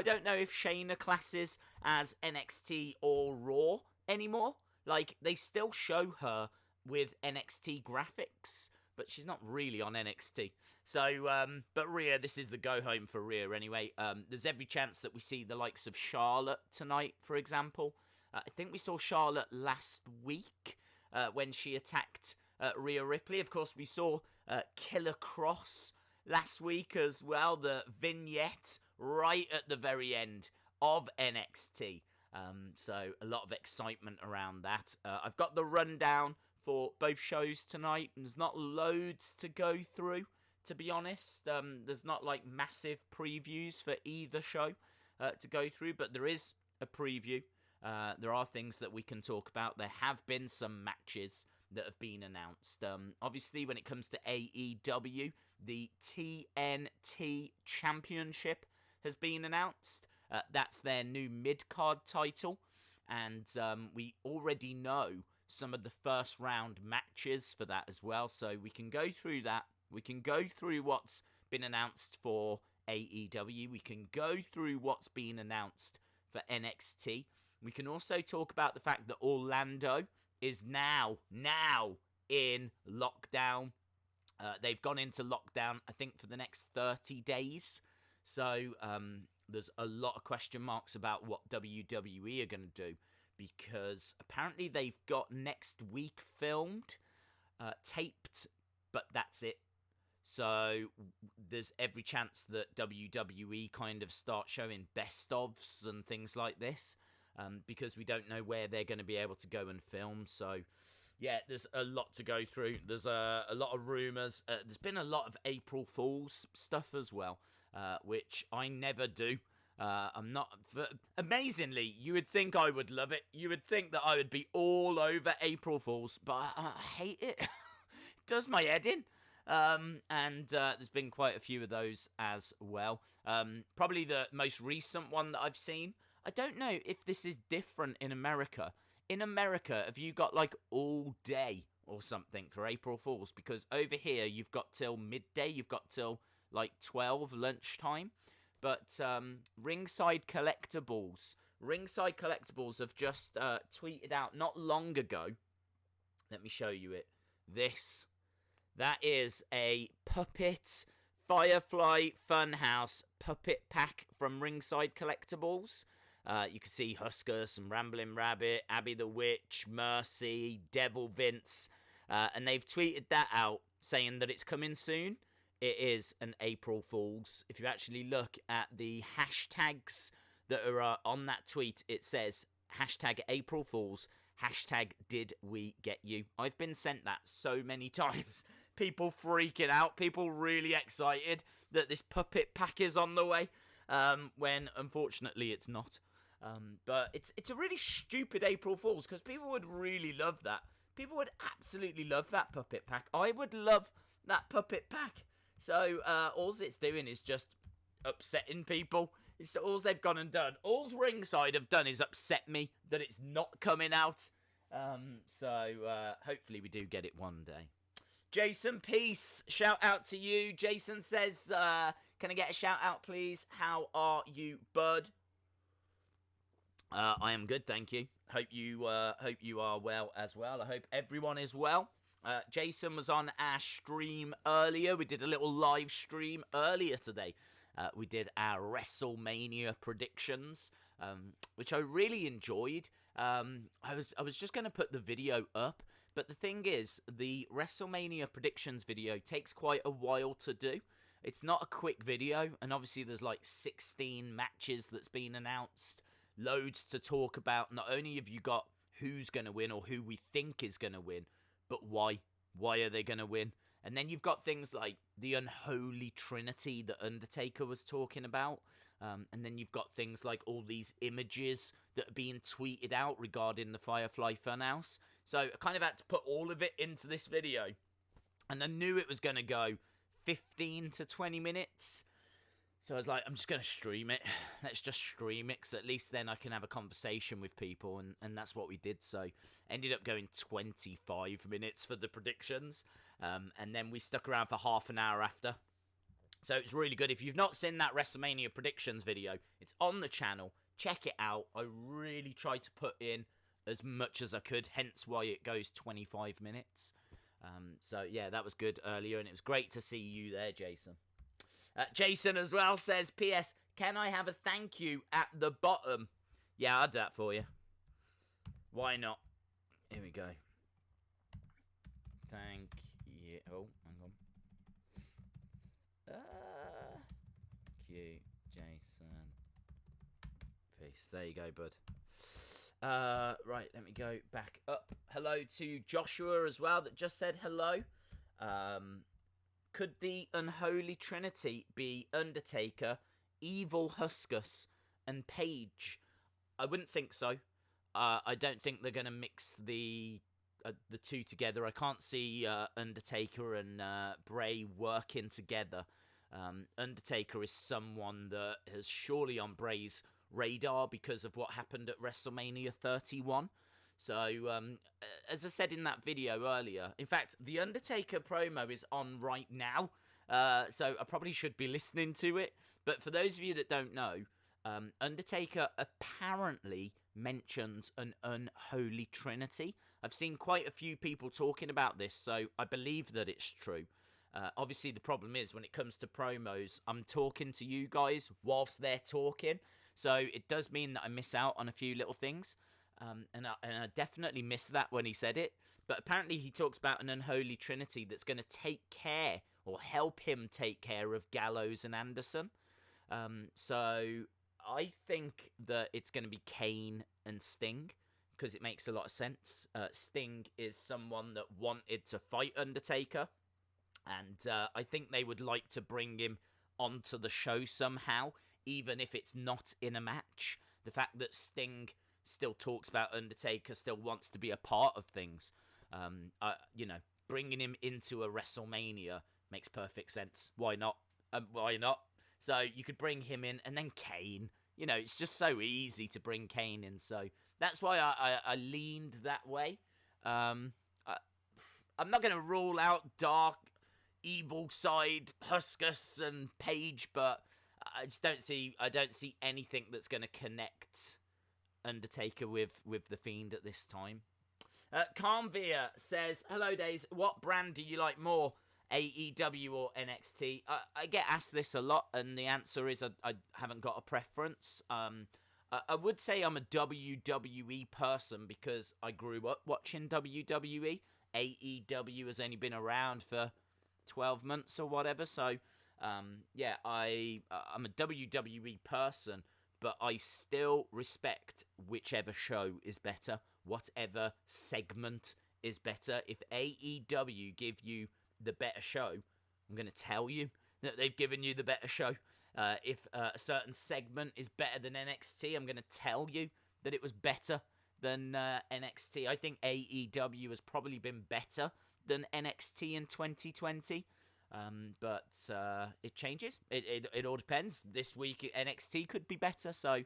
don't know if Shayna classes as NXT or Raw anymore. Like, they still show her with NXT graphics, but she's not really on NXT. So, but Rhea, this is the go-home for Rhea anyway. There's every chance that we see the likes of Charlotte tonight, for example. I think we saw Charlotte last week when she attacked Rhea Ripley. Of course, we saw Killer Cross last week as well, the vignette right at the very end of NXT. So a lot of excitement around that. I've got the rundown for both shows tonight, and there's not loads to go through, to be honest. There's not like massive previews for either show to go through, but there is a preview. There are things that we can talk about. There have been some matches that have been announced. Obviously, when it comes to AEW, the TNT Championship has been announced. That's their new mid-card title, and we already know some of the first round matches for that as well, so we can go through that. We can go through what's been announced for AEW. We can go through what's been announced for NXT. We can also talk about the fact that Orlando is now in lockdown. They've gone into lockdown, I think, for the next 30 days. So there's a lot of question marks about what WWE are going to do, because apparently they've got next week filmed, taped, but that's it. So there's every chance that WWE kind of start showing best-ofs and things like this, because we don't know where they're going to be able to go and film. So yeah, there's a lot to go through. There's a lot of rumours. There's been a lot of April Fool's stuff as well, which I never do. I'm not... Amazingly, you would think I would love it. You would think that I would be all over April Fool's, but I hate it. It does my head in. And there's been quite a few of those as well. Probably the most recent one that I've seen. I don't know if this is different in America. In America, have you got like all day or something for April Fool's? Because over here, you've got till midday. You've got till like 12 lunchtime. But Ringside Collectibles have just tweeted out not long ago. Let me show you it. That is a puppet Firefly Funhouse puppet pack from Ringside Collectibles. You can see Husker, some Rambling Rabbit, Abby the Witch, Mercy, Devil Vince. And they've tweeted that out saying that it's coming soon. It is an April Fool's. If you actually look at the hashtags that are on that tweet, it says hashtag April Fool's, hashtag did we get you. I've been sent that so many times. People freaking out, people really excited that this puppet pack is on the way, when unfortunately it's not. But it's a really stupid April Fool's, because people would really love that. People would absolutely love that puppet pack. I would love that puppet pack. So all it's doing is just upsetting people. It's all they've gone and done. All Ringside have done is upset me that it's not coming out. So hopefully we do get it one day. Jason, peace. Shout out to you. Jason says, can I get a shout out, please? How are you, bud? I am good, thank you. Hope you are well as well. I hope everyone is well. Jason was on our stream earlier. We did a little live stream earlier today. We did our WrestleMania predictions, which I really enjoyed. I was just going to put the video up, but the thing is, the WrestleMania predictions video takes quite a while to do. It's not a quick video, and obviously there's like 16 matches that's been announced, loads to talk about. Not only have you got who's going to win or who we think is going to win, but why? Why are they going to win? And then you've got things like the unholy trinity that Undertaker was talking about. And then you've got things like all these images that are being tweeted out regarding the Firefly Funhouse. So I kind of had to put all of it into this video. And I knew it was going to go 15 to 20 minutes. So I was like, I'm just going to stream it. Let's just stream it, because at least then I can have a conversation with people, and that's what we did. So ended up going 25 minutes for the predictions, and then we stuck around for half an hour after. So it's really good. If you've not seen that WrestleMania predictions video, it's on the channel. Check it out. I really tried to put in as much as I could, hence why it goes 25 minutes. So yeah, that was good earlier, and it was great to see you there, Jason. Jason as well says, P.S. Can I have a thank you at the bottom? Yeah, I'll do that for you. Why not? Here we go. Thank you. Oh, hang on. Cute, Jason. Peace. There you go, bud. Right, let me go back up. Hello to Joshua as well that just said hello. Could the unholy trinity be Undertaker, Evil Huskus, and Paige? I wouldn't think so. I don't think they're going to mix the two together. I can't see Undertaker and Bray working together. Undertaker is someone that has surely on Bray's radar because of what happened at WrestleMania 31. So, as I said in that video earlier, in fact, the Undertaker promo is on right now, so I probably should be listening to it. But for those of you that don't know, Undertaker apparently mentions an unholy trinity. I've seen quite a few people talking about this, so I believe that it's true. Obviously, the problem is when it comes to promos, I'm talking to you guys whilst they're talking, so it does mean that I miss out on a few little things. And I definitely missed that when he said it. But apparently he talks about an unholy trinity that's going to take care or help him take care of Gallows and Anderson. So I think that it's going to be Kane and Sting because it makes a lot of sense. Sting is someone that wanted to fight Undertaker. And I think they would like to bring him onto the show somehow, even if it's not in a match. The fact that Sting still talks about Undertaker, still wants to be a part of things. Bringing him into a WrestleMania makes perfect sense. Why not? Why not? So you could bring him in, and then Kane. It's just so easy to bring Kane in. So that's why I leaned that way. I'm not going to rule out dark, evil side Huskus and Paige, but I just don't see anything that's going to connect Undertaker with the Fiend at this time. Calmvia says, hello Days, what brand do you like more, AEW or NXT? I get asked this a lot, and the answer is I haven't got a preference. I would say I'm a WWE person because I grew up watching WWE. AEW has only been around for 12 months or whatever, so I'm a WWE person. But I still respect whichever show is better, whatever segment is better. If AEW give you the better show, I'm going to tell you that they've given you the better show. If a certain segment is better than NXT, I'm going to tell you that it was better than NXT. I think AEW has probably been better than NXT in 2020. But it changes. It all depends. This week NXT could be better, so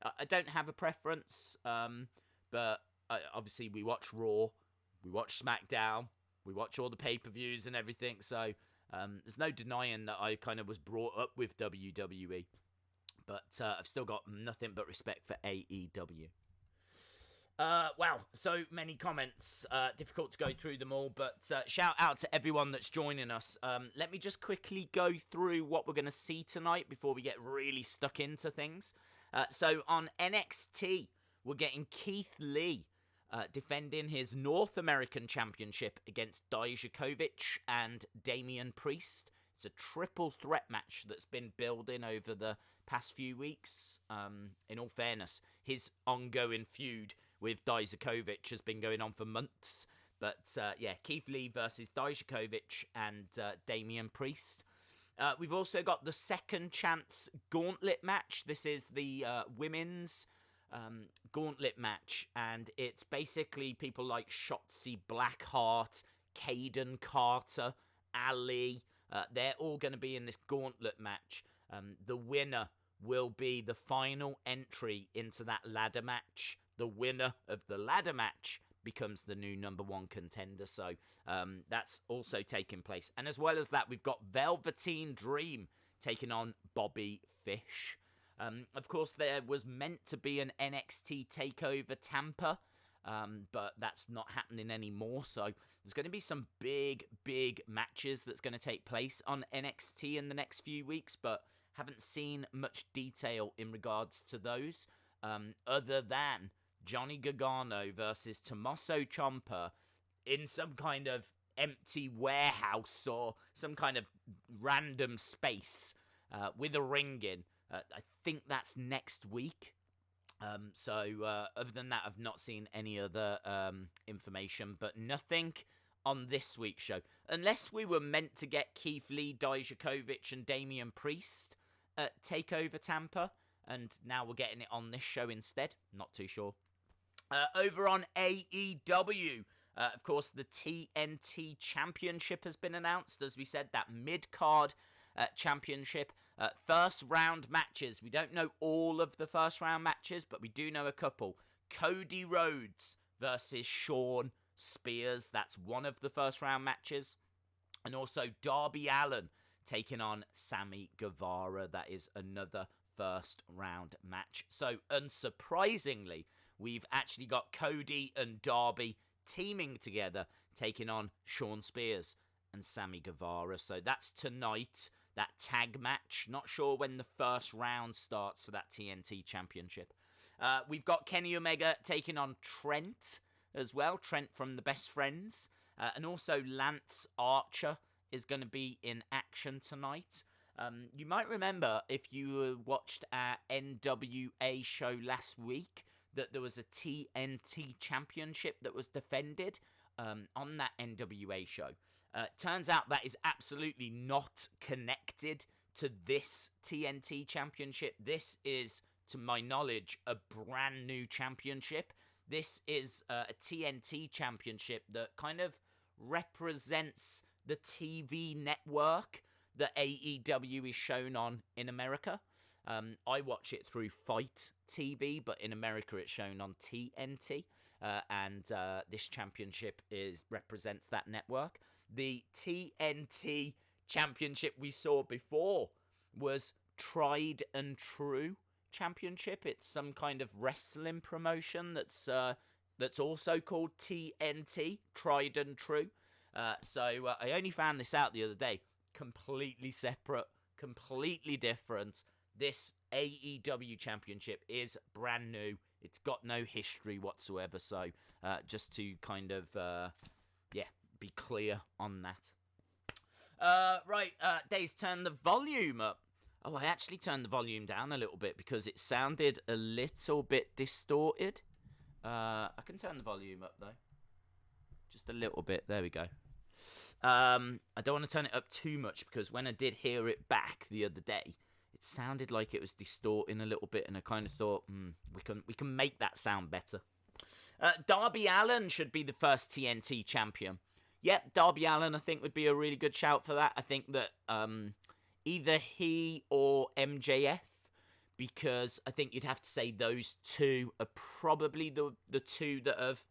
I don't have a preference. But obviously we watch Raw, we watch SmackDown, we watch all the pay-per-views and everything. So there's no denying that I kind of was brought up with WWE. But I've still got nothing but respect for AEW. Wow, so many comments. Difficult to go through them all, but shout out to everyone that's joining us. Let me just quickly go through what we're going to see tonight before we get really stuck into things. So on NXT, we're getting Keith Lee defending his North American Championship against Dijakovic and Damian Priest. It's a triple threat match that's been building over the past few weeks. In all fairness, his ongoing feud with Dijakovic has been going on for months. But Keith Lee versus Dijakovic and Damian Priest. We've also got the second chance gauntlet match. This is the women's gauntlet match. And it's basically people like Shotzi Blackheart, Kaden Carter, Ali. They're all going to be in this gauntlet match. The winner will be the final entry into that ladder match. The winner of the ladder match becomes the new #1 contender. So that's also taking place. And as well as that, we've got Velveteen Dream taking on Bobby Fish. Of course, there was meant to be an NXT TakeOver Tampa, but that's not happening anymore. So there's going to be some big matches that's going to take place on NXT in the next few weeks, but haven't seen much detail in regards to those, other than Johnny Gargano versus Tommaso Ciampa in some kind of empty warehouse or some kind of random space with a ring in. I think that's next week. So other than that, I've not seen any other information, but nothing on this week's show. Unless we were meant to get Keith Lee, Dijakovic, and Damian Priest at TakeOver Tampa, and now we're getting it on this show instead. Not too sure. Over on AEW, of course, the TNT Championship has been announced. As we said, that mid-card championship. First round matches. We don't know all of the first round matches, but we do know a couple. Cody Rhodes versus Shawn Spears. That's one of the first round matches. And also Darby Allin taking on Sammy Guevara. That is another first round match. So unsurprisingly, we've actually got Cody and Darby teaming together, taking on Shawn Spears and Sammy Guevara. So that's tonight, that tag match. Not sure when the first round starts for that TNT Championship. We've got Kenny Omega taking on Trent as well. Trent from the Best Friends. And also Lance Archer is going to be in action tonight. You might remember, if you watched our NWA show last week, that there was a TNT Championship that was defended on that NWA show. Turns out that is absolutely not connected to this TNT Championship. This is, to my knowledge, a brand new championship. This is a TNT Championship that kind of represents the TV network that AEW is shown on in America. I watch it through Fight TV, but in America it's shown on TNT, and this championship represents that network. The TNT Championship we saw before was Tried and True Championship. It's some kind of wrestling promotion that's also called TNT, Tried and True. So I only found this out the other day. Completely separate, completely different. This AEW Championship is brand new. It's got no history whatsoever. So just to kind of, be clear on that. Right, Days, turn the volume up. Oh, I actually turned the volume down a little bit because it sounded a little bit distorted. I can turn the volume up, though. Just a little bit. There we go. I don't want to turn it up too much because when I did hear it back the other day, it sounded like it was distorting a little bit, and I kind of thought, we can make that sound better. Darby Allin should be the first TNT champion. Yep, Darby Allin, I think, would be a really good shout for that. I think that either he or MJF, because I think you'd have to say those two are probably the two that have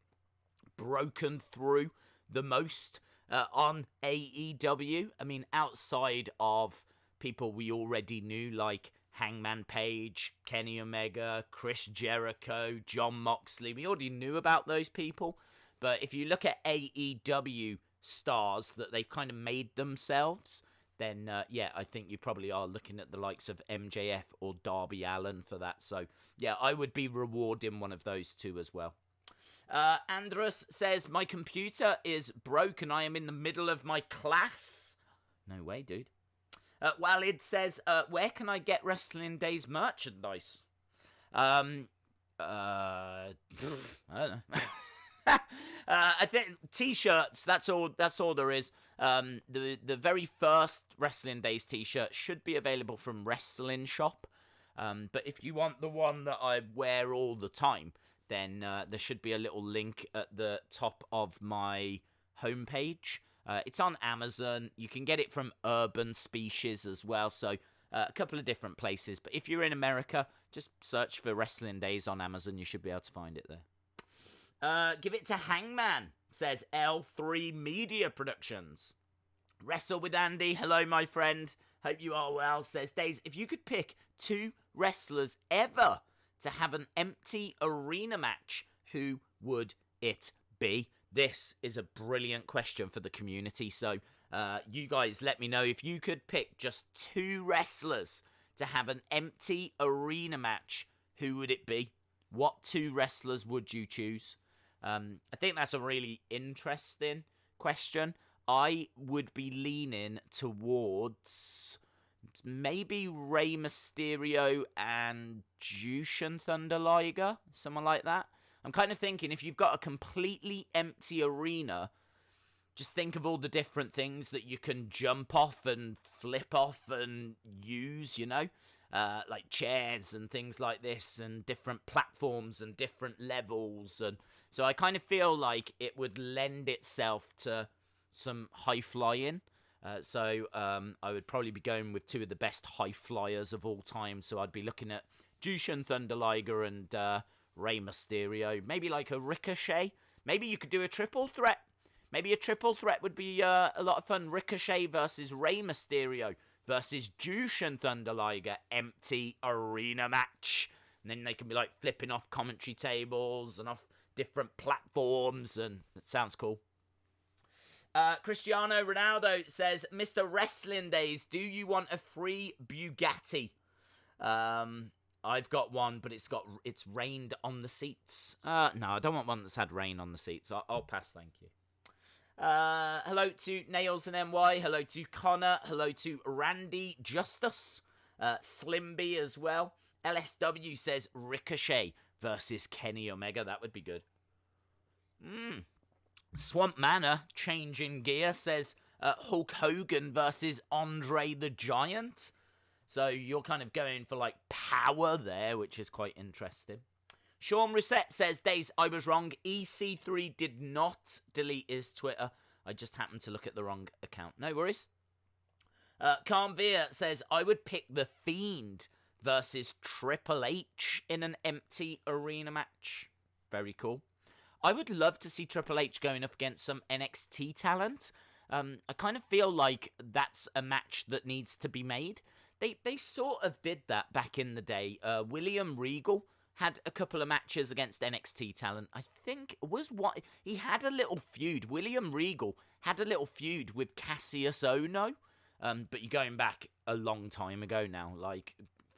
broken through the most on AEW. I mean, outside of people we already knew, like Hangman Page, Kenny Omega, Chris Jericho, Jon Moxley. We already knew about those people. But if you look at AEW stars that they've kind of made themselves, then, I think you probably are looking at the likes of MJF or Darby Allin for that. So, yeah, I would be rewarding one of those two as well. Andrus says, my computer is broken. I am in the middle of my class. No way, dude. Walid says, where can I get Wrestling Days merchandise? I don't know. I think t-shirts, that's all there is. The very first Wrestling Days t-shirt should be available from Wrestling Shop. But if you want the one that I wear all the time, then there should be a little link at the top of my homepage. It's on Amazon. You can get it from Urban Species as well. So a couple of different places. But if you're in America, just search for Wrestling Days on Amazon. You should be able to find it there. Give it to Hangman, says L3 Media Productions. Wrestle with Andy. Hello, my friend. Hope you are well. Says Days, if you could pick 2 wrestlers ever to have an empty arena match, who would it be? This is a brilliant question for the community. So you guys let me know, if you could pick just 2 wrestlers to have an empty arena match, who would it be? What 2 wrestlers would you choose? I think that's a really interesting question. I would be leaning towards maybe Rey Mysterio and Jushin Thunder Liger, someone like that. I'm kind of thinking, if you've got a completely empty arena, just think of all the different things that you can jump off and flip off and use, you know? Like chairs and things like this, and different platforms and different levels. And so I kind of feel like it would lend itself to some high flying. So I would probably be going with 2 of the best high flyers of all time. So I'd be looking at Jushin Thunder Liger and Rey Mysterio. Maybe like a Ricochet. Maybe you could do a triple threat. Maybe a triple threat would be a lot of fun. Ricochet versus Rey Mysterio versus Jushin Thunder Liger, empty arena match. And then they can be like flipping off commentary tables and off different platforms, and it sounds cool. Cristiano Ronaldo says, Mr. Wrestling Days, do you want a free Bugatti? I've got one, but it's rained on the seats. No, I don't want one that's had rain on the seats. I'll pass, thank you. Hello to Nails and NY. Hello to Connor. Hello to Randy Justice. Slimby as well. LSW says Ricochet versus Kenny Omega. That would be good. Swamp Manor, changing gear, says Hulk Hogan versus Andre the Giant. So you're kind of going for like power there, which is quite interesting. Sean Reset says, Days, I was wrong. EC3 did not delete his Twitter. I just happened to look at the wrong account. No worries. Carnvia says, I would pick The Fiend versus Triple H in an empty arena match. Very cool. I would love to see Triple H going up against some NXT talent. I kind of feel like that's a match that needs to be made. They sort of did that back in the day. William Regal had a couple of matches against NXT talent. I think he had a little feud. William Regal had a little feud with Cassius Ohno. But you're going back a long time ago now, like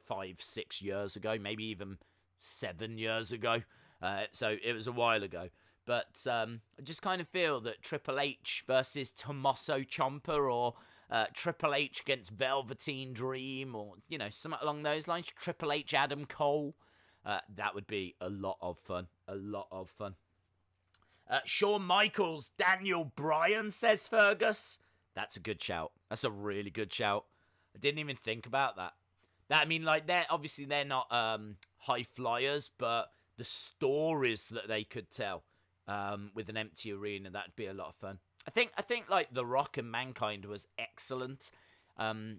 5-6 years ago, maybe even 7 years ago. So it was a while ago. But I just kind of feel that Triple H versus Tommaso Ciampa, or Triple H against Velveteen Dream, or, you know, something along those lines. Triple H, Adam Cole. That would be a lot of fun. A lot of fun. Shawn Michaels, Daniel Bryan, says Fergus. That's a good shout. That's a really good shout. I didn't even think about that. I mean, like, they're not high flyers, but the stories that they could tell with an empty arena, that'd be a lot of fun. I think like The Rock and Mankind was excellent. I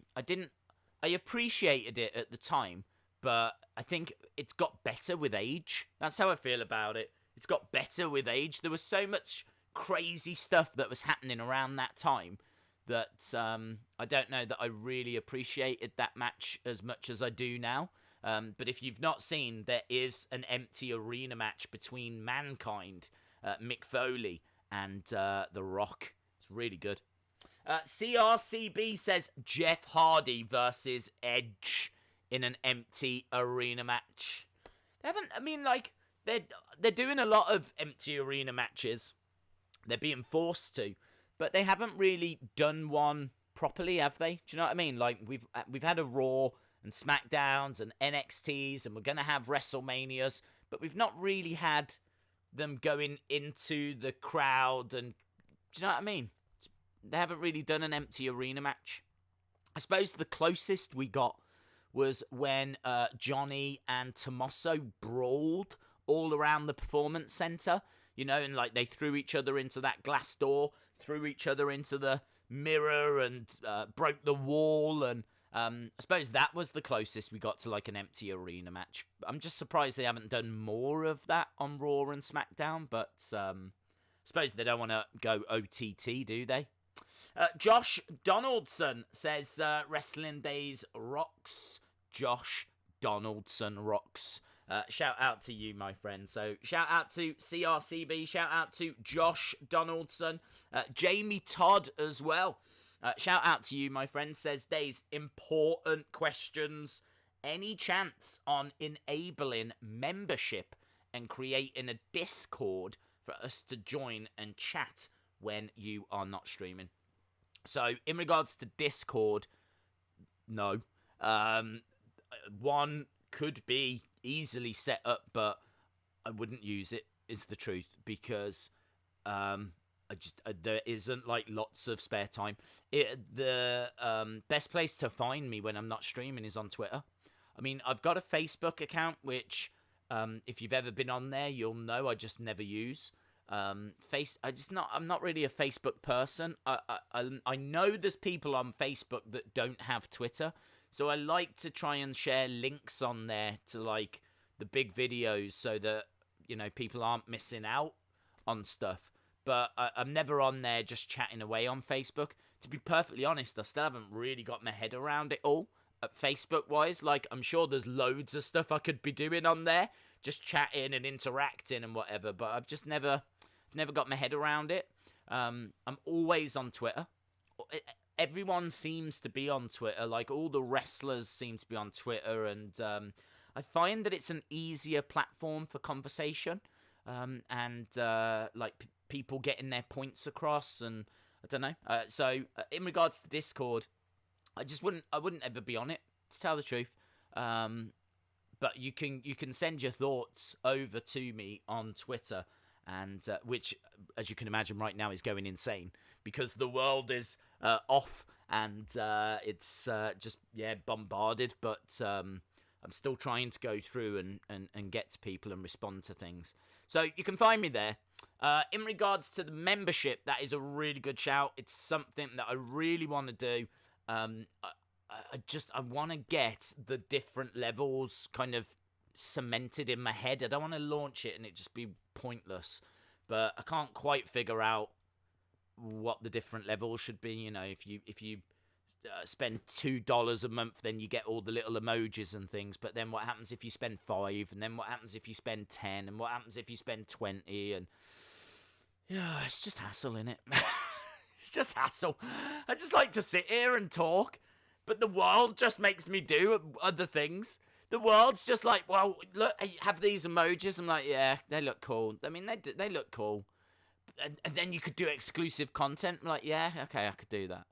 appreciated it at the time, but I think it's got better with age. That's how I feel about it. It's got better with age. There was so much crazy stuff that was happening around that time that I don't know that I really appreciated that match as much as I do now. But if you've not seen, there is an empty arena match between Mankind, Mick Foley, and The Rock. It's really good. CRCB says Jeff Hardy versus Edge in an empty arena match. They're doing a lot of empty arena matches. They're being forced to, but they haven't really done one properly, have they? Do you know what I mean? Like, we've had a Raw and SmackDowns and NXTs, and we're gonna have WrestleManias, but we've not really had them going into the crowd. And do you know what I mean? They haven't really done an empty arena match. I suppose the closest we got was when Johnny and Tommaso brawled all around the Performance Center, you know, and like they threw each other into that glass door, threw each other into the mirror, and broke the wall, and I suppose that was the closest we got to like an empty arena match. I'm just surprised they haven't done more of that on Raw and SmackDown, but I suppose they don't want to go OTT, do they? Josh Donaldson says, Wrestling Days rocks. Josh Donaldson rocks. Shout out to you, my friend. So shout out to CRCB. Shout out to Josh Donaldson. Jamie Todd as well. Shout out to you, my friend. Says, Days, important questions. Any chance on enabling membership and creating a Discord for us to join and chat when you are not streaming? So, in regards to Discord, no. One could be easily set up, but I wouldn't use it, is the truth, because there isn't like lots of spare time. The best place to find me when I'm not streaming is on Twitter. I mean, I've got a Facebook account, which if you've ever been on there, you'll know I just never use. I'm not really a Facebook person. I know there's people on Facebook that don't have Twitter, so I like to try and share links on there to like the big videos so that, you know, people aren't missing out on stuff. But I'm never on there just chatting away on Facebook. To be perfectly honest, I still haven't really got my head around it all, Facebook-wise. Like, I'm sure there's loads of stuff I could be doing on there, just chatting and interacting and whatever, but I've just never got my head around it. I'm always on Twitter. Everyone seems to be on Twitter. Like, all the wrestlers seem to be on Twitter, and I find that it's an easier platform for conversation, people getting their points across, and I don't know. So in regards to Discord, I wouldn't ever be on it, to tell the truth. But you can send your thoughts over to me on Twitter, and which, as you can imagine, right now is going insane because the world is off and it's just bombarded. But I'm still trying to go through and get to people and respond to things. So you can find me there. In regards to the membership, that is a really good shout. It's something that I really want to do. I want to get the different levels kind of cemented in my head. I don't want to launch it and it just be pointless. But I can't quite figure out what the different levels should be. You know, if you spend $2 a month, then you get all the little emojis and things. But then what happens if you spend $5? And then what happens if you spend 10? And what happens if you spend 20? And yeah, it's just hassle, innit? It's just hassle. I just like to sit here and talk, but the world just makes me do other things. The world's just like, well, look, have these emojis. I'm like, yeah, they look cool. I mean, they look cool. And then you could do exclusive content. I'm like, yeah, okay, I could do that.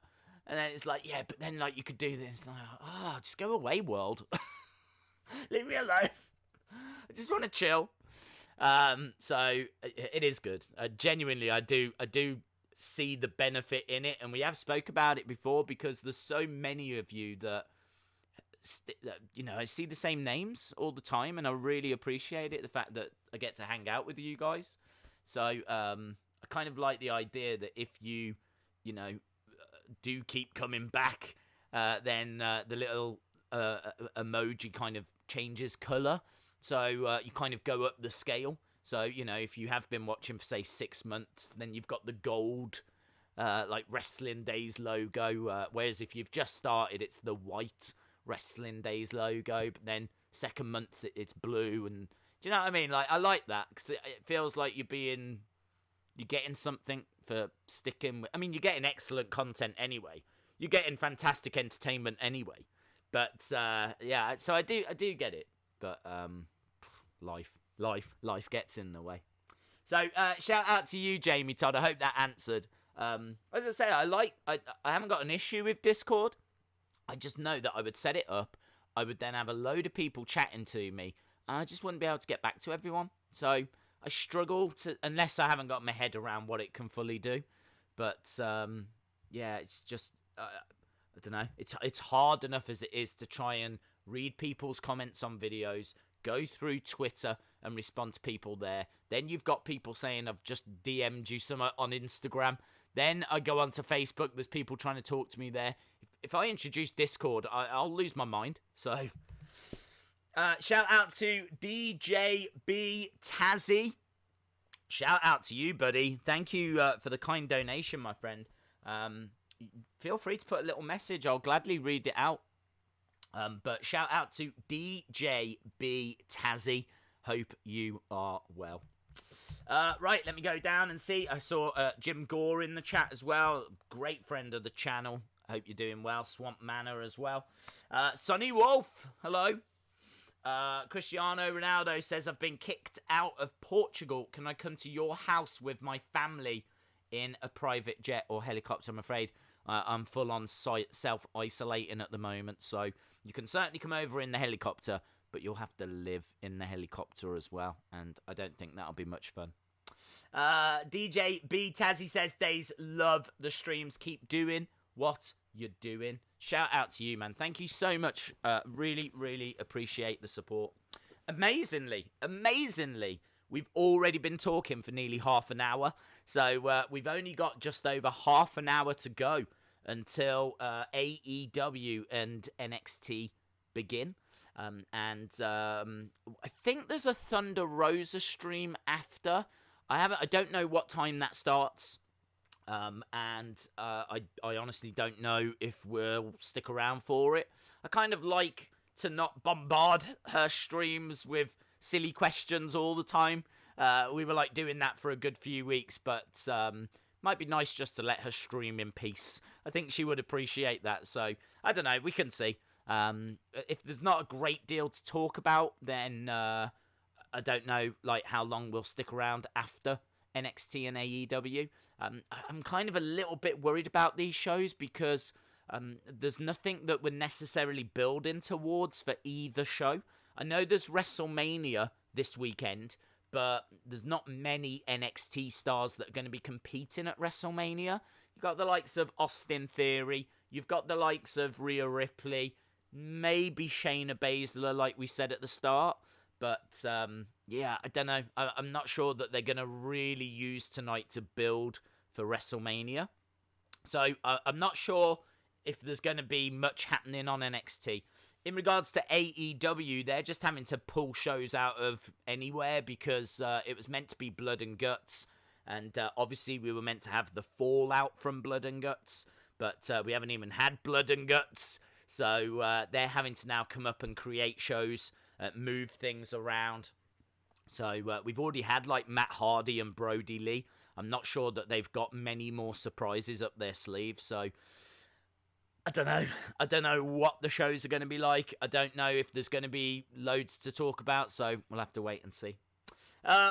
And then it's like, yeah, but then like you could do this. Like, oh, just go away, world. Leave me alone. I just want to chill. So it is good. Genuinely, I do see the benefit in it, and we have spoke about it before because there's so many of you that I see the same names all the time, and I really appreciate it, the fact that I get to hang out with you guys. So I kind of like the idea that if you do keep coming back, then the little emoji kind of changes colour, so you kind of go up the scale. So, if you have been watching for, say, 6 months, then you've got the gold, like, Wrestling Days logo. Whereas if you've just started, it's the white Wrestling Days logo. But then second month, it's blue. And do you know what I mean? Like, I like that because it feels like you're getting something for sticking with. I mean, you're getting excellent content anyway. You're getting fantastic entertainment anyway. But, so I do get it. But life gets in the way. So shout out to you, Jamie Todd. I hope that answered. As I say, I haven't got an issue with Discord. I just know that I would set it up. I would then have a load of people chatting to me. And I just wouldn't be able to get back to everyone. So I struggle to, unless I haven't got my head around what it can fully do. But it's just I don't know. It's hard enough as it is to try and read people's comments on videos, go through Twitter and respond to people there. Then you've got people saying, I've just DM'd you some on Instagram. Then I go onto Facebook. There's people trying to talk to me there. If if I introduce Discord, I'll lose my mind. So, shout out to DJ B Tazzy. Shout out to you, buddy. Thank you for the kind donation, my friend. Feel free to put a little message. I'll gladly read it out. But shout out to DJ B Tazzy. Hope you are well. Right, let me go down and see. I saw Jim Gore in the chat as well. Great friend of the channel. Hope you're doing well. Swamp Manor as well. Sonny Wolf, hello. Cristiano Ronaldo says, I've been kicked out of Portugal. Can I come to your house with my family in a private jet or helicopter? I'm afraid I'm full on self-isolating at the moment. So you can certainly come over in the helicopter, but you'll have to live in the helicopter as well. And I don't think that'll be much fun. DJ B Tazzy says, Days, love the streams. Keep doing what you're doing. Shout out to you, man. Thank you so much. Really, really appreciate the support. Amazingly, we've already been talking for nearly half an hour. So we've only got just over half an hour to go until AEW and NXT begin. I think there's a Thunder Rosa stream after. I don't know what time that starts. I honestly don't know if we'll stick around for it. I kind of like to not bombard her streams with silly questions all the time. We were like doing that for a good few weeks, but might be nice just to let her stream in peace. I think she would appreciate that. So I don't know. We can see. If there's not a great deal to talk about, then I don't know like how long we'll stick around after NXT and AEW. I'm kind of a little bit worried about these shows because there's nothing that we're necessarily building towards for either show. I know there's WrestleMania this weekend, but there's not many NXT stars that are going to be competing at WrestleMania. You've got the likes of Austin Theory. You've got the likes of Rhea Ripley. Maybe Shayna Baszler, like we said at the start. But, yeah, I don't know. I'm not sure that they're going to really use tonight to build for WrestleMania. So, I'm not sure if there's going to be much happening on NXT. In regards to AEW, they're just having to pull shows out of anywhere because it was meant to be Blood and Guts. And obviously, we were meant to have the fallout from Blood and Guts. But we haven't even had Blood and Guts. So, they're having to now come up and create shows. Move things around. So we've already had like Matt Hardy and Brodie Lee. I'm not sure that they've got many more surprises up their sleeve. So I don't know. I don't know what the shows are going to be like. I don't know if there's going to be loads to talk about. So we'll have to wait and see.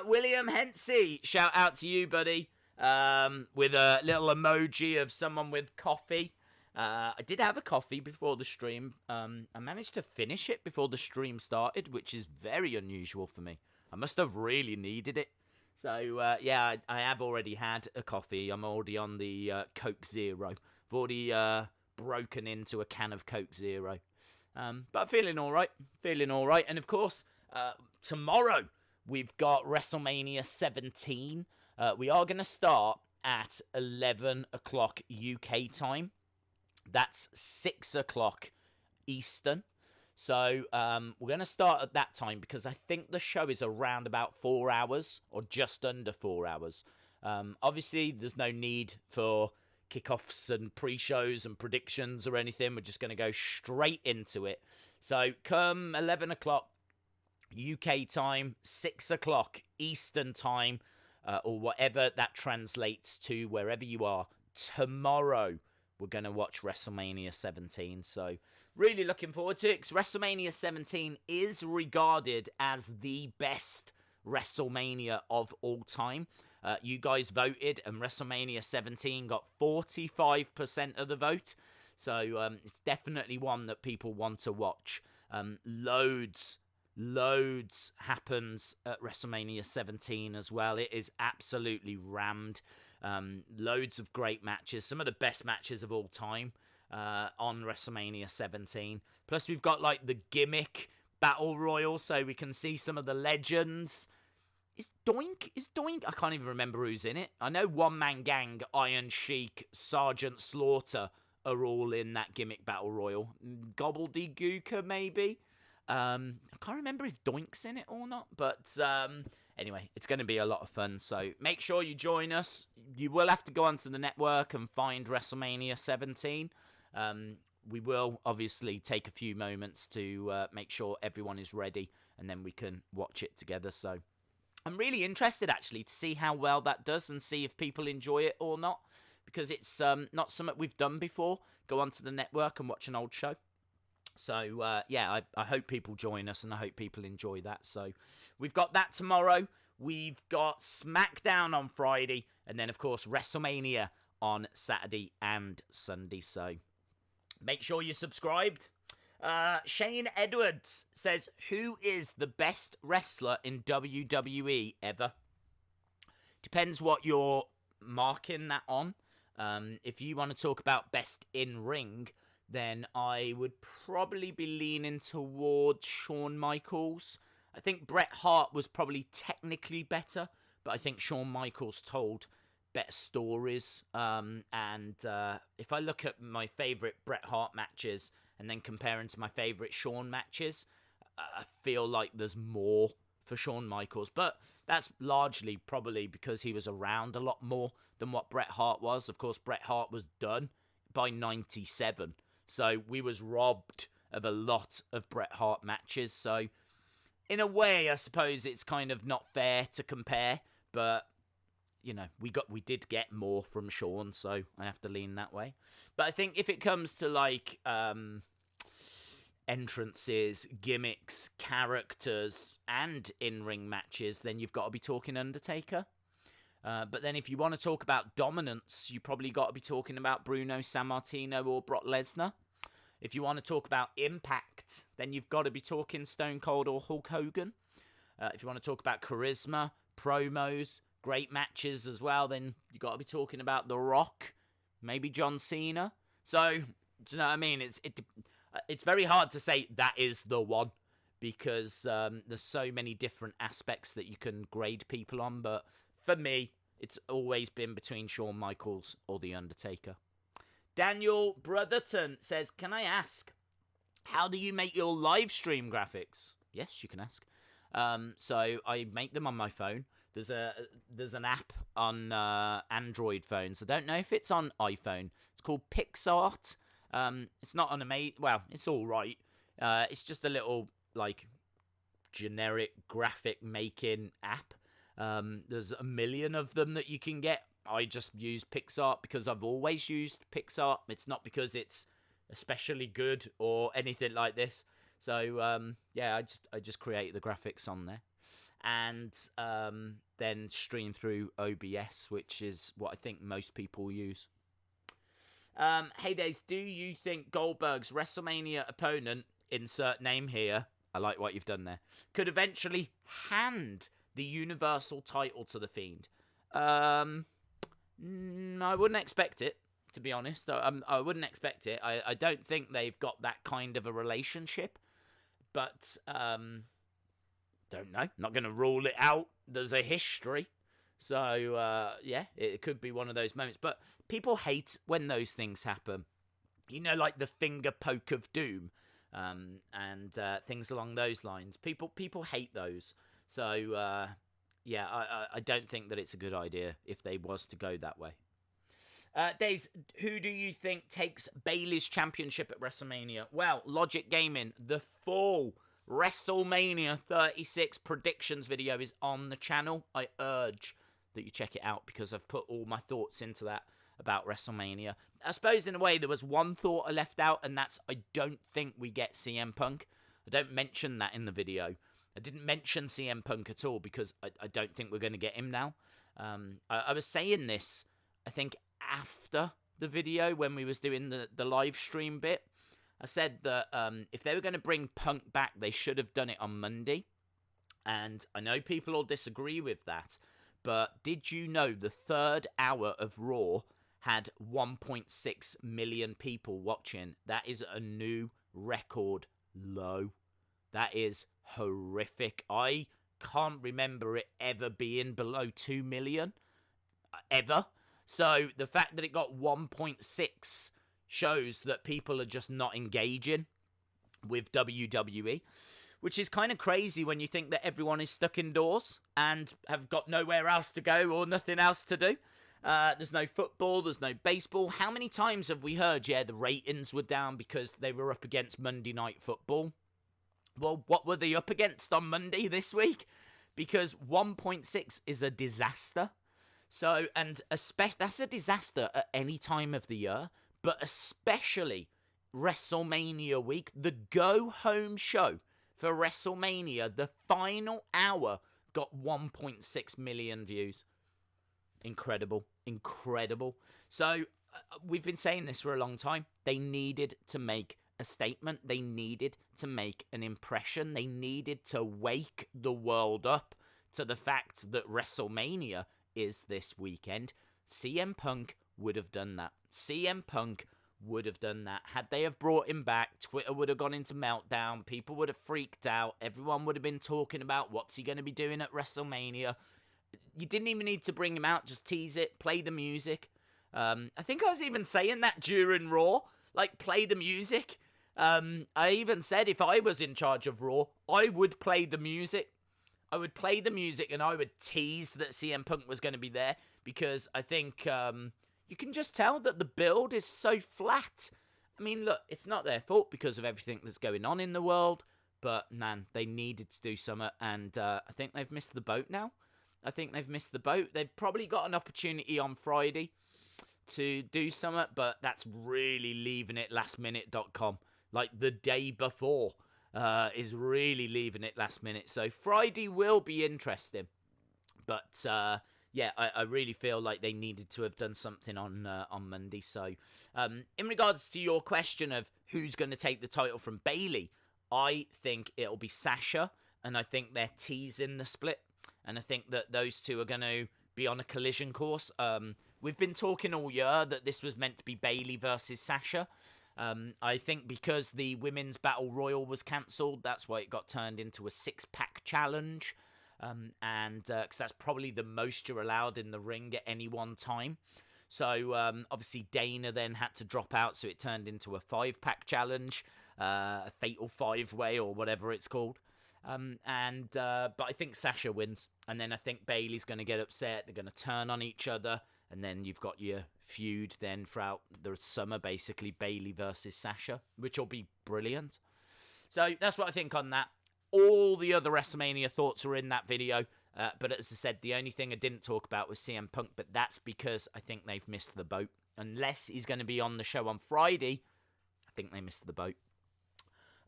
William Hensey, shout out to you, buddy. With a little emoji of someone with coffee. I did have a coffee before the stream. I managed to finish it before the stream started, which is very unusual for me. I must have really needed it. So, yeah, I have already had a coffee. I'm already on the Coke Zero. I've already broken into a can of Coke Zero. But I'm feeling all right. And, of course, tomorrow we've got WrestleMania 17. We are going to start at 11 o'clock UK time. That's 6 o'clock Eastern. So we're going to start at that time because I think the show is around about 4 hours or just under 4 hours. Obviously, there's no need for kickoffs and pre-shows and predictions or anything. We're just going to go straight into it. So come 11 o'clock UK time, 6 o'clock Eastern time, or whatever that translates to wherever you are, tomorrow we're going to watch WrestleMania 17. So really looking forward to it because WrestleMania 17 is regarded as the best WrestleMania of all time. You guys voted and WrestleMania 17 got 45% of the vote. So it's definitely one that people want to watch. Loads happens at WrestleMania 17 as well. It is absolutely rammed. Loads of great matches, some of the best matches of all time on WrestleMania 17. Plus we've got like the gimmick battle royal, so we can see some of the legends. Is Doink? I can't even remember who's in it. I know One Man Gang, Iron Sheik, Sergeant Slaughter are all in that gimmick battle royal. Gobbledygooker, maybe. I can't remember if Doink's in it or not, but anyway, it's going to be a lot of fun. So make sure you join us. You will have to go onto the network and find WrestleMania 17. We will obviously take a few moments to make sure everyone is ready, and then we can watch it together. So I'm really interested, actually, to see how well that does and see if people enjoy it or not, because it's not something we've done before. Go onto the network and watch an old show. So, yeah, I hope people join us, and I hope people enjoy that. So we've got that tomorrow. We've got SmackDown on Friday, and then, of course, WrestleMania on Saturday and Sunday. So make sure you're subscribed. Shane Edwards says, who is the best wrestler in WWE ever? Depends what you're marking that on. If you want to talk about best in ring, then I would probably be leaning towards Shawn Michaels. I think Bret Hart was probably technically better, but I think Shawn Michaels told better stories. And if I look at my favourite Bret Hart matches and then comparing to my favourite Shawn matches, I feel like there's more for Shawn Michaels. But that's largely probably because he was around a lot more than what Bret Hart was. Of course, Bret Hart was done by 97. So we was robbed of a lot of Bret Hart matches. So in a way, I suppose it's kind of not fair to compare, but you know, we did get more from Shawn, so I have to lean that way. But I think if it comes to like entrances, gimmicks, characters, and in-ring matches, then you've got to be talking Undertaker. But then if you want to talk about dominance, you probably got to be talking about Bruno Sammartino or Brock Lesnar. If you want to talk about impact, then you've got to be talking Stone Cold or Hulk Hogan. If you want to talk about charisma, promos, great matches as well, then you got to be talking about The Rock, maybe John Cena. So, do you know what I mean? It's very hard to say that is the one, because there's so many different aspects that you can grade people on. But for me, it's always been between Shawn Michaels or The Undertaker. Daniel Brotherton says, can I ask, how do you make your live stream graphics? Yes, you can ask. So I make them on my phone. There's an app on Android phones. I don't know if it's on iPhone. It's called PixArt. It's not an amazing... Well, it's all right. It's just a little, like, generic graphic making app. There's a million of them that you can get. I just use PixArt because I've always used PixArt. It's not because it's especially good or anything like this. So, yeah, I just create the graphics on there. And then stream through OBS, which is what I think most people use. Hey Days, do you think Goldberg's WrestleMania opponent, insert name here, I like what you've done there, could eventually hand the Universal title to The Fiend? I wouldn't expect it, to be honest. I wouldn't expect it. I don't think they've got that kind of a relationship. But, don't know. Not going to rule it out. There's a history. So, yeah, it could be one of those moments. But people hate when those things happen. You know, like the finger poke of doom and things along those lines. People hate those. So, yeah, I don't think that it's a good idea if they was to go that way. Days, who do you think takes Bayley's championship at WrestleMania? Well, Logic Gaming, the full WrestleMania 36 predictions video is on the channel. I urge that you check it out because I've put all my thoughts into that about WrestleMania. I suppose in a way there was one thought I left out, and that's I don't think we get CM Punk. I don't mention that in the video. I didn't mention CM Punk at all because I don't think we're going to get him now. I was saying this, I think, after the video when we was doing the live stream bit. I said that if they were going to bring Punk back, they should have done it on Monday. And I know people will disagree with that, but did you know the third hour of Raw had 1.6 million people watching? That is a new record low. That is horrific. I can't remember it ever being below 2 million. Ever. So the fact that it got 1.6, shows that people are just not engaging with WWE, which is kind of crazy when you think that everyone is stuck indoors and have got nowhere else to go or nothing else to do. There's no football, there's no baseball. How many times have we heard, the ratings were down because they were up against Monday Night Football? Well, what were they up against on Monday this week? Because 1.6 is a disaster. So, and that's a disaster at any time of the year, but especially WrestleMania week, the go-home show for WrestleMania, the final hour got 1.6 million views. Incredible. So, we've been saying this for a long time. They needed to make a statement. They needed to make an impression. They needed to wake the world up to the fact that WrestleMania is this weekend. CM Punk would have done that. CM Punk would have done that. Had they have brought him back, Twitter would have gone into meltdown. People would have freaked out. Everyone would have been talking about what's he going to be doing at WrestleMania. You didn't even need to bring him out. Just tease it. Play the music. I think I was even saying that during Raw. Like, play the music. I even said if I was in charge of Raw, I would play the music. I would play the music and I would tease that CM Punk was going to be there, because I think you can just tell that the build is so flat. I mean, look, it's not their fault because of everything that's going on in the world, but man, they needed to do something, and I think they've missed the boat now. They've probably got an opportunity on Friday to do something, but that's really leaving it lastminute.com. Like the day before is really leaving it last minute. So Friday will be interesting. But I really feel like they needed to have done something on Monday. So in regards to your question of who's going to take the title from Bayley, I think it'll be Sasha, and I think they're teasing the split. And I think that those two are going to be on a collision course. We've been talking all year that this was meant to be Bayley versus Sasha. I think because the Women's Battle Royal was cancelled, that's why it got turned into a 6-pack challenge. And because that's probably the most you're allowed in the ring at any one time. So obviously Dana then had to drop out, so it turned into a 5-pack challenge, a fatal 5-way or whatever it's called. But I think Sasha wins, and then I think Bayley's going to get upset. They're going to turn on each other, and then you've got your feud then throughout the summer, basically Bayley versus Sasha, which will be brilliant. So that's what I think on that. All the other WrestleMania thoughts are in that video, but as I said, the only thing I didn't talk about was CM Punk, but that's because I think they've missed the boat. Unless he's going to be on the show on Friday, I think they missed the boat.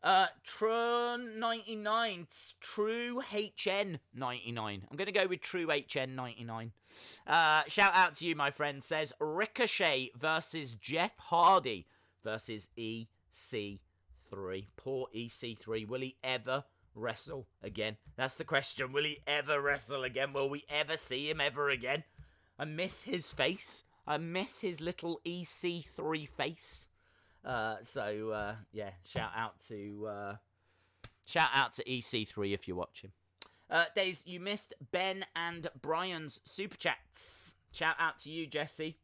True99, True HN 99. I'm going to go with True HN 99. Shout out to you, my friend. Says Ricochet versus Jeff Hardy versus EC3. Poor EC3. Will he ever wrestle again? That's the question. Will he ever wrestle again? Will we ever see him ever again? I miss his face. I miss his little EC3 face. Shout out to EC3 if you're watching. Days, you missed Ben and Brian's super chats. Shout out to you, Jesse.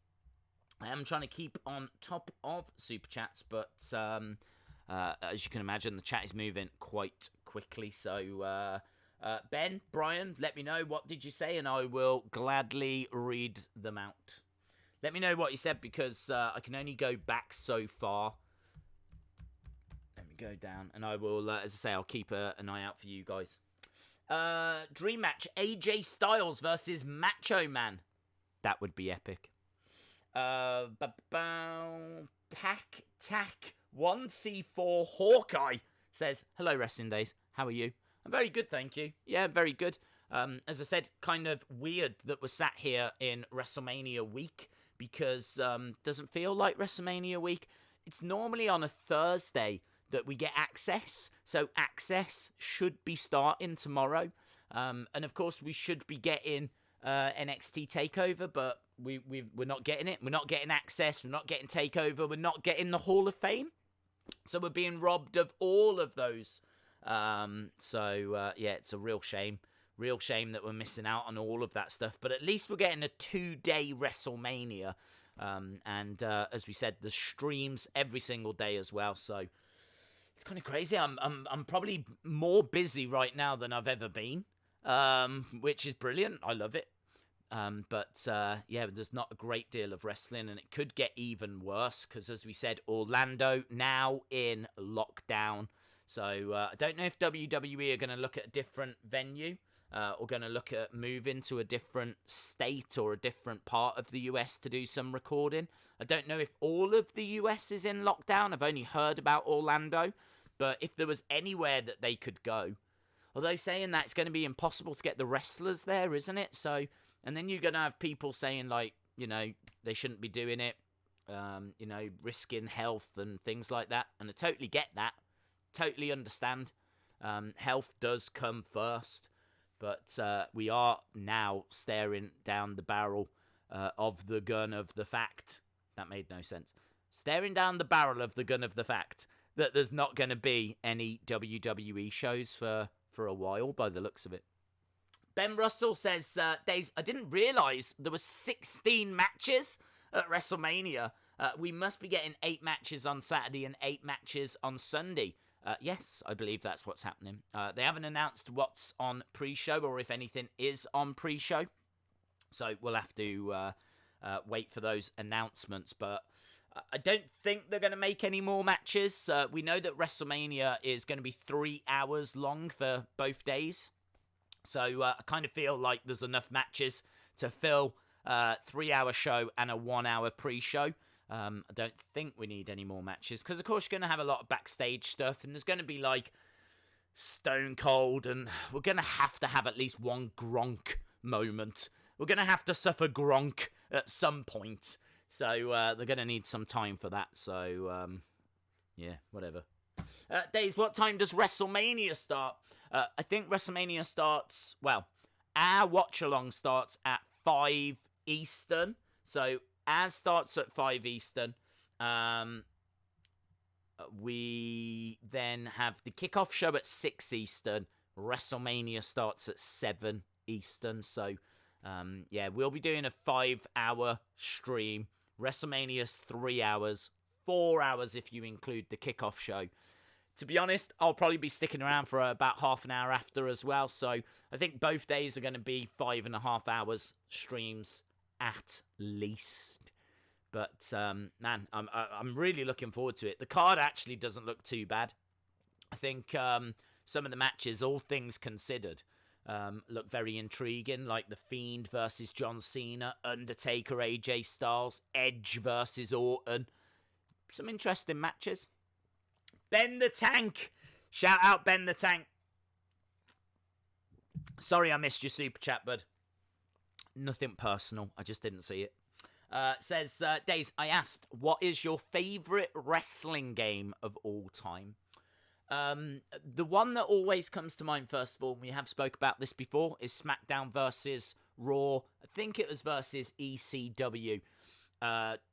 I am trying to keep on top of super chats, but as you can imagine, the chat is moving quite quickly. So, Ben, Brian, let me know what did you say, and I will gladly read them out. Let me know what you said, because I can only go back so far. Let me go down, and I will, as I say, I'll keep an eye out for you guys. Dream match, AJ Styles versus Macho Man. That would be epic. Pack Tack 1C4 Hawkeye says, hello, Wrestling Days. How are you? I'm very good, thank you. Yeah, very good. As I said, kind of weird that we're sat here in WrestleMania week, because doesn't feel like WrestleMania week. It's normally on a Thursday that we get Access, so Access should be starting tomorrow, and of course we should be getting NXT TakeOver, but we're not getting it. We're not getting Access, we're not getting TakeOver, we're not getting the Hall of Fame, so we're being robbed of all of those. It's a real shame. Real shame that we're missing out on all of that stuff. But at least we're getting a 2-day WrestleMania. And as we said, the streams every single day as well. So it's kind of crazy. I'm probably more busy right now than I've ever been, which is brilliant. I love it. But there's not a great deal of wrestling, and it could get even worse because, as we said, Orlando now in lockdown. So I don't know if WWE are going to look at a different venue or going to look at moving to a different state or a different part of the US to do some recording. I don't know if all of the US is in lockdown. I've only heard about Orlando, but if there was anywhere that they could go, although saying that, it's going to be impossible to get the wrestlers there, isn't it? So, and then you're going to have people saying, like, you know, they shouldn't be doing it, you know, risking health and things like that. And I totally get that. Totally understand. Health does come first. But we are now staring down the barrel of the gun of the fact. That made no sense. Staring down the barrel of the gun of the fact that there's not going to be any WWE shows for a while by the looks of it. Ben Russell says, Days, I didn't realise there were 16 matches at WrestleMania. We must be getting 8 matches on Saturday and 8 matches on Sunday. Yes, I believe that's what's happening. They haven't announced what's on pre-show or if anything is on pre-show. So we'll have to wait for those announcements. But I don't think they're going to make any more matches. We know that WrestleMania is going to be 3 hours long for both days. So I kind of feel like there's enough matches to fill a 3-hour show and a 1-hour pre-show. I don't think we need any more matches because, of course, you're going to have a lot of backstage stuff and there's going to be, like, Stone Cold and we're going to have at least one Gronk moment. We're going to have to suffer Gronk at some point. So they're going to need some time for that. So, yeah, whatever. Days, what time does WrestleMania start? I think WrestleMania starts, well, our watch-along starts at 5 Eastern. So ours starts at 5 Eastern. We then have the kickoff show at 6 Eastern. WrestleMania starts at 7 Eastern. So, yeah, we'll be doing a 5-hour stream. WrestleMania's 3 hours. 4 hours if you include the kickoff show. To be honest, I'll probably be sticking around for about half an hour after as well. So I think both days are going to be 5.5 hours streams at least. But, man, I'm really looking forward to it. The card actually doesn't look too bad. I think some of the matches, all things considered, look very intriguing. Like The Fiend versus John Cena, Undertaker, AJ Styles, Edge versus Orton. Some interesting matches. Ben the Tank. Shout out Ben the Tank. Sorry I missed your super chat, bud. Nothing personal. I just didn't see it. Says, Days, I asked, what is your favourite wrestling game of all time? The one that always comes to mind, first of all, we have spoke about this before, is SmackDown versus Raw. I think it was versus ECW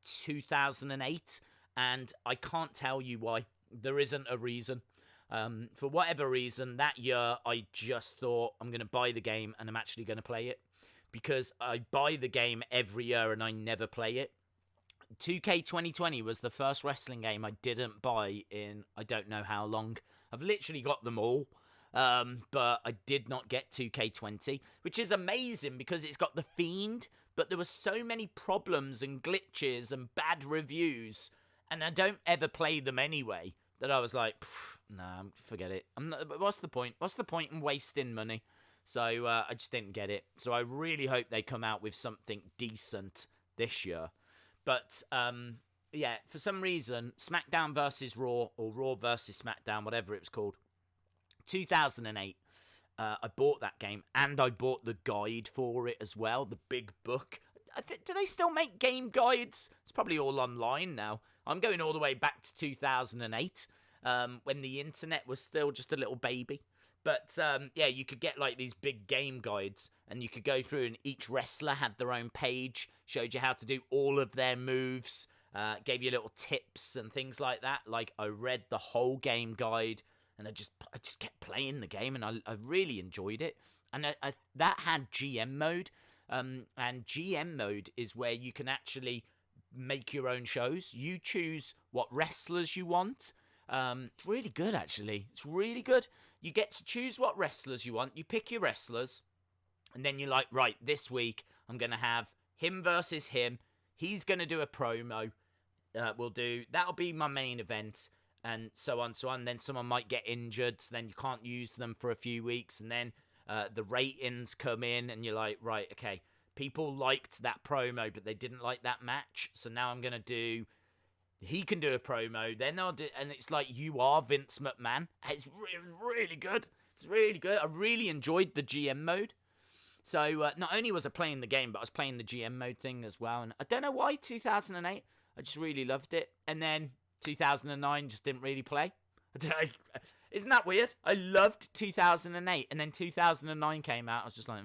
2008. And I can't tell you why. There isn't a reason. For whatever reason, that year, I just thought, I'm going to buy the game and I'm actually going to play it. Because I buy the game every year and I never play it. 2K 2020 was the first wrestling game I didn't buy in I don't know how long. I've literally got them all. But I did not get 2K20. Which is amazing because it's got The Fiend. But there were so many problems and glitches and bad reviews. And I don't ever play them anyway. That I was like, nah, forget it. What's the point? What's the point in wasting money? So I just didn't get it. So I really hope they come out with something decent this year. But, yeah, for some reason, SmackDown versus Raw, or Raw versus SmackDown, whatever it was called, 2008, I bought that game, and I bought the guide for it as well, the big book. Do they still make game guides? It's probably all online now. I'm going all the way back to 2008, when the internet was still just a little baby. But, yeah, you could get, like, these big game guides, and you could go through, and each wrestler had their own page, showed you how to do all of their moves, gave you little tips and things like that. Like, I read the whole game guide, and I just kept playing the game, and I really enjoyed it. And that had GM mode, and GM mode is where you can actually make your own shows. You choose what wrestlers you want. It's really good, actually. It's really good. You get to choose what wrestlers you want. You pick your wrestlers. And then you're like, right, this week I'm going to have him versus him. He's going to do a promo. That'll be my main event. And so on, so on. Then someone might get injured. So then you can't use them for a few weeks. And then the ratings come in. And you're like, right, okay. People liked that promo, but they didn't like that match. So now I'm going to do... He can do a promo. Then I'll do... And it's like, you are Vince McMahon. It's really good. It's really good. I really enjoyed the GM mode. So not only was I playing the game, but I was playing the GM mode thing as well. And I don't know why 2008. I just really loved it. And then 2009 just didn't really play. Isn't that weird? I loved 2008. And then 2009 came out. I was just like...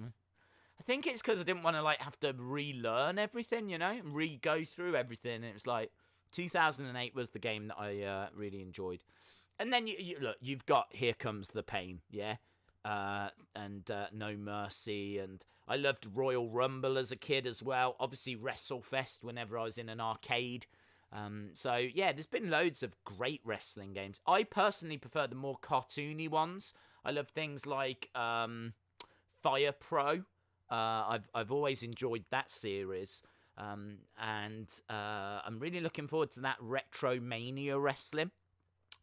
I think it's because I didn't want to like have to relearn everything, you know, and re-go through everything. And it was like 2008 was the game that I really enjoyed. And then you look, you've got Here Comes the Pain, yeah, and No Mercy, and I loved Royal Rumble as a kid as well. Obviously WrestleFest whenever I was in an arcade. So yeah, there's been loads of great wrestling games. I personally prefer the more cartoony ones. I love things like Fire Pro. I've always enjoyed that series, and I'm really looking forward to that Retro Mania Wrestling,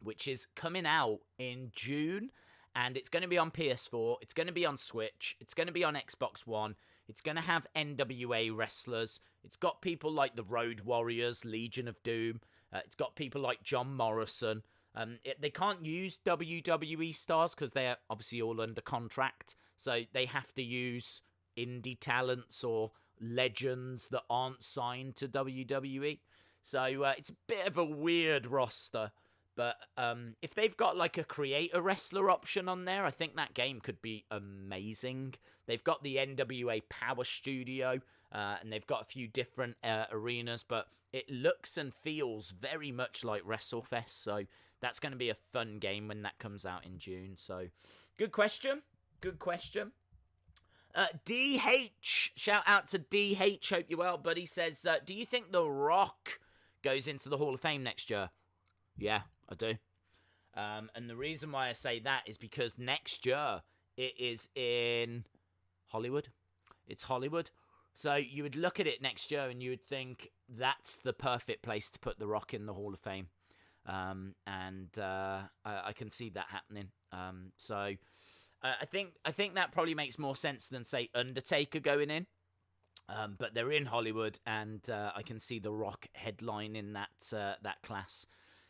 which is coming out in June, and it's going to be on PS4, it's going to be on Switch, it's going to be on Xbox One, it's going to have NWA wrestlers, it's got people like the Road Warriors, Legion of Doom, it's got people like John Morrison. They can't use WWE stars because they're obviously all under contract, so they have to use indie talents or legends that aren't signed to WWE. So it's a bit of a weird roster. But if they've got like a creator wrestler option on there, I think that game could be amazing. They've got the NWA Power Studio, and they've got a few different arenas, but it looks and feels very much like WrestleFest. So that's going to be a fun game when that comes out in June. So good question. Good question. DH, shout out to DH, hope you're well, buddy, says, do you think The Rock goes into the Hall of Fame next year? Yeah, I do. And the reason why I say that is because next year it is in Hollywood. It's Hollywood. So you would look at it next year and you would think that's the perfect place to put The Rock in the Hall of Fame. I can see that happening. I think that probably makes more sense than, say, Undertaker going in. But they're in Hollywood, and I can see The Rock headline in that class.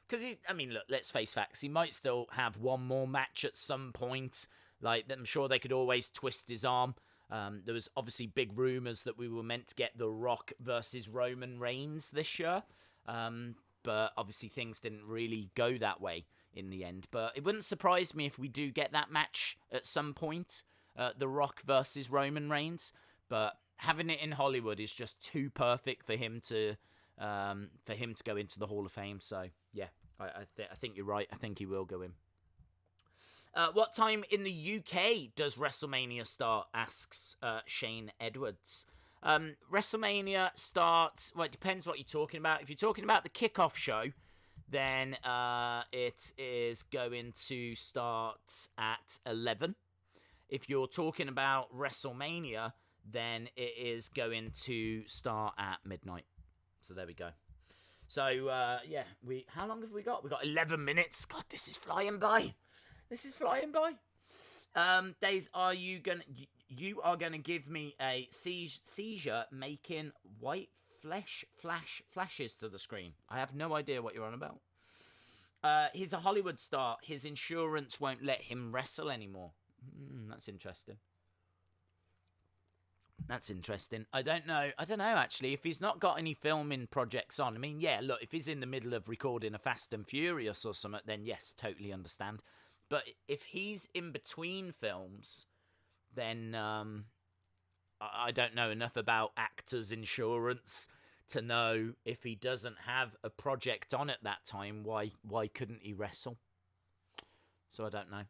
Because, look, let's face facts. He might still have one more match at some point. Like, I'm sure they could always twist his arm. There was obviously big rumours that we were meant to get The Rock versus Roman Reigns this year. But obviously things didn't really go that way in the end. But it wouldn't surprise me if we do get that match at some point, The Rock versus Roman Reigns. But having it in Hollywood is just too perfect for him to go into the Hall of Fame. So yeah, I think you're right. I think he will go in. What time in the UK does WrestleMania start? Asks Shane Edwards. WrestleMania starts. Well, it depends what you're talking about. If you're talking about the kickoff show, then it is going to start at 11. If you're talking about WrestleMania, then it is going to start at midnight. So there we go. So yeah, how long have we got? We got 11 minutes. God, this is flying by. This is flying by. Days, you are gonna give me a seizure making white flashes to the screen. I have no idea what you're on about. He's a Hollywood star. His insurance won't let him wrestle anymore. That's interesting. That's interesting. I don't know actually. If he's not got any filming projects on, yeah, look, if he's in the middle of recording a Fast and Furious or something, then yes, totally understand. But if he's in between films, then I don't know enough about actors' insurance to know if he doesn't have a project on at that time, why couldn't he wrestle? So I don't know.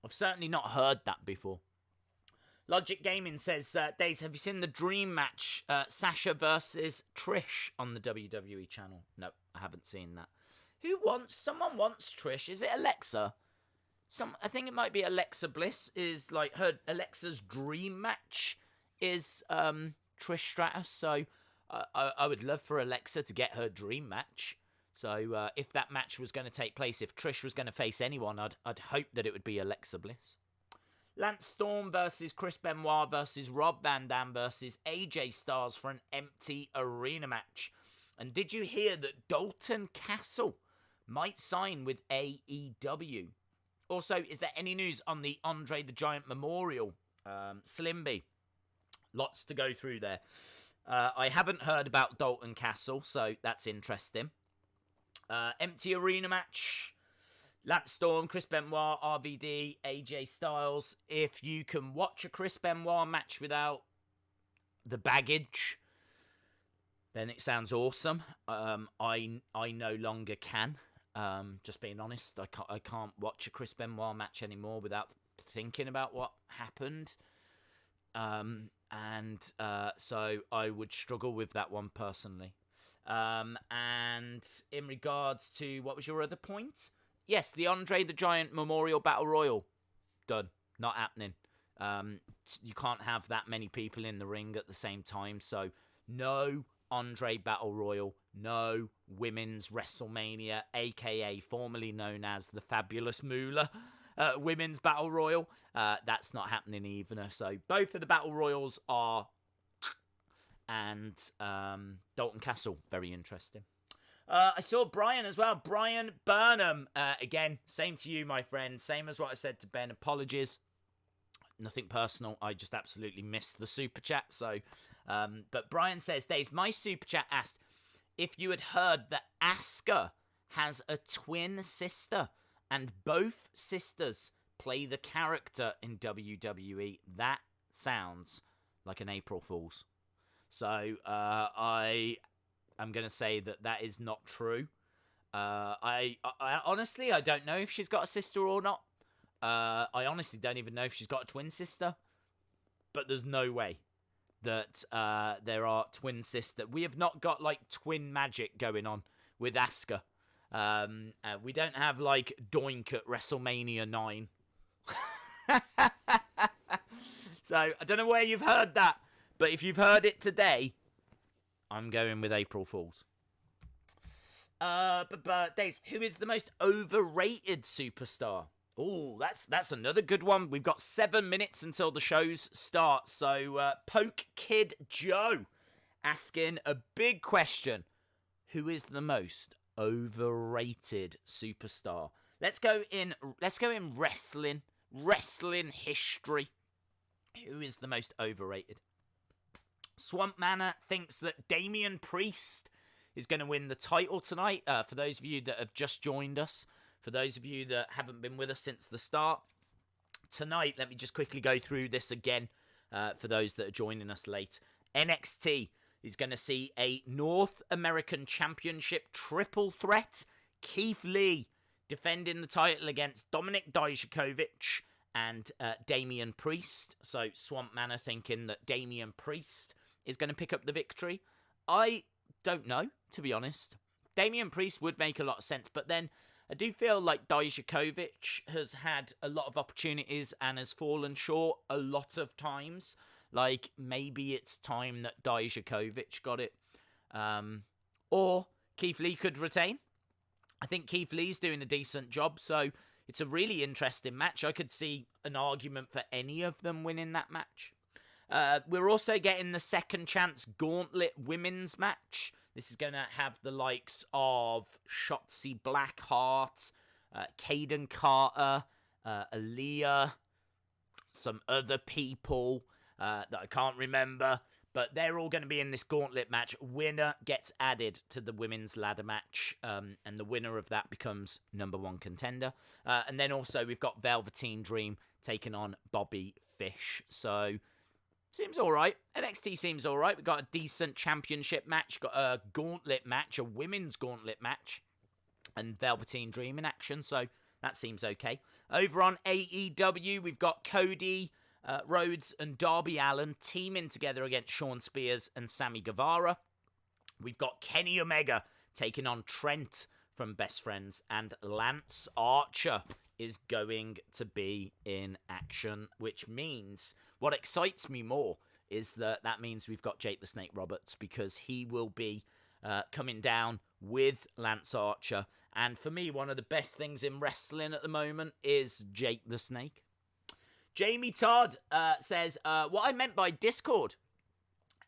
I've certainly not heard that before. Logic Gaming says, Days, have you seen the dream match, Sasha versus Trish on the WWE channel? No, I haven't seen that. Someone wants Trish. Is it Alexa? I think it might be Alexa Bliss. Is like Alexa's dream match is Trish Stratus. So I would love for Alexa to get her dream match. So if that match was going to take place, if Trish was going to face anyone, I'd hope that it would be Alexa Bliss. Lance Storm versus Chris Benoit versus Rob Van Dam versus AJ Styles for an empty arena match. And did you hear that Dalton Castle might sign with AEW? Also, is there any news on the Andre the Giant Memorial? Slimby. Lots to go through there. I haven't heard about Dalton Castle, so that's interesting. Empty arena match. Lance Storm, Chris Benoit, RVD, AJ Styles. If you can watch a Chris Benoit match without the baggage, then it sounds awesome. I no longer can. Just being honest, I can't watch a Chris Benoit match anymore without thinking about what happened. So I would struggle with that one personally. And in regards to, what was your other point? Yes, the Andre the Giant Memorial Battle Royal. Done. Not happening. You can't have that many people in the ring at the same time. So, no Andre Battle Royal. No Women's WrestleMania, a.k.a. formerly known as the Fabulous Moolah Women's Battle Royal. That's not happening either. So, both of the Battle Royals are... And Dalton Castle, very interesting. I saw Brian as well. Brian Burnham. Again, same to you, my friend. Same as what I said to Ben. Apologies. Nothing personal. I just absolutely missed the super chat. So, but Brian says, Days, my super chat asked if you had heard that Asuka has a twin sister and both sisters play the character in WWE. That sounds like an April Fool's. So, I'm going to say that is not true. I honestly, I don't know if she's got a sister or not. I honestly don't even know if she's got a twin sister. But there's no way that there are twin sisters. We have not got, like, twin magic going on with Asuka. We don't have, like, Doink at WrestleMania 9. So, I don't know where you've heard that. But if you've heard it today... I'm going with April Fools. But Days, who is the most overrated superstar? Oh, that's another good one. We've got 7 minutes until the shows start. So, Poke Kid Joe asking a big question. Who is the most overrated superstar? Let's go in wrestling history. Who is the most overrated? Swamp Manor thinks that Damian Priest is going to win the title tonight. For those of you that have just joined us, for those of you that haven't been with us since the start, tonight, let me just quickly go through this again for those that are joining us late. NXT is going to see a North American Championship triple threat. Keith Lee defending the title against Dominik Dijakovic and Damian Priest. So Swamp Manor thinking that Damian Priest is going to pick up the victory. I don't know, to be honest. Damian Priest would make a lot of sense, but then I do feel like Dijakovic has had a lot of opportunities and has fallen short a lot of times. Like, maybe it's time that Dijakovic got it. Or Keith Lee could retain. I think Keith Lee's doing a decent job, so it's a really interesting match. I could see an argument for any of them winning that match. We're also getting the second chance gauntlet women's match. This is going to have the likes of Shotzi Blackheart, Kaden Carter, Aaliyah, some other people that I can't remember. But they're all going to be in this gauntlet match. Winner gets added to the women's ladder match. And the winner of that becomes number one contender. And then also we've got Velveteen Dream taking on Bobby Fish. So, seems all right. NXT seems all right. We've got a decent championship match. Got a gauntlet match, a women's gauntlet match. And Velveteen Dream in action. So, that seems okay. Over on AEW, we've got Cody Rhodes and Darby Allin teaming together against Shawn Spears and Sammy Guevara. We've got Kenny Omega taking on Trent from Best Friends, and Lance Archer is going to be in action, which means what excites me more is that means we've got Jake the Snake Roberts, because he will be coming down with Lance Archer. And for me, one of the best things in wrestling at the moment is Jake the Snake. Jamie Todd says, what I meant by Discord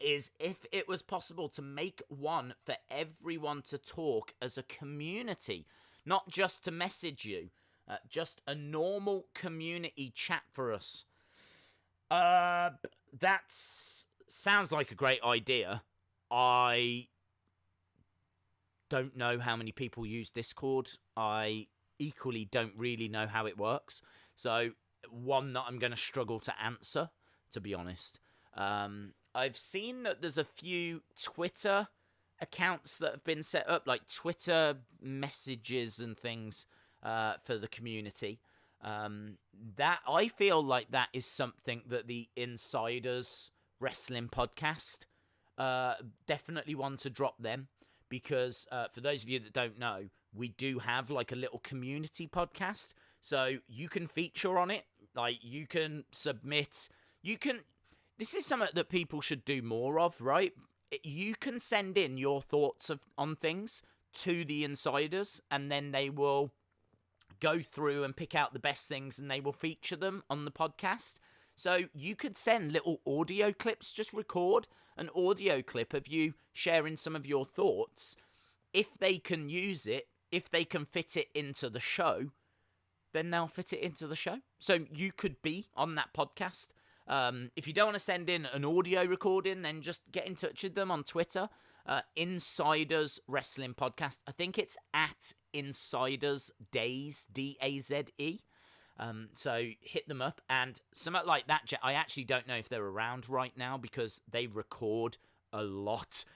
is if it was possible to make one for everyone to talk as a community, not just to message you, just a normal community chat for us. That sounds like a great idea. I don't know how many people use Discord. I equally don't really know how it works. So, one that I'm going to struggle to answer, to be honest. I've seen that there's a few Twitter accounts that have been set up, like Twitter messages and things for the community. That I feel like that is something that the Insiders Wrestling podcast definitely want to drop them, because for those of you that don't know, we do have like a little community podcast, so you can feature on it. Like, you can submit, this is something that people should do more of, right? You can send in your thoughts on things to the Insiders, and then they will go through and pick out the best things, and they will feature them on the podcast. So you could send little audio clips, just record an audio clip of you sharing some of your thoughts. If they can use it, if they can fit it into the show, then they'll fit it into the show. So you could be on that podcast. If you don't want to send in an audio recording, then just get in touch with them on Twitter. Insiders Wrestling Podcast. I think it's at Insiders Days, D-A-Z-E. So hit them up, and something like that. I actually don't know if they're around right now, because they record a lot.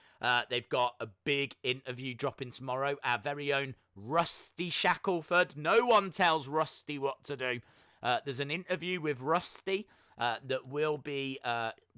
They've got a big interview dropping tomorrow. Our very own Rusty Shackelford. No one tells Rusty what to do. There's an interview with Rusty that will be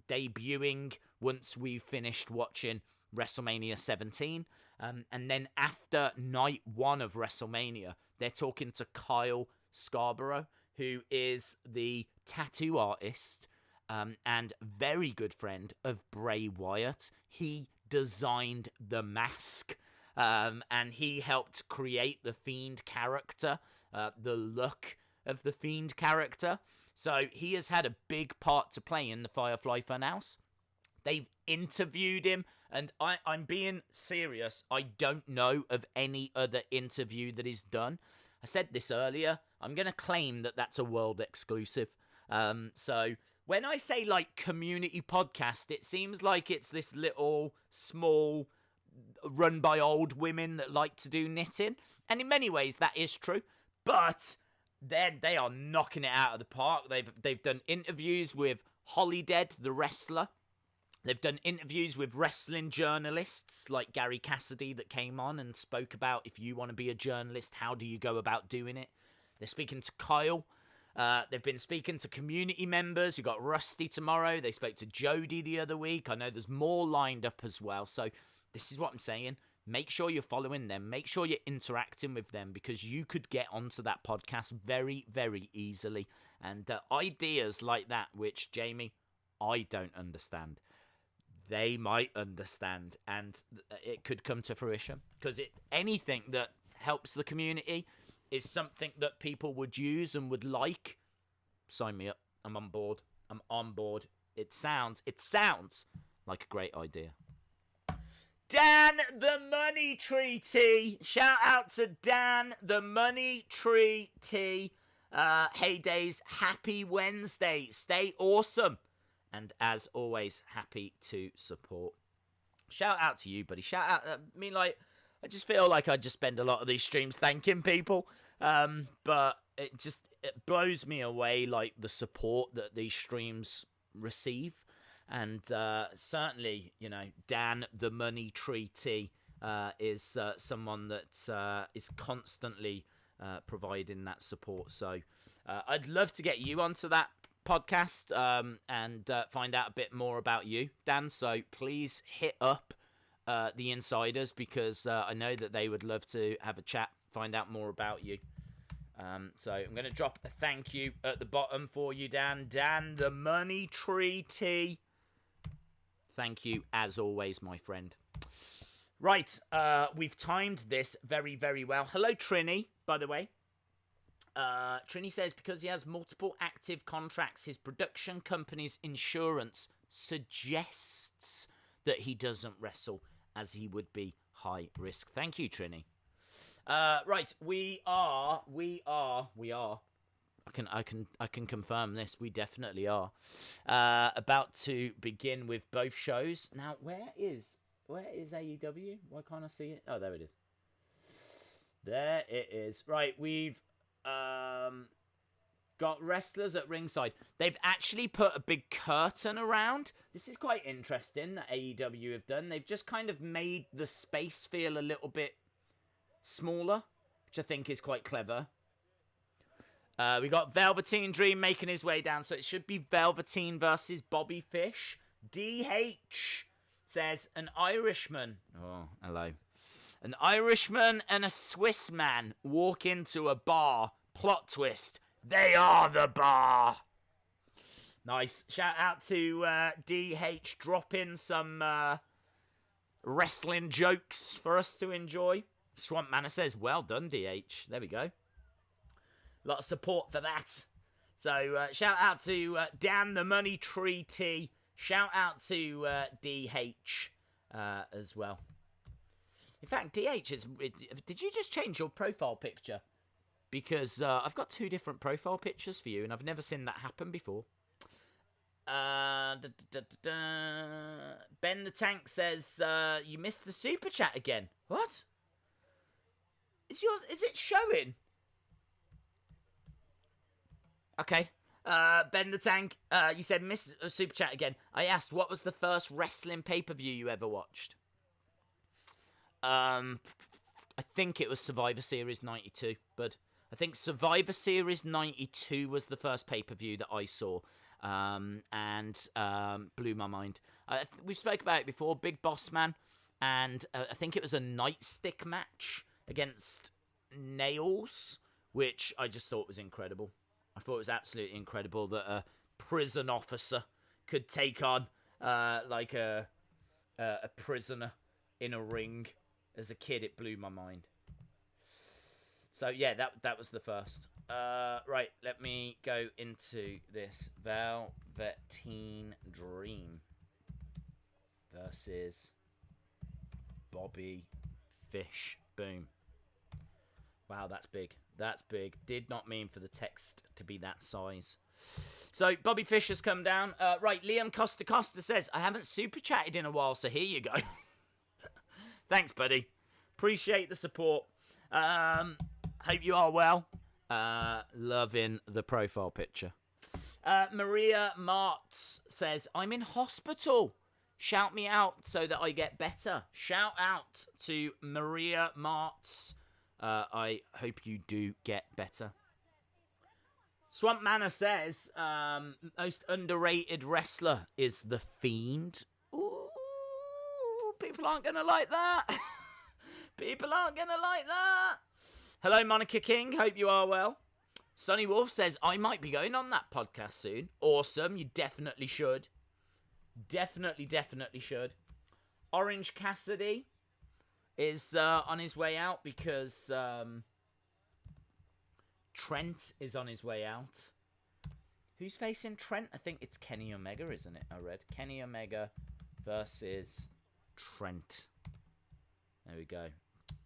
debuting once we've finished watching WrestleMania 17. And then after night one of WrestleMania, they're talking to Kyle Scarborough, who is the tattoo artist and very good friend of Bray Wyatt. He designed the mask, and he helped create the Fiend character, the look of the Fiend character. So he has had a big part to play in the Firefly Funhouse. They've interviewed him, and I'm being serious. I don't know of any other interview that is done. I said this earlier. I'm going to claim that that's a world exclusive. So when I say like community podcast, it seems like it's this little small run by old women that like to do knitting. And in many ways that is true. But then they are knocking it out of the park. They've done interviews with Holidead, the wrestler. They've done interviews with wrestling journalists like Gary Cassidy that came on and spoke about, if you want to be a journalist, how do you go about doing it? They're speaking to Kyle. They've been speaking to community members. You've got Rusty tomorrow. They spoke to Jody the other week. I know there's more lined up as well. So this is what I'm saying. Make sure you're following them. Make sure you're interacting with them, because you could get onto that podcast very, very easily. And ideas like that, which, Jamie, I don't understand, they might understand, and it could come to fruition, because anything that helps the community is something that people would use and would like. Sign me up. I'm on board. I'm on board. It sounds like a great idea. Dan the Money Tree T. Shout out to Dan the Money Tree T. Heydays, happy Wednesday. Stay awesome. And as always, happy to support. Shout out to you, buddy. Shout out. I just feel like I just spend a lot of these streams thanking people. But it blows me away, like, the support that these streams receive. And certainly, Dan the Money Tree T is someone that is constantly providing that support. So I'd love to get you onto that podcast and find out a bit more about you, Dan. So please hit up the insiders, because I know that they would love to have a chat, find out more about you. So I'm going to drop a thank you at the bottom for you, Dan. Dan, the Money Tree T. Thank you, as always, my friend. Right, we've timed this very, very well. Hello, Trini, by the way. Trini says, because he has multiple active contracts, his production company's insurance suggests that he doesn't wrestle, as he would be high risk. Thank you, Trini. Right, we are. I can confirm this. We definitely are about to begin with both shows. Now, where is AEW? Why can't I see it? Oh, there it is. There it is. Right, we've got wrestlers at ringside. They've actually put a big curtain around. This is quite interesting that AEW have done. They've just kind of made the space feel a little bit smaller, which I think is quite clever. We got Velveteen Dream making his way down, so it should be Velveteen versus Bobby Fish. DH says an Irishman. Oh, hello. An Irishman and a Swiss man walk into a bar. Plot twist. They are the bar. Nice. Shout out to DH dropping some wrestling jokes for us to enjoy. Swamp Manor says, well done, DH. There we go. A lot of support for that. So shout out to Dan the Money Tree T. Shout out to DH as well. In fact, DH, did you just change your profile picture? Because I've got two different profile pictures for you, and I've never seen that happen before. Ben the Tank says, you missed the super chat again. What? Is it showing? Okay. Ben the Tank, you said miss a super chat again. I asked, what was the first wrestling pay-per-view you ever watched? I think it was Survivor Series 92, but I think Survivor Series 92 was the first pay-per-view that I saw, and blew my mind. We've spoke about it before, Big Boss Man, and I think it was a nightstick match against Nails, which I just thought was incredible. I thought it was absolutely incredible that a prison officer could take on like a prisoner in a ring. As a kid, it blew my mind. So yeah, that was the first. Right, let me go into this. Velveteen Dream versus Bobby Fish. Boom. Wow, that's big. That's big. Did not mean for the text to be that size. So, Bobby Fish has come down. Right, Liam Costa says, I haven't super chatted in a while, so here you go. Thanks, buddy. Appreciate the support. Hope you are well. Loving the profile picture. Maria Martz says, I'm in hospital. Shout me out so that I get better. Shout out to Maria Martz. I hope you do get better. Swamp Manor says, most underrated wrestler is The Fiend. Ooh, people aren't going to like that. People aren't going to like that. Hello, Monica King. Hope you are well. Sonny Wolf says, I might be going on that podcast soon. Awesome. You definitely should. Definitely should. Orange Cassidy is on his way out because Trent is on his way out. Who's facing Trent? I think it's Kenny Omega, isn't it? I read Kenny Omega versus Trent. There we go.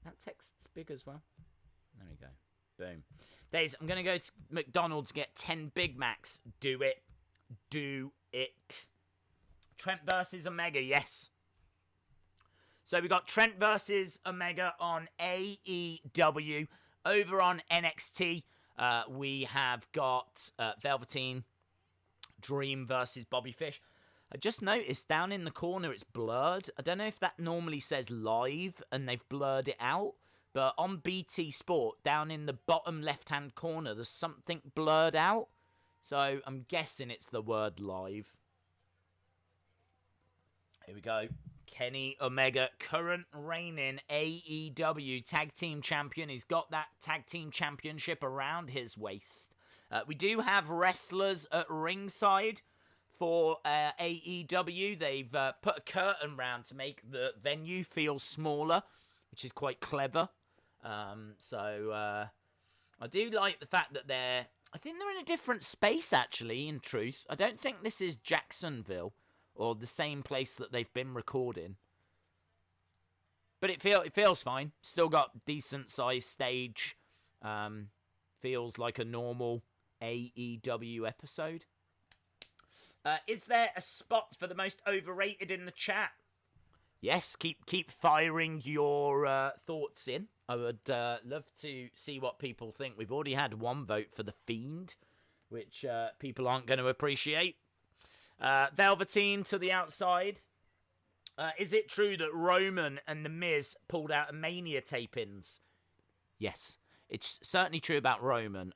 That text's big as well. There we go. Boom. Days, I'm going to go to McDonald's, get 10 Big Macs. Do it. Do it. Trent versus Omega, yes. So we got Trent versus Omega on AEW. Over on NXT, we have got Velveteen Dream versus Bobby Fish. I just noticed down in the corner it's blurred. I don't know if that normally says live and they've blurred it out. But on BT Sport, down in the bottom left-hand corner, there's something blurred out. So I'm guessing it's the word live. Here we go. Kenny Omega, current reigning AEW Tag Team Champion. He's got that Tag Team Championship around his waist. We do have wrestlers at ringside for AEW. They've put a curtain round to make the venue feel smaller, which is quite clever. I do like the fact that I think they're in a different space, actually, in truth. I don't think this is Jacksonville or the same place that they've been recording. But it feels fine. Still got decent-sized stage. Feels like a normal AEW episode. Is there a spot for the most overrated in the chat? Yes, keep firing your thoughts in. I would love to see what people think. We've already had one vote for The Fiend, which people aren't going to appreciate. Velveteen to the outside. Is it true that Roman and The Miz pulled out of Mania tapings? Yes, it's certainly true about Roman.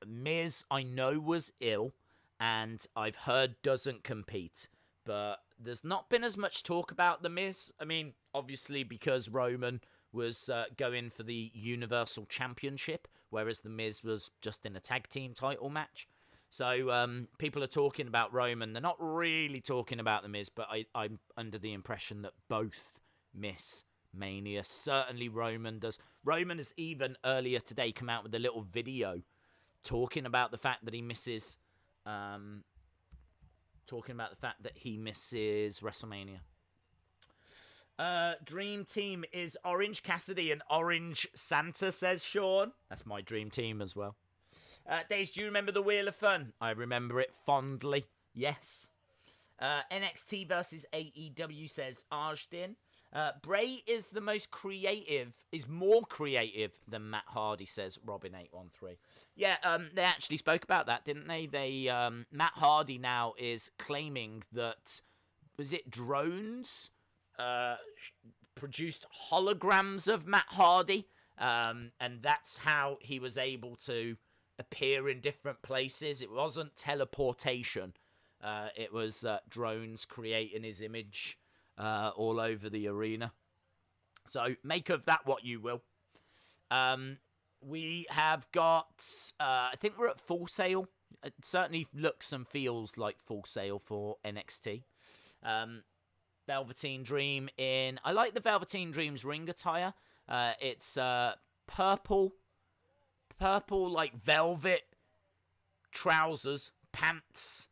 Miz, I know, was ill, and I've heard doesn't compete. But there's not been as much talk about The Miz. I mean, obviously because Roman was going for the Universal Championship, whereas The Miz was just in a tag team title match. So people are talking about Roman. They're not really talking about The Miz, but I'm under the impression that both miss Mania. Certainly Roman does. Roman has even earlier today come out with a little video talking about the fact that he misses... WrestleMania. Dream team is Orange Cassidy and Orange Santa, says Sean. That's my dream team as well. Days, do you remember the Wheel of Fun? I remember it fondly. Yes. NXT versus AEW, says Arjdin. Bray is more creative than Matt Hardy, says Robin813. Yeah, they actually spoke about that, didn't they? Matt Hardy now is claiming that, was it drones produced holograms of Matt Hardy, and that's how he was able to appear in different places. It wasn't teleportation. It was drones creating his image all over the arena. So make of that what you will. We have got, I think we're at Full Sail. It certainly looks and feels like Full Sail for NXT. Velveteen Dream in, I like the Velveteen Dream's ring attire. It's purple like velvet trousers, pants,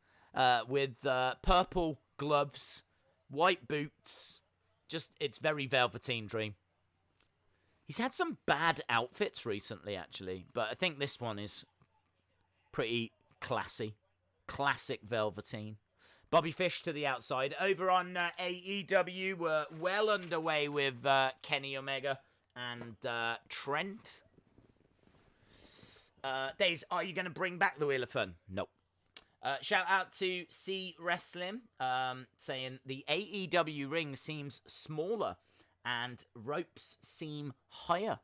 with purple gloves, white boots. Just, it's very Velveteen Dream. He's had some bad outfits recently, actually, but I think this one is pretty classy. Classic Velveteen. Bobby Fish to the outside. Over on AEW, we're well underway with Kenny Omega and Trent. Days, are you going to bring back the Wheel of Fun? Nope. Shout out to C Wrestling, saying the AEW ring seems smaller and ropes seem higher.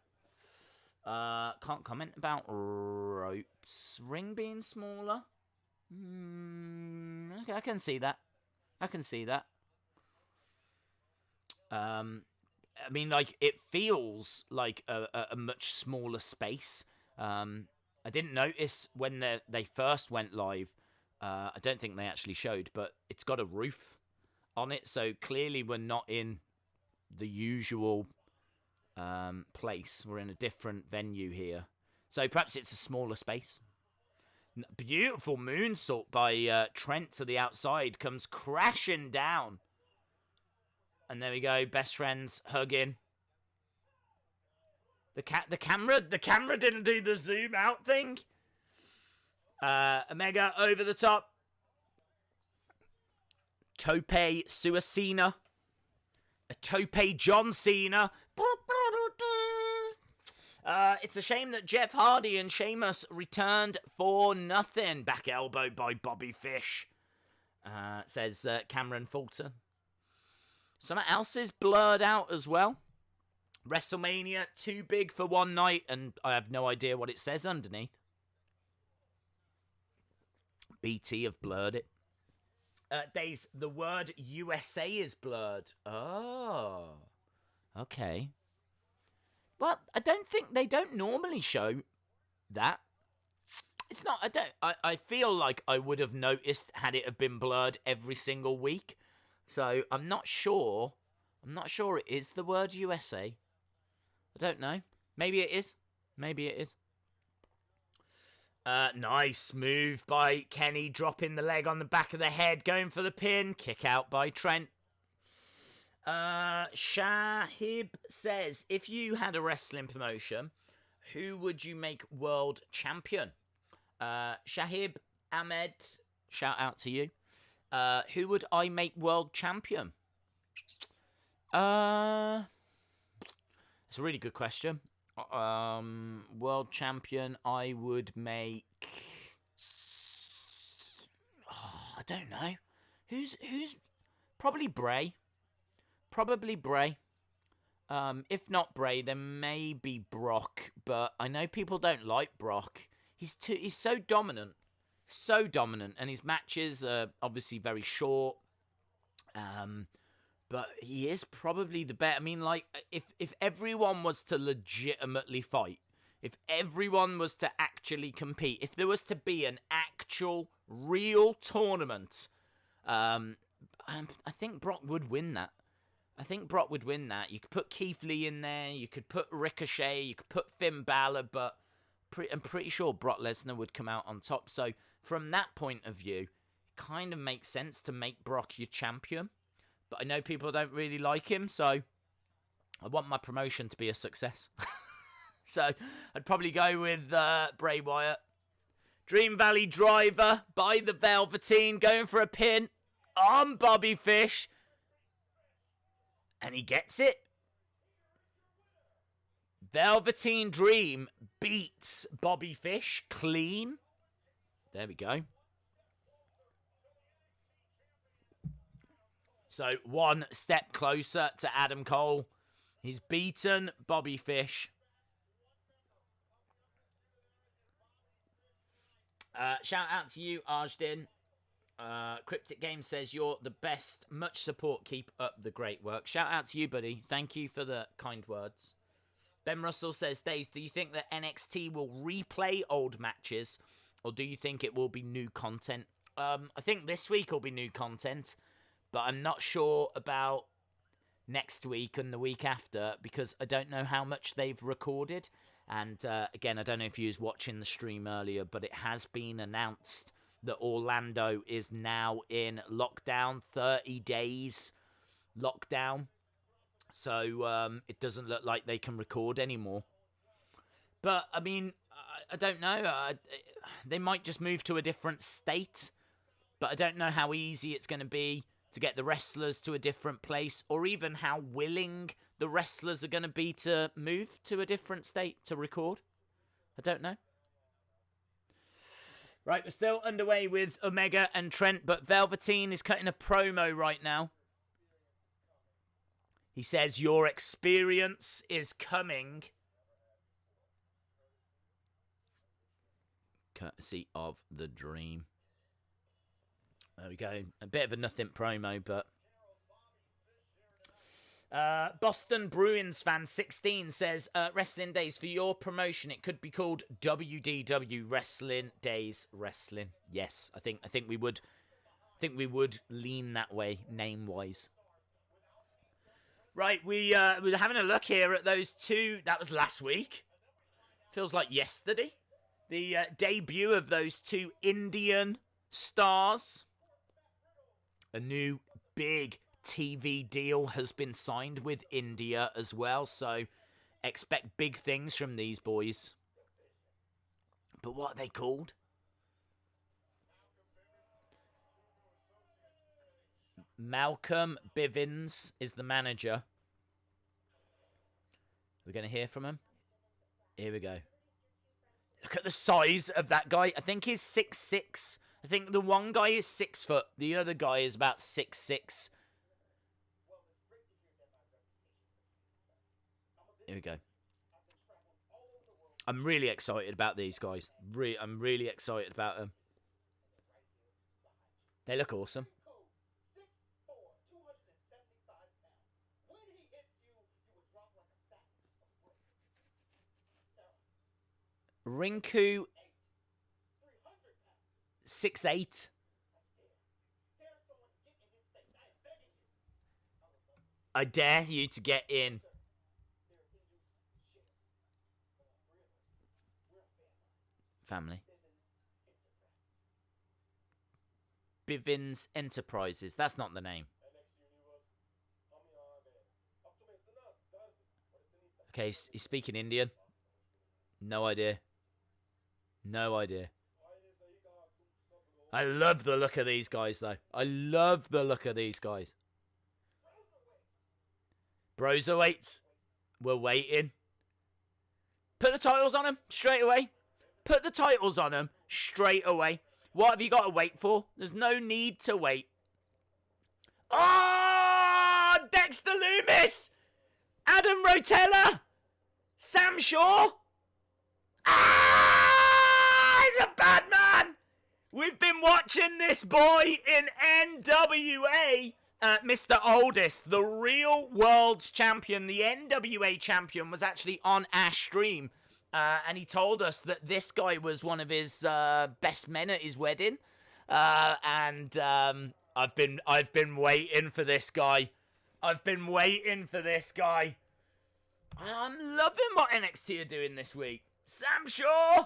Can't comment about ropes. Ring being smaller? Okay, I can see that. I mean, like, it feels like a much smaller space. I didn't notice when they first went live. I don't think they actually showed, but it's got a roof on it, so clearly we're not in the usual place. We're in a different venue here. So perhaps it's a smaller space. Beautiful moonsault by Trent to the outside. Comes crashing down. And there we go. Best friends hugging. The camera didn't do the zoom out thing. Omega over the top. Tope Suicina. A Tope John Cena. It's a shame that Jeff Hardy and Sheamus returned for nothing. Back elbow by Bobby Fish, says Cameron Fulton. Something else is blurred out as well. WrestleMania, too big for one night, and I have no idea what it says underneath. BT have blurred it. Days, the word USA is blurred. Oh. Okay. Well, they don't normally show that. It's not, I feel like I would have noticed had it have been blurred every single week. So, I'm not sure it is the word USA. I don't know. Maybe it is. Nice move by Kenny, dropping the leg on the back of the head, going for the pin. Kick out by Trent. Shahib says, if you had a wrestling promotion, who would you make world champion? Shahib Ahmed, shout out to you. Who would I make world champion? It's a really good question. World champion, I would make. Oh, I don't know. Who's probably Bray. If not Bray, then maybe Brock. But I know people don't like Brock. He's so dominant, and his matches are obviously very short. But he is probably the best. I mean, like, if everyone was to legitimately fight, if everyone was to actually compete, if there was to be an actual, real tournament, I think Brock would win that. You could put Keith Lee in there, you could put Ricochet, you could put Finn Balor, but I'm pretty sure Brock Lesnar would come out on top. So, from that point of view, it kind of makes sense to make Brock your champion. But I know people don't really like him, so I want my promotion to be a success. So I'd probably go with Bray Wyatt. Dream Valley Driver by the Velveteen, going for a pin on Bobby Fish. And he gets it. Velveteen Dream beats Bobby Fish clean. There we go. So, one step closer to Adam Cole. He's beaten Bobby Fish. Shout out to you, Arjdin. Cryptic Game says, you're the best. Much support. Keep up the great work. Shout out to you, buddy. Thank you for the kind words. Ben Russell says, Days, do you think that NXT will replay old matches? Or do you think it will be new content? I think this week will be new content. But I'm not sure about next week and the week after because I don't know how much they've recorded. And again, I don't know if you was watching the stream earlier, but it has been announced that Orlando is now in lockdown, 30 days lockdown. So it doesn't look like they can record anymore. But, I mean, I don't know. They might just move to a different state. But I don't know how easy it's going to be to get the wrestlers to a different place, or even how willing the wrestlers are going to be to move to a different state to record. I don't know. Right, we're still underway with Omega and Trent, but Velveteen is cutting a promo right now. He says, your experience is coming. Courtesy of the Dream. There we go. A bit of a nothing promo, but... Boston Bruins fan 16 says, Wrestling Days, for your promotion, it could be called WDW Wrestling Days Wrestling. Yes, I think we would lean that way, name-wise. Right, we're having a look here at those two. That was last week. Feels like yesterday. The debut of those two Indian stars. A new big TV deal has been signed with India as well, so expect big things from these boys. But what are they called? Malcolm Bivens is the manager. We're going to hear from him. Here we go. Look at the size of that guy. I think he's 6'6". I think the one guy is 6 foot. The other guy is about 6'6". Here we go. I'm really excited about these guys. I'm really excited about them. They look awesome. Rinku 6'8". I dare you to get in. Family. Bivens Enterprises. That's not the name. Okay, he's speaking Indian. No idea. No idea. I love the look of these guys, though. I love the look of these guys. Broserweights. We're waiting. Put the titles on them straight away. Put the titles on them straight away. What have you got to wait for? There's no need to wait. Oh! Dexter Lumis! Adam Rotella! Sam Shaw! Ah! He's a bad man! We've been watching this boy in NWA. Mr. Oldest, the real world's champion, the NWA champion, was actually on our stream. And he told us that this guy was one of his best men at his wedding. And I've been waiting for this guy. I've been waiting for this guy. I'm loving what NXT are doing this week. Sam Shaw!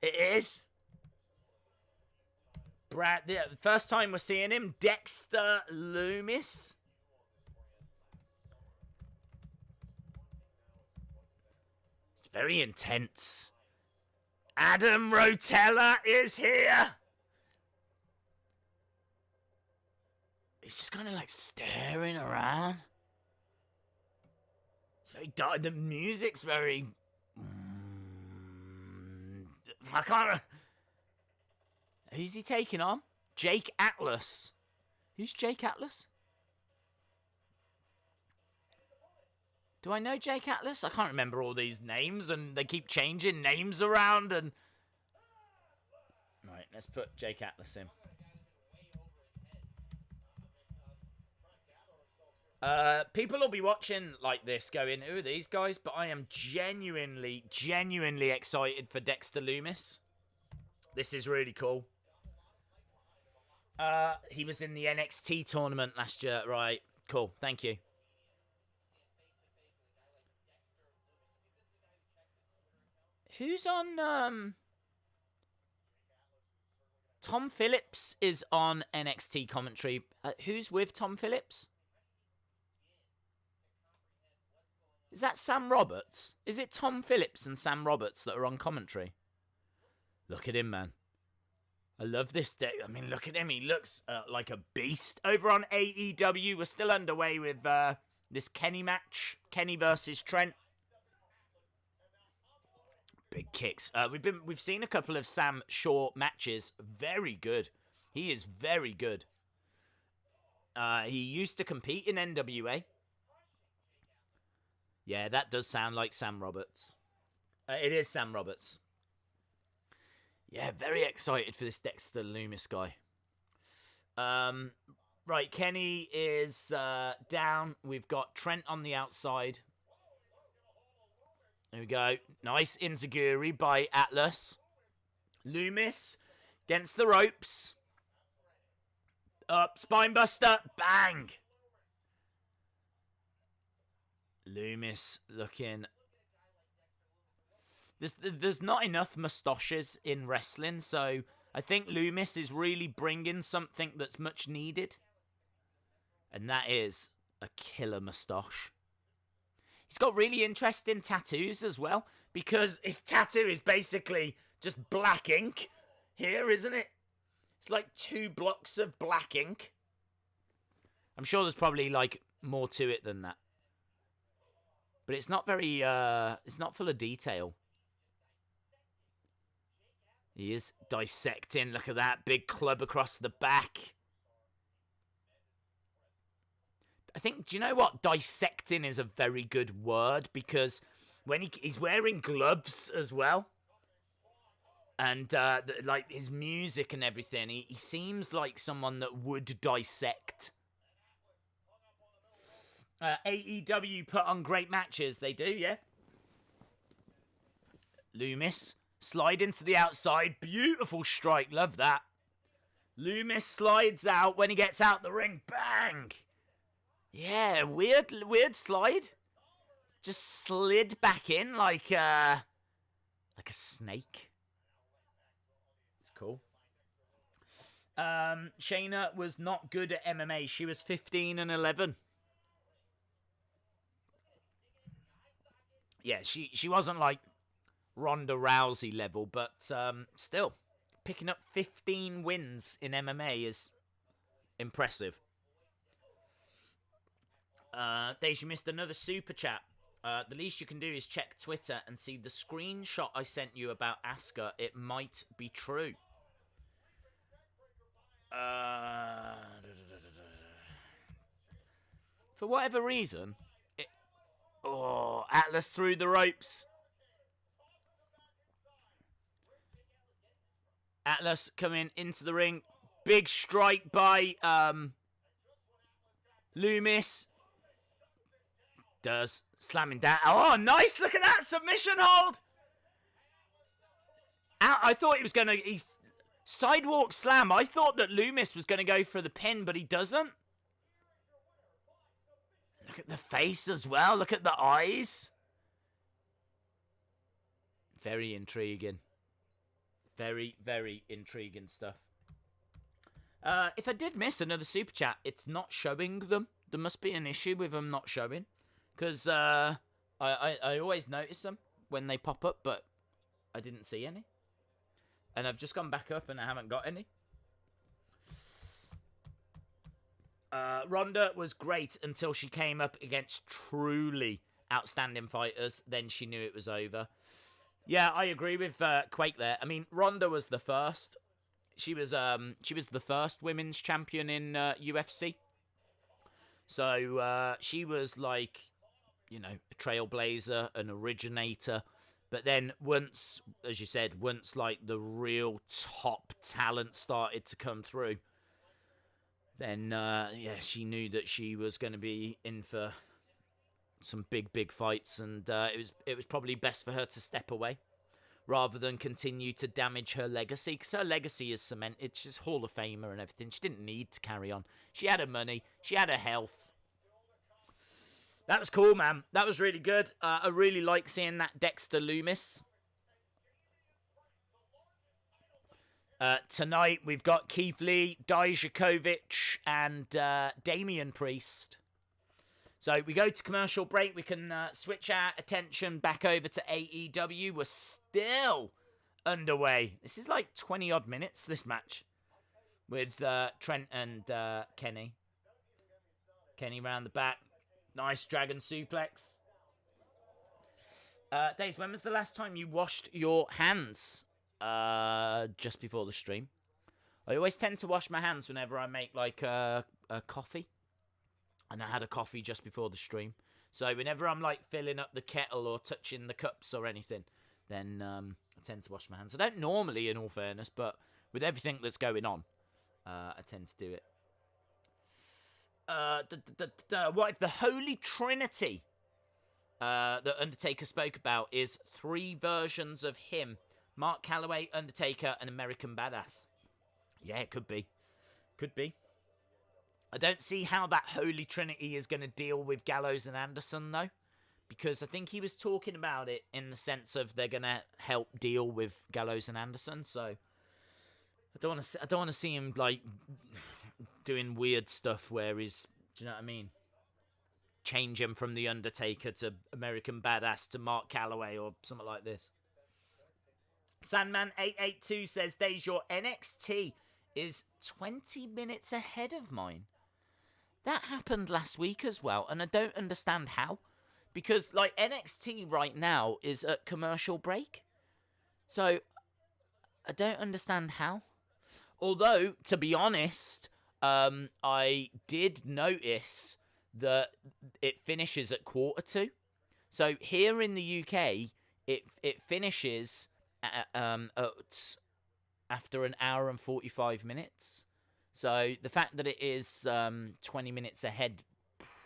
It is. Brad, the first time we're seeing him, Dexter Lumis. It's very intense. Adam Rotella is here. He's just kind of like staring around. It's very dark. The music's very... I can't... Who's he taking on? Jake Atlas. Who's Jake Atlas? Do I know Jake Atlas? I can't remember all these names, and they keep changing names around. And right, let's put Jake Atlas in. People will be watching like this going, who are these guys? But I am genuinely excited for Dexter Lumis. This is really cool. He was in the NXT tournament last year. Right, cool, thank you. Who's on, Tom Phillips is on NXT commentary. Who's with Tom Phillips? Is that Sam Roberts? Is it Tom Phillips and Sam Roberts that are on commentary? Look at him, man. I love this day. I mean, look at him. He looks like a beast. Over on AEW, we're still underway with this Kenny match. Kenny versus Trent. Big kicks. We've seen a couple of Sam Shaw matches. Very good. He is very good. He used to compete in NWA. Yeah, that does sound like Sam Roberts. It is Sam Roberts. Yeah, very excited for this Dexter Lumis guy. Right, Kenny is down. We've got Trent on the outside. There we go. Nice enziguri by Atlas. Lumis against the ropes. Up, spinebuster, bang. Lumis looking... There's not enough moustaches in wrestling, so I think Lumis is really bringing something that's much needed. And that is a killer moustache. He's got really interesting tattoos as well, because his tattoo is basically just black ink here, isn't it? It's like 2 blocks of black ink. I'm sure there's probably like more to it than that. But it's not very, it's not full of detail. He is dissecting. Look at that. Big club across the back. I think, do you know what? Dissecting is a very good word, because when he's wearing gloves as well. And like his music and everything, he seems like someone that would dissect. AEW put on great matches. They do, yeah. Lumis, slide into the outside. Beautiful strike. Love that. Lumis slides out when he gets out the ring. Bang! Yeah, weird slide. Just slid back in like a snake. It's cool. Shayna was not good at MMA. She was 15-11. Yeah, she wasn't like Ronda Rousey level, but still, picking up 15 wins in MMA is impressive. Deja missed another super chat. The least you can do is check Twitter and see the screenshot I sent you about Asuka. It might be true. For whatever reason, Atlas through the ropes. Atlas coming into the ring. Big strike by Lumis. Does slamming down. Oh, nice! Look at that submission hold. I thought he was gonna. He's sidewalk slam. I thought that Lumis was gonna go for the pin, but he doesn't. Look at the face as well. Look at the eyes. Very intriguing. Very, very intriguing stuff. If I did miss another super chat, it's not showing them. There must be an issue with them not showing. Because I always notice them when they pop up, but I didn't see any. And I've just gone back up and I haven't got any. Ronda was great until she came up against truly outstanding fighters. Then she knew it was over. Yeah, I agree with Quake there. I mean, Ronda was the first. She was the first women's champion in UFC. So she was like, you know, a trailblazer, an originator. But then once, as you said, once like the real top talent started to come through, then yeah, she knew that she was going to be in for some big fights, and it was probably best for her to step away rather than continue to damage her legacy, because her legacy is cemented. She's Hall of Famer and everything. She didn't need to carry on. She had her money. She had her health. That was cool, man. That was really good. I really like seeing that Dexter Lumis. Tonight, we've got Keith Lee, Dijakovic, and Damian Priest. So we go to commercial break. We can switch our attention back over to AEW. We're still underway. This is like 20-odd minutes, this match, with Trent and Kenny. Kenny round the back. Nice dragon suplex. Daze, when was the last time you washed your hands? Just before the stream. I always tend to wash my hands whenever I make like a coffee. And I had a coffee just before the stream. So whenever I'm like filling up the kettle or touching the cups or anything, then I tend to wash my hands. I don't normally, in all fairness, but with everything that's going on, I tend to do it. What if the Holy Trinity that Undertaker spoke about is 3 versions of him? Mark Calloway, Undertaker, and American Badass. Yeah, it could be. Could be. I don't see how that Holy Trinity is going to deal with Gallows and Anderson, though. Because I think he was talking about it in the sense of they're going to help deal with Gallows and Anderson. So I don't want to see him like doing weird stuff where he's, do you know what I mean? Change him from the Undertaker to American Badass to Mark Calloway or something like this. Sandman882 says, Days, your NXT is 20 minutes ahead of mine. That happened last week as well, and I don't understand how. Because, like, NXT right now is at commercial break. So, I don't understand how. Although, to be honest, I did notice that it finishes at 1:45. So, here in the UK, it finishes after an hour and 45 minutes. So the fact that it is 20 minutes ahead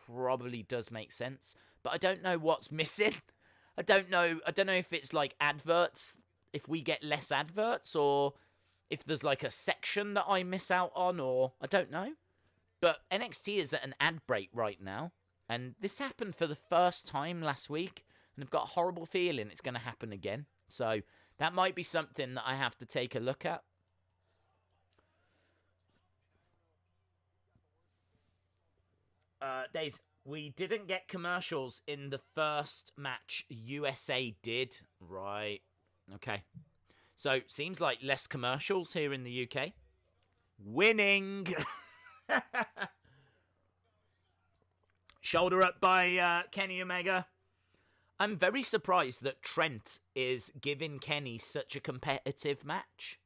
probably does make sense. But I don't know what's missing. I don't know if it's like adverts, if we get less adverts, or if there's like a section that I miss out on, or I don't know. But NXT is at an ad break right now. And this happened for the first time last week. And I've got a horrible feeling it's going to happen again. So that might be something that I have to take a look at. Days, we didn't get commercials in the first match. USA did. Right. Okay. So, seems like less commercials here in the UK. Winning! Shoulder up by Kenny Omega. I'm very surprised that Trent is giving Kenny such a competitive match.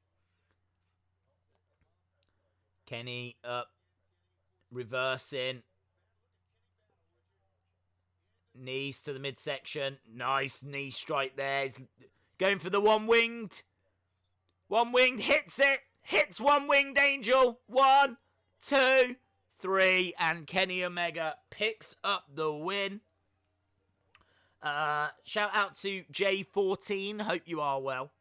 Kenny up. Reversing. Knees to the midsection. Nice knee strike there. He's going for the one-winged. One-winged hits it. Hits one-winged angel. 1, 2, 3. And Kenny Omega picks up the win. Shout out to J14. Hope you are well.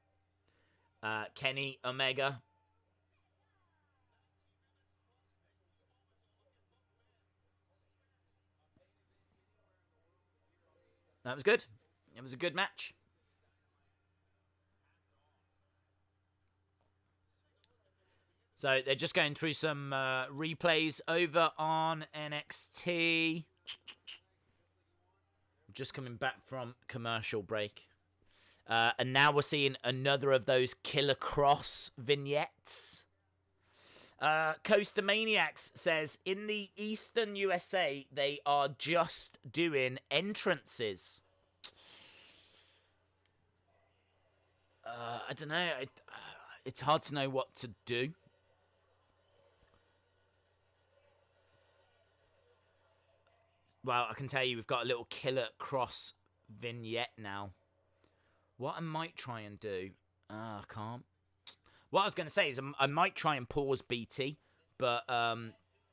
Kenny Omega. That was good. It was a good match. So they're just going through some replays over on NXT. Just coming back from commercial break. And now we're seeing another of those Killer Cross vignettes. Coaster Maniacs says, in the Eastern USA, they are just doing entrances. I don't know. It's hard to know what to do. Well, I can tell you we've got a little Killer Cross vignette now. What I might try and do... I can't. What I was going to say is I might try and pause BT, but I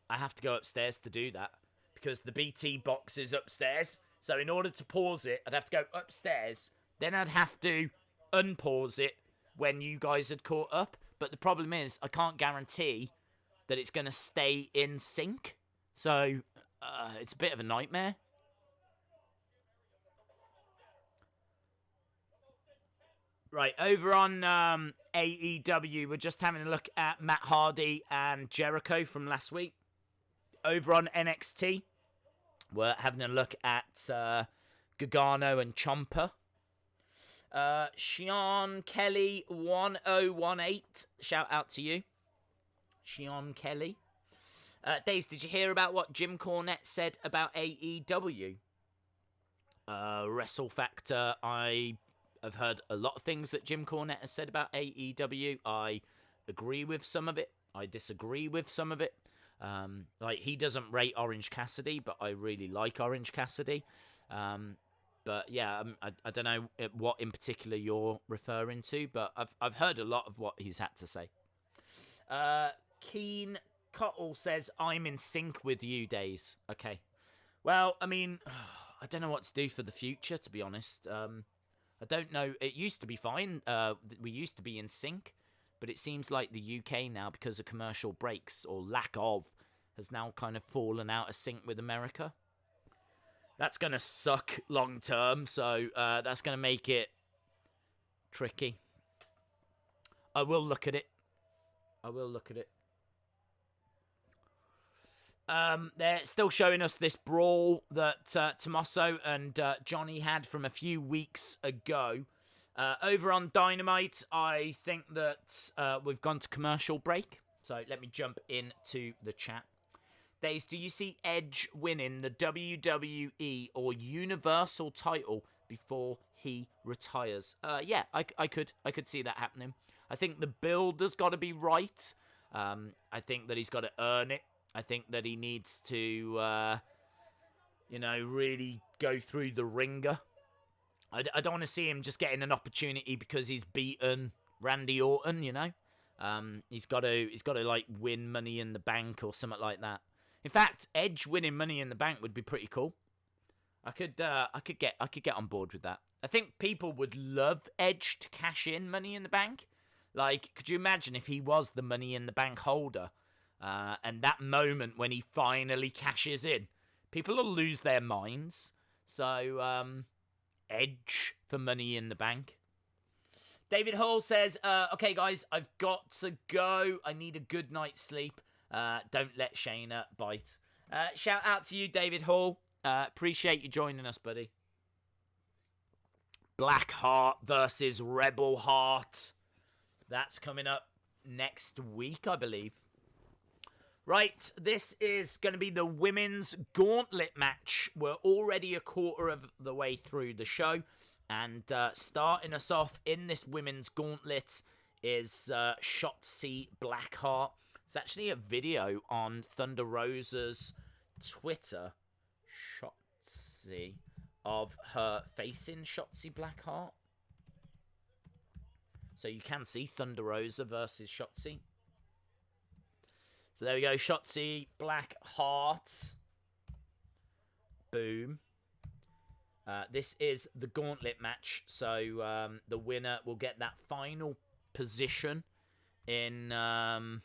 have to go upstairs to do that because the BT box is upstairs. So in order to pause it, I'd have to go upstairs. Then I'd have to unpause it when you guys had caught up. But the problem is I can't guarantee that it's going to stay in sync. So it's a bit of a nightmare. Right, over on AEW, we're just having a look at Matt Hardy and Jericho from last week. Over on NXT, we're having a look at Gargano and Ciampa. Sean Kelly 1018, shout out to you. Sean Kelly. Daze, did you hear about what Jim Cornette said about AEW? Wrestle Factor, I've heard a lot of things that Jim Cornette has said about AEW. I agree with some of it. I disagree with some of it. Like, he doesn't rate Orange Cassidy, but I really like Orange Cassidy. But yeah, I don't know what in particular you're referring to, but I've heard a lot of what he's had to say. Keen Cottle says, I'm in sync with you, Days. Okay. Well, I mean, I don't know what to do for the future, to be honest. I don't know. It used to be fine. We used to be in sync, but it seems like the UK now, because of commercial breaks or lack of, has now kind of fallen out of sync with America. That's going to suck long term, so that's going to make it tricky. I will look at it. They're still showing us this brawl that Tommaso and Johnny had from a few weeks ago. Over on Dynamite, I think that we've gone to commercial break. So let me jump into the chat. Days, do you see Edge winning the WWE or Universal title before he retires? Yeah, I could see that happening. I think the build has got to be right. I think that he's got to earn it. I think that he needs to, really go through the ringer. I don't want to see him just getting an opportunity because he's beaten Randy Orton, you know. He's got to like win Money in the Bank or something like that. In fact, Edge winning Money in the Bank would be pretty cool. I could get on board with that. I think people would love Edge to cash in Money in the Bank. Like, could you imagine if he was the Money in the Bank holder? And that moment when he finally cashes in, people will lose their minds. So, Edge for Money in the Bank. David Hall says, okay, guys, I've got to go. I need a good night's sleep. Don't let Shayna bite. Shout out to you, David Hall. Appreciate you joining us, buddy. Black Heart versus Rebel Heart. That's coming up next week, I believe. Right, this is going to be the women's gauntlet match. We're already a quarter of the way through the show. And starting us off in this women's gauntlet is Shotzi Blackheart. It's actually a video on Thunder Rosa's Twitter, Shotzi, of her facing Shotzi Blackheart. So you can see Thunder Rosa versus Shotzi. So there we go, Shotzi Blackheart. Boom. This is the gauntlet match, so the winner will get that final position in the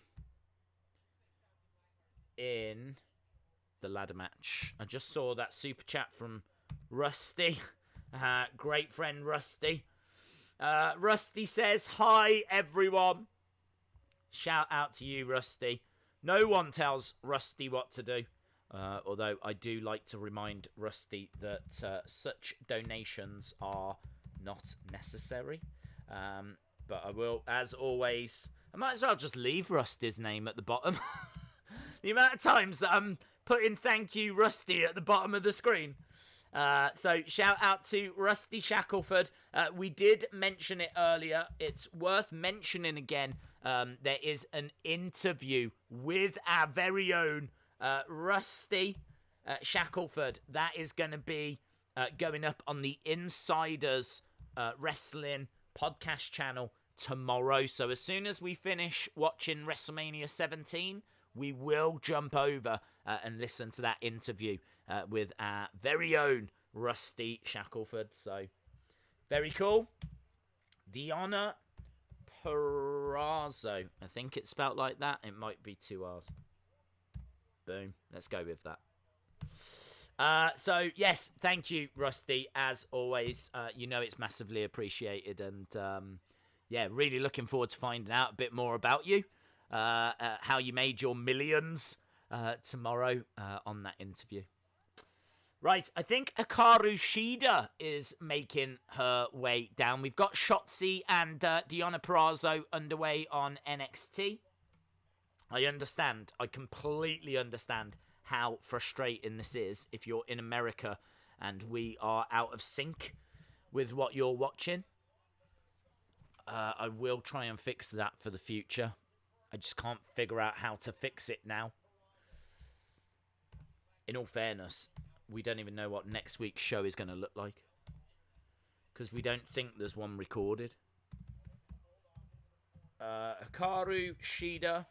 ladder match. I just saw that super chat from Rusty, great friend Rusty. Rusty says, hi everyone. Shout out to you, Rusty. No one tells Rusty what to do. Although I do like to remind Rusty that such donations are not necessary. But I will, as always, I might as well just leave Rusty's name at the bottom. The amount of times that I'm putting thank you Rusty at the bottom of the screen. So shout out to Rusty Shackelford. We did mention it earlier. It's worth mentioning again. There is an interview with our very own Rusty Shackelford. That is going to be going up on the Insiders Wrestling podcast channel tomorrow. So as soon as we finish watching WrestleMania 17, we will jump over and listen to that interview with our very own Rusty Shackelford. So very cool. Deonna Purrazzo. I think it's spelt like that. It might be 2 R's. Boom. Let's go with that. So, yes, thank you, Rusty. As always, you know it's massively appreciated. And, yeah, really looking forward to finding out a bit more about you. How you made your millions tomorrow on that interview. Right, I think Hikaru Shida is making her way down. We've got Shotzi and Deonna Purrazzo underway on NXT. I understand. I completely understand how frustrating this is if you're in America and we are out of sync with what you're watching. I will try and fix that for the future. I just can't figure out how to fix it now. In all fairness, we don't even know what next week's show is going to look like. Because we don't think there's one recorded. Hikaru Shida.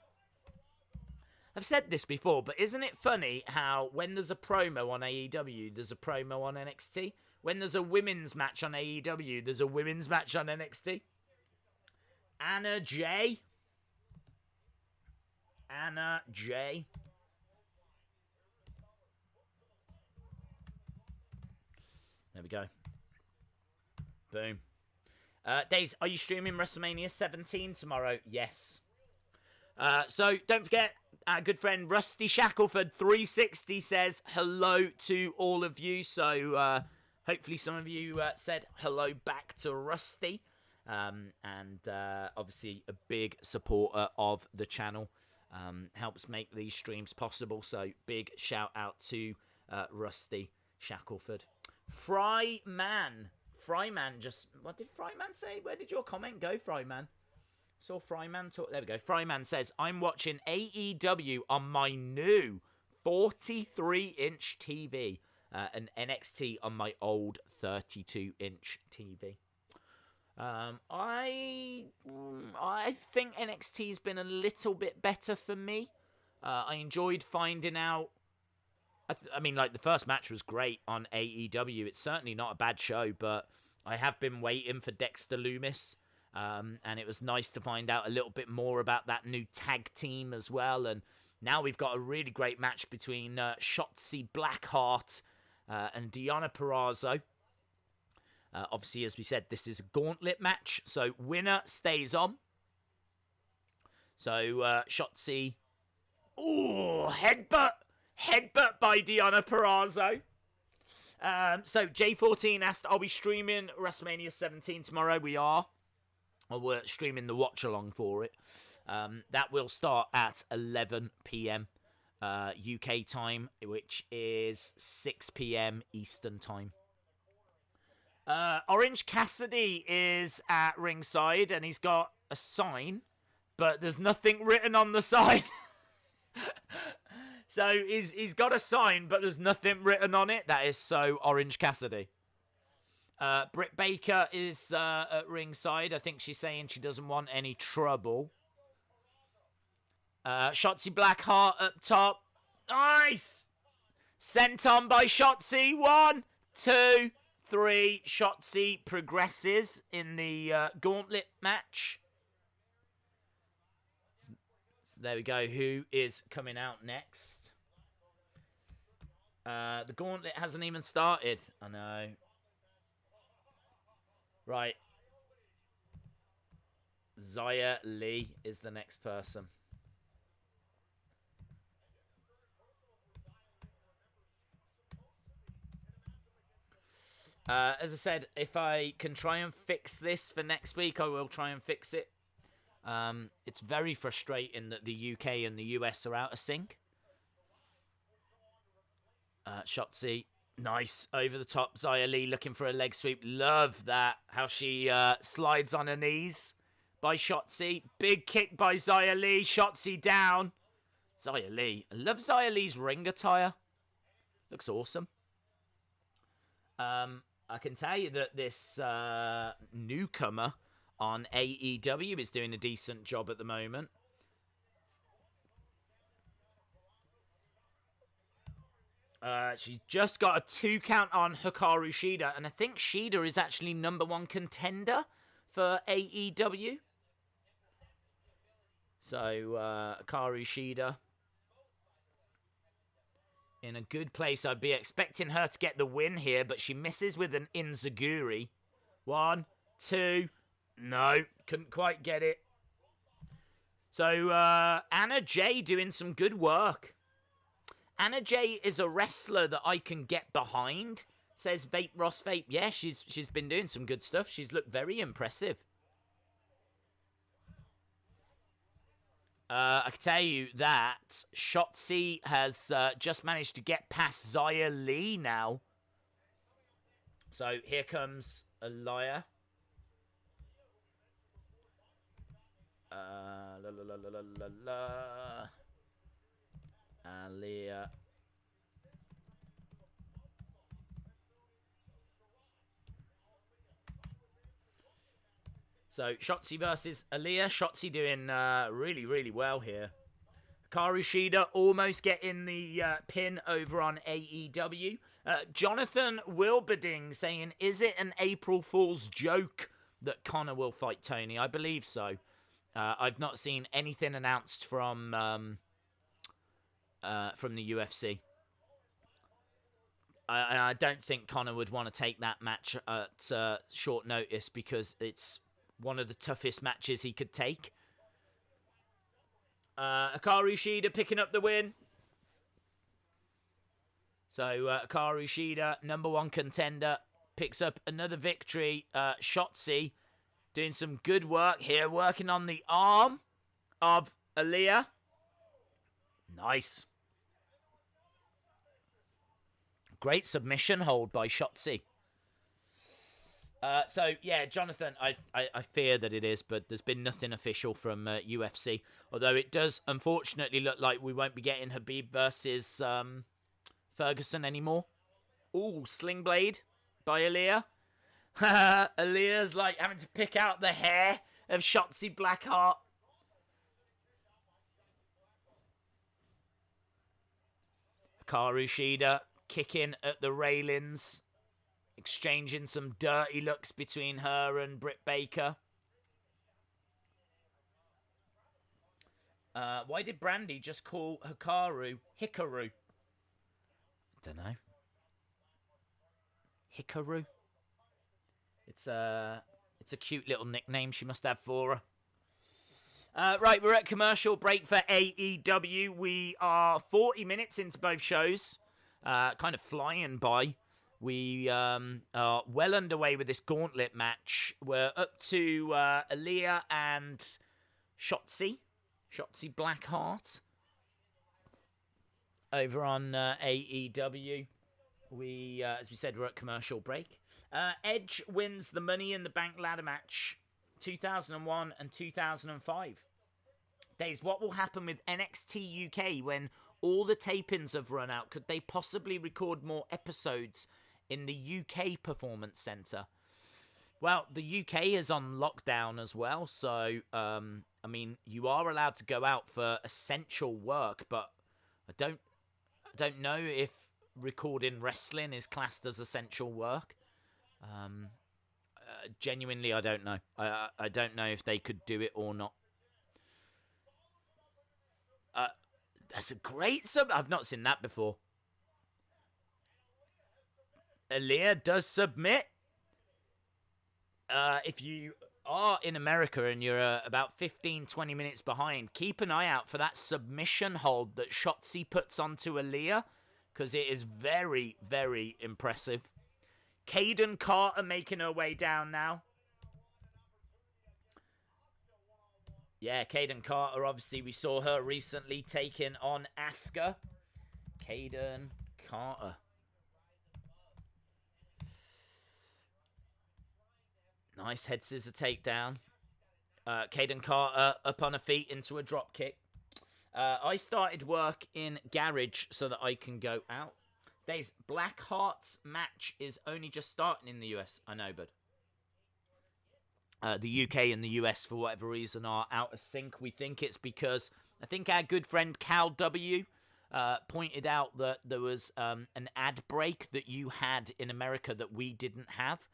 I've said this before, but isn't it funny how when there's a promo on AEW, there's a promo on NXT? When there's a women's match on AEW, there's a women's match on NXT? Anna Jay. There we go. Boom. Days, are you streaming WrestleMania 17 tomorrow? Yes. So don't forget, our good friend Rusty Shackelford 360 says hello to all of you. So hopefully some of you said hello back to Rusty. And obviously a big supporter of the channel. Helps make these streams possible. So big shout out to Rusty Shackelford. Fryman just... What did Fryman say? Where did your comment go, Fryman? Saw Fryman talk... There we go. Fryman says, I'm watching AEW on my new 43-inch TV. an NXT on my old 32-inch TV. I think NXT's been a little bit better for me. I enjoyed finding out. I mean, like, the first match was great on AEW. It's certainly not a bad show, but I have been waiting for Dexter Lumis. And it was nice to find out a little bit more about that new tag team as well. And now we've got a really great match between Shotzi Blackheart and Deonna Purrazzo. Obviously, as we said, this is a gauntlet match, so winner stays on. So Shotzi, headbutt by Deonna Purrazzo. So J14 asked, are we streaming WrestleMania 17 tomorrow? We are. Or we're streaming the watch along for it. That will start at 11 p.m. UK time, which is 6 p.m. Eastern time. Orange Cassidy is at ringside, and he's got a sign, but there's nothing written on the sign. So he's got a sign, but there's nothing written on it. That is so Orange Cassidy. Britt Baker is at ringside. I think she's saying she doesn't want any trouble. Shotzi Blackheart up top. Nice! Sent on by Shotzi. 1, 2, 3. Shotzi progresses in the gauntlet match. So there we go. Who is coming out next? The gauntlet hasn't even started. I know. Right. Xia Li is the next person. As I said, if I can try and fix this for next week, I will try and fix it. It's very frustrating that the UK and the US are out of sync. Shotzi. Nice. Over the top. Xia Li looking for a leg sweep. Love that. How she slides on her knees by Shotzi. Big kick by Xia Li. Shotzi down. Xia Li. I love Xia Li's ring attire. Looks awesome. I can tell you that this newcomer on AEW is doing a decent job at the moment. She's just got a 2 count on Hikaru Shida, and I think Shida is actually #1 contender for AEW. So, Hikaru Shida in a good place. I'd be expecting her to get the win here, but she misses with an Inzaguri. 1, 2, no, couldn't quite get it. So, Anna Jay doing some good work. Anna Jay is a wrestler that I can get behind, says Vape Ross Vape. Yeah, she's been doing some good stuff. She's looked very impressive. I can tell you that Shotzi has just managed to get past Xia Li now. So here comes Aliyah. Aliyah. So Shotzi versus Aliyah. Shotzi doing really, really well here. Hikaru Shida almost getting the pin over on AEW. Jonathan Wilberding saying, is it an April Fool's joke that Connor will fight Tony? I believe so. I've not seen anything announced from the UFC. I don't think Connor would want to take that match at short notice because it's one of the toughest matches he could take. Hikaru Shida picking up the win. So Hikaru Shida, #1 contender, picks up another victory. Shotzi doing some good work here, working on the arm of Aliyah. Nice. Great submission hold by Shotzi. So, yeah, Jonathan, I fear that it is, but there's been nothing official from UFC. Although it does, unfortunately, look like we won't be getting Khabib versus Ferguson anymore. Ooh, Sling Blade by Aaliyah. Aaliyah's like having to pick out the hair of Shotzi Blackheart. Hikaru Shida kicking at the railings, exchanging some dirty looks between her and Britt Baker. Why did Brandy just call Hikaru Hikaru? Don't know. Hikaru? It's a cute little nickname she must have for her. Right, we're at commercial break for AEW. We are 40 minutes into both shows. Kind of flying by. We are well underway with this gauntlet match. We're up to Aaliyah and Shotzi Blackheart over on AEW. We, as we said, we're at commercial break. Edge wins the Money in the Bank ladder match 2001 and 2005. Days, what will happen with NXT UK when all the tapings have run out? Could they possibly record more episodes in the UK Performance Centre? Well, the UK is on lockdown as well, so, I mean, you are allowed to go out for essential work, but I don't know if recording wrestling is classed as essential work. Genuinely, I don't know. I don't know if they could do it or not. That's a great sub. I've not seen that before. Aaliyah does submit. If you are in America and you're about 15-20 minutes behind, keep an eye out for that submission hold that Shotzi puts onto Aaliyah, because it is very, very impressive. Kaden Carter making her way down now. Yeah, Kaden Carter, obviously, we saw her recently taking on Asuka. Kaden Carter. Nice head scissor takedown. Kaden Carter up on her feet into a drop kick. I started work in garage so that I can go out. Days, Blackheart's match is only just starting in the US. I know, but the UK and the US, for whatever reason, are out of sync. We think it's because I think our good friend Cal W pointed out that there was an ad break that you had in America that we didn't have.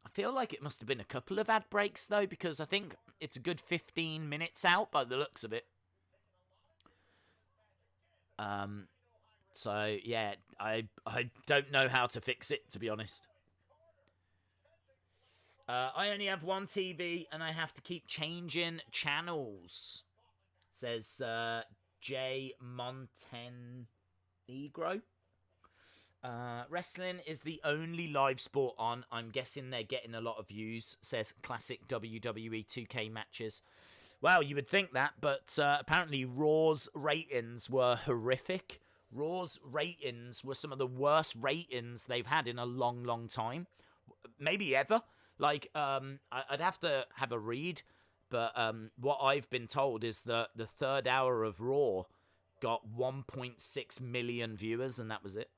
I feel like it must have been a couple of ad breaks, though, because I think it's a good 15 minutes out by the looks of it. So, yeah, I don't know how to fix it, to be honest. I only have one TV, and I have to keep changing channels, says J. Montenegro. Wrestling is the only live sport on. I'm guessing they're getting a lot of views, says classic WWE 2K matches. Well, you would think that, but apparently Raw's ratings were horrific. Raw's ratings were some of the worst ratings they've had in a long, long time. Maybe ever. Like, I'd have to have a read, but what I've been told is that the third hour of Raw got 1.6 million viewers, and that was it.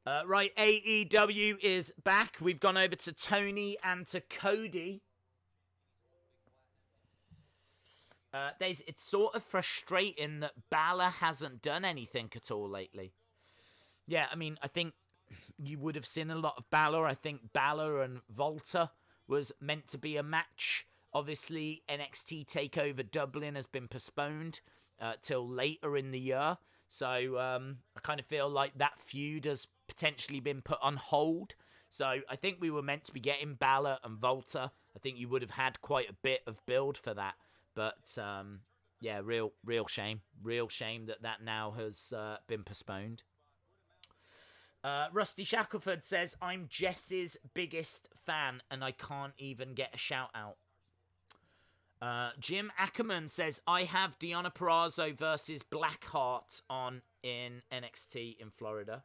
Right, AEW is back. We've gone over to Tony and to Cody. It's sort of frustrating that Balor hasn't done anything at all lately. Yeah, I mean, I think you would have seen a lot of Balor. I think Balor and Volta was meant to be a match. Obviously, NXT TakeOver Dublin has been postponed till later in the year. So I kind of feel like that feud has potentially been put on hold. So I think we were meant to be getting Balor and Volta. I think you would have had quite a bit of build for that. But, yeah, real shame. Real shame that now has been postponed. Rusty Shackelford says, I'm Jess's biggest fan and I can't even get a shout out. Jim Ackerman says, I have Deonna Purrazzo versus Blackheart on in NXT in Florida.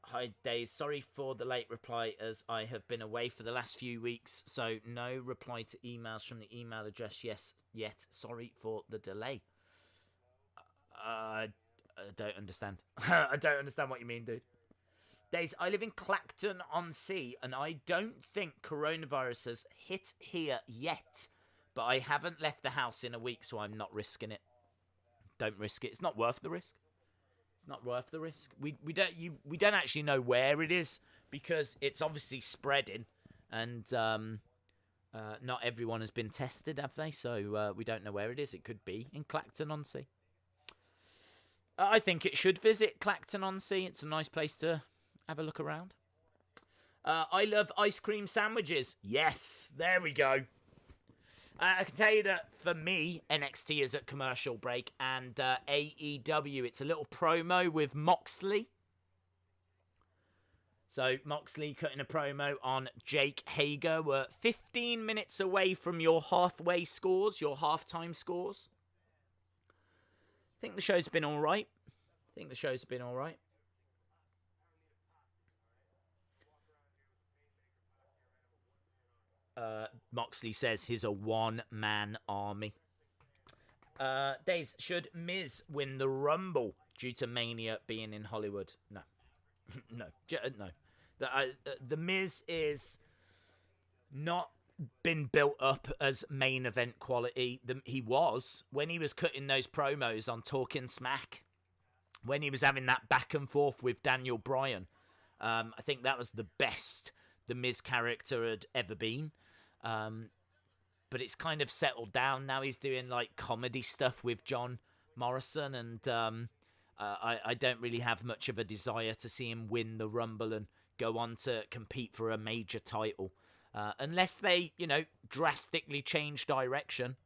Hi, Dave. Sorry for the late reply as I have been away for the last few weeks, so no reply to emails from the email address yet. Sorry for the delay. don't understand. I don't understand what you mean, dude. Days, I live in Clacton-on-Sea, and I don't think coronavirus has hit here yet. But I haven't left the house in a week, so I'm not risking it. Don't risk it. It's not worth the risk. It's not worth the risk. We don't actually know where it is because it's obviously spreading, and not everyone has been tested, have they? So we don't know where it is. It could be in Clacton-on-Sea. I think it should visit Clacton-on-Sea. It's a nice place to have a look around. I love ice cream sandwiches. Yes, there we go. I can tell you that for me, NXT is at commercial break, and AEW, it's a little promo with Moxley. So Moxley cutting a promo on Jake Hager. We're 15 minutes away from your halfway scores, your halftime scores. I think the show's been all right. Moxley says he's a one-man army. Days, should Miz win the Rumble due to Mania being in Hollywood? No. No. The Miz is not been built up as main event quality. He was when he was cutting those promos on Talking Smack, when he was having that back and forth with Daniel Bryan. I think that was the best the Miz character had ever been. But it's kind of settled down. Now he's doing like comedy stuff with John Morrison, and I don't really have much of a desire to see him win the Rumble and go on to compete for a major title. Unless they, drastically change direction.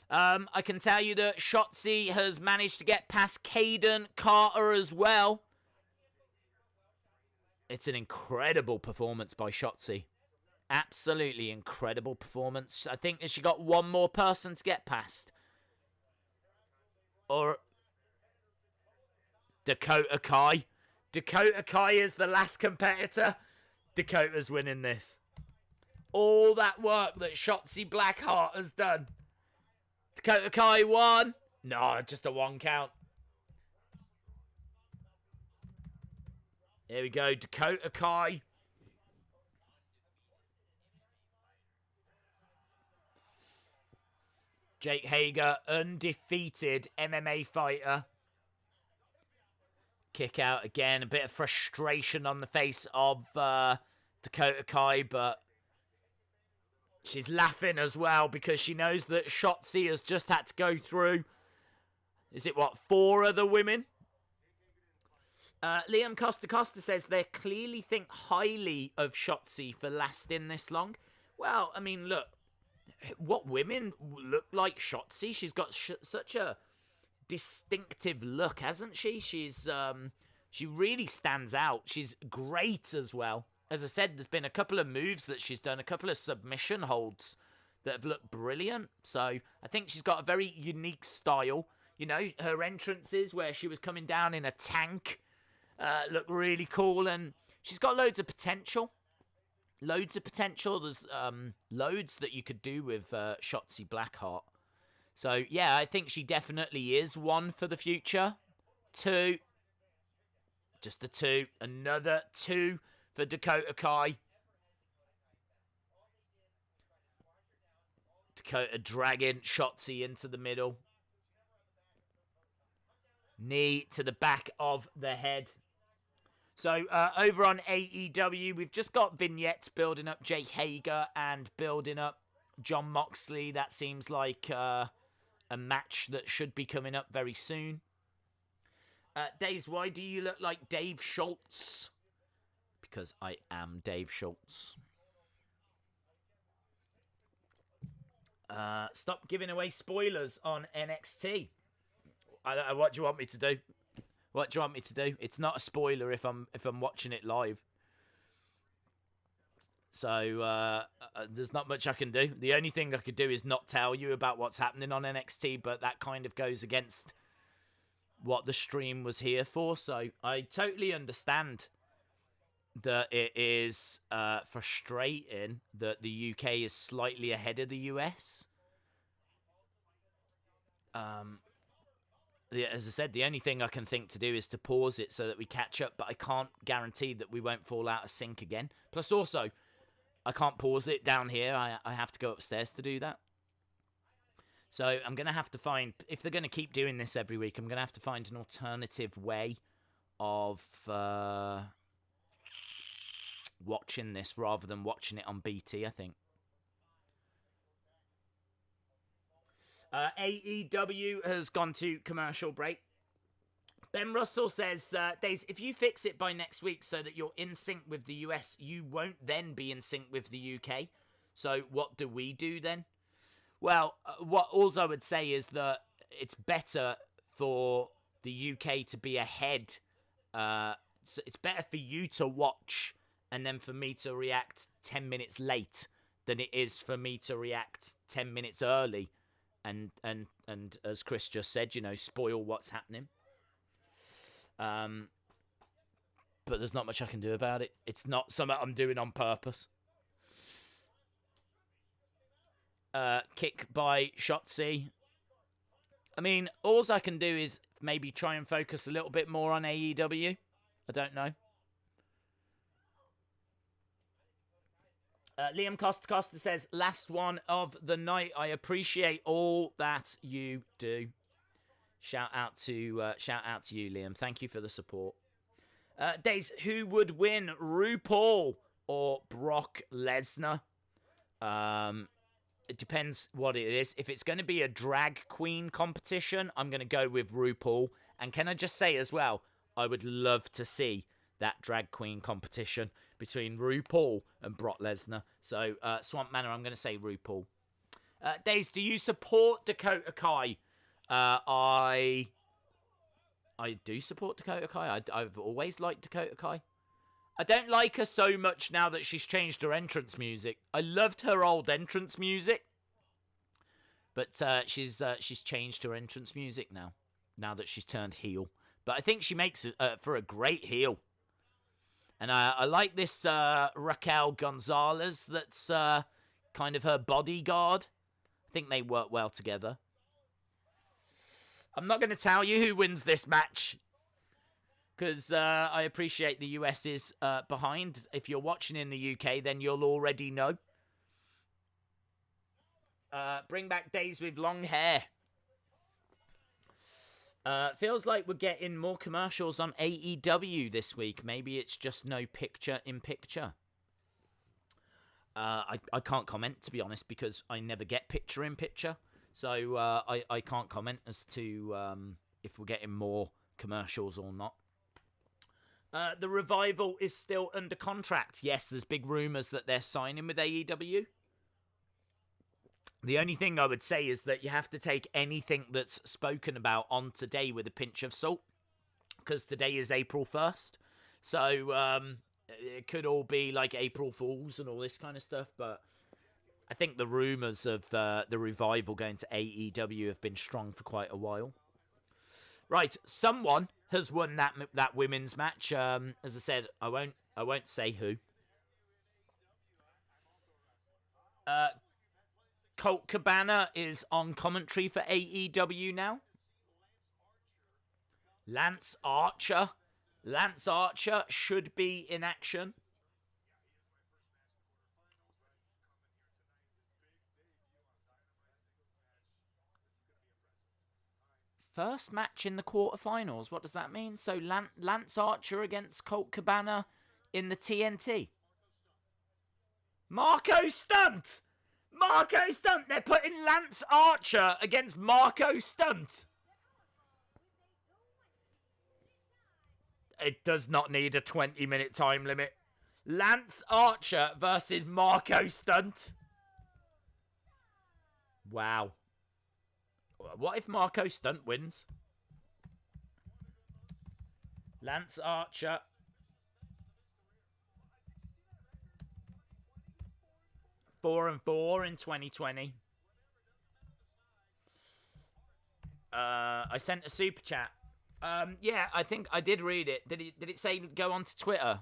I can tell you that Shotzi has managed to get past Caden Carter as well. It's an incredible performance by Shotzi. Absolutely incredible performance. I think she got one more person to get past. Or Dakota Kai. Dakota Kai is the last competitor. Dakota's winning this. All that work that Shotzi Blackheart has done. Dakota Kai won. No, just a one count. Here we go. Dakota Kai. Jake Hager, undefeated MMA fighter. Kick out again. A bit of frustration on the face of Dakota Kai, but she's laughing as well because she knows that Shotzi has just had to go through, is it 4 other women? Liam Costa says they clearly think highly of Shotzi for lasting this long. Well, I mean, look, what women look like Shotzi? She's got such a distinctive look, hasn't she? She really stands out. She's great as well. As I said, there's been a couple of moves that she's done, a couple of submission holds that have looked brilliant. So I think she's got a very unique style. Her entrances where she was coming down in a tank look really cool, and she's got loads of potential. There's loads that you could do with Shotzi Blackheart. So, yeah, I think she definitely is one for the future. 2. Just a 2. Another 2 for Dakota Kai. Dakota dragging Shotzi into the middle. Knee to the back of the head. So, over on AEW, we've just got vignettes building up Jake Hager and building up Jon Moxley. That seems like a match that should be coming up very soon. Days, why do you look like Dave Schultz? Because I am Dave Schultz. Stop giving away spoilers on NXT. What do you want me to do? What do you want me to do? It's not a spoiler if I'm watching it live. So there's not much I can do. The only thing I could do is not tell you about what's happening on NXT, but that kind of goes against what the stream was here for. So I totally understand that it is frustrating that the UK is slightly ahead of the US. as I said, the only thing I can think to do is to pause it so that we catch up, but I can't guarantee that we won't fall out of sync again. Plus, also, I can't pause it down here. I have to go upstairs to do that. So I'm going to have to find, if they're going to keep doing this every week, I'm going to have to find an alternative way of watching this rather than watching it on BT, I think. AEW has gone to commercial break. Ben Russell says, Days, if you fix it by next week so that you're in sync with the US, you won't then be in sync with the UK. So what do we do then? Well, what all I would say is that it's better for the UK to be ahead. So it's better for you to watch and then for me to react 10 minutes late than it is for me to react 10 minutes early. And as Chris just said, you know, spoil what's happening. But there's not much I can do about it. It's not something I'm doing on purpose. Kick by Shotzi. I mean, all I can do is maybe try and focus a little bit more on AEW. I don't know. Liam Costa says, last one of the night. I appreciate all that you do. Shout out to you, Liam. Thank you for the support. Days, who would win, RuPaul or Brock Lesnar? It depends what it is. If it's going to be a drag queen competition, I'm going to go with RuPaul. And can I just say as well, I would love to see that drag queen competition between RuPaul and Brock Lesnar. So, Swamp Manor, I'm going to say RuPaul. Days, do you support Dakota Kai? I do support Dakota Kai. I've always liked Dakota Kai. I don't like her so much now that she's changed her entrance music. I loved her old entrance music, but she's changed her entrance music now that she's turned heel. But I think she makes it for a great heel. And I like this Raquel Gonzalez that's kind of her bodyguard. I think they work well together. I'm not going to tell you who wins this match, because I appreciate the US is behind. If you're watching in the UK, then you'll already know. Bring back Days with long hair. Feels like we're getting more commercials on AEW this week. Maybe it's just no picture-in-picture. I can't comment, to be honest, because I never get picture-in-picture. So I can't comment as to if we're getting more commercials or not. The Revival is still under contract. Yes, there's big rumours that they're signing with AEW. The only thing I would say is that you have to take anything that's spoken about on today with a pinch of salt, because today is April 1st. So it could all be like April Fools and all this kind of stuff, but I think the rumours of the Revival going to AEW have been strong for quite a while. Right, someone has won that women's match. As I said, I won't say who. Colt Cabana is on commentary for AEW now. Lance Archer should be in action. First match in the quarterfinals. What does that mean? So Lance Archer against Colt Cabana in the TNT. Marko Stunt! Marko Stunt! They're putting Lance Archer against Marko Stunt. It does not need a 20-minute time limit. Lance Archer versus Marko Stunt. Wow. What if Marko Stunt wins? Lance Archer. Four and 4 in 2020. I sent a super chat. Yeah, I think I did read it. Did it say go on to Twitter?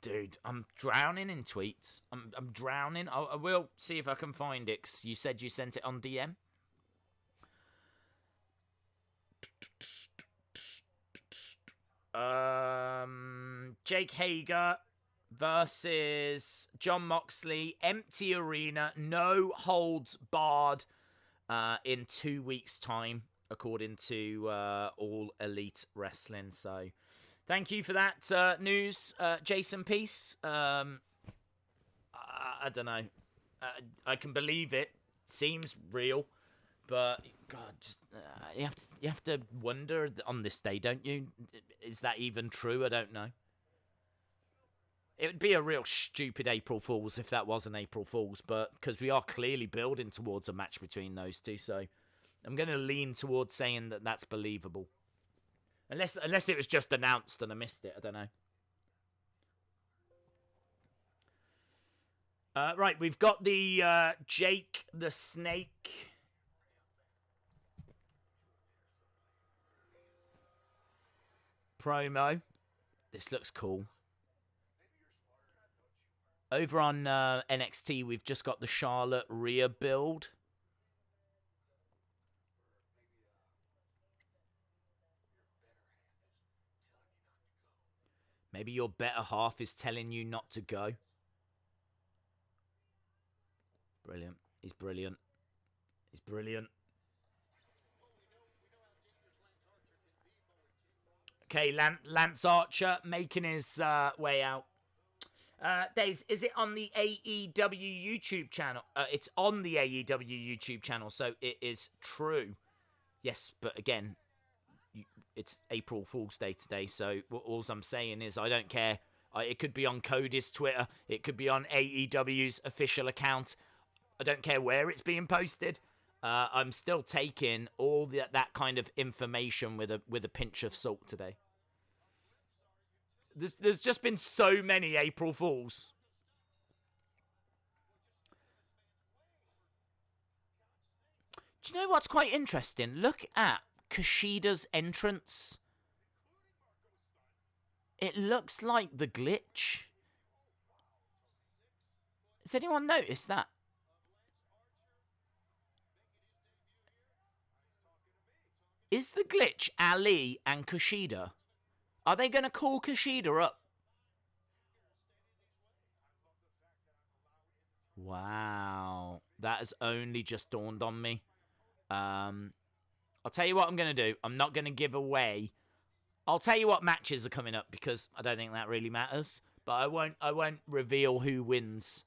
Dude, I'm drowning in tweets. I'm drowning. I will see if I can find it, 'cause you said you sent it on DM. Jake Hager versus Jon Moxley. Empty arena. No holds barred in 2 weeks' time, according to All Elite Wrestling. So thank you for that news, Jason Peace. I don't know. I can believe it. Seems real. But, God, you have to wonder on this day, don't you? Is that even true? I don't know. It would be a real stupid April Fool's if that was an April Fool's, but because we are clearly building towards a match between those two, so I'm going to lean towards saying that that's believable. Unless it was just announced and I missed it, I don't know. Right, we've got the Jake the Snake promo. This looks cool. Over on NXT, we've just got the Charlotte Rhea build. Maybe your better half is telling you not to go. Brilliant. He's brilliant. He's brilliant. Okay, Lance Archer making his way out. Days, is it on the AEW YouTube channel? It's on the AEW YouTube channel, so it is true. Yes, but again, it's April Fool's Day today, so all I'm saying is I don't care. It could be on Cody's Twitter. It could be on AEW's official account. I don't care where it's being posted. I'm still taking all that kind of information with a pinch of salt today. There's just been so many April Fools. Do you know what's quite interesting? Look at Kushida's entrance. It looks like the Glitch. Has anyone noticed that? Is the Glitch Ali and Kushida? Are they going to call Kushida up? Wow. That has only just dawned on me. I'll tell you what I'm going to do. I'm not going to give away. I'll tell you what matches are coming up because I don't think that really matters. But I won't reveal who wins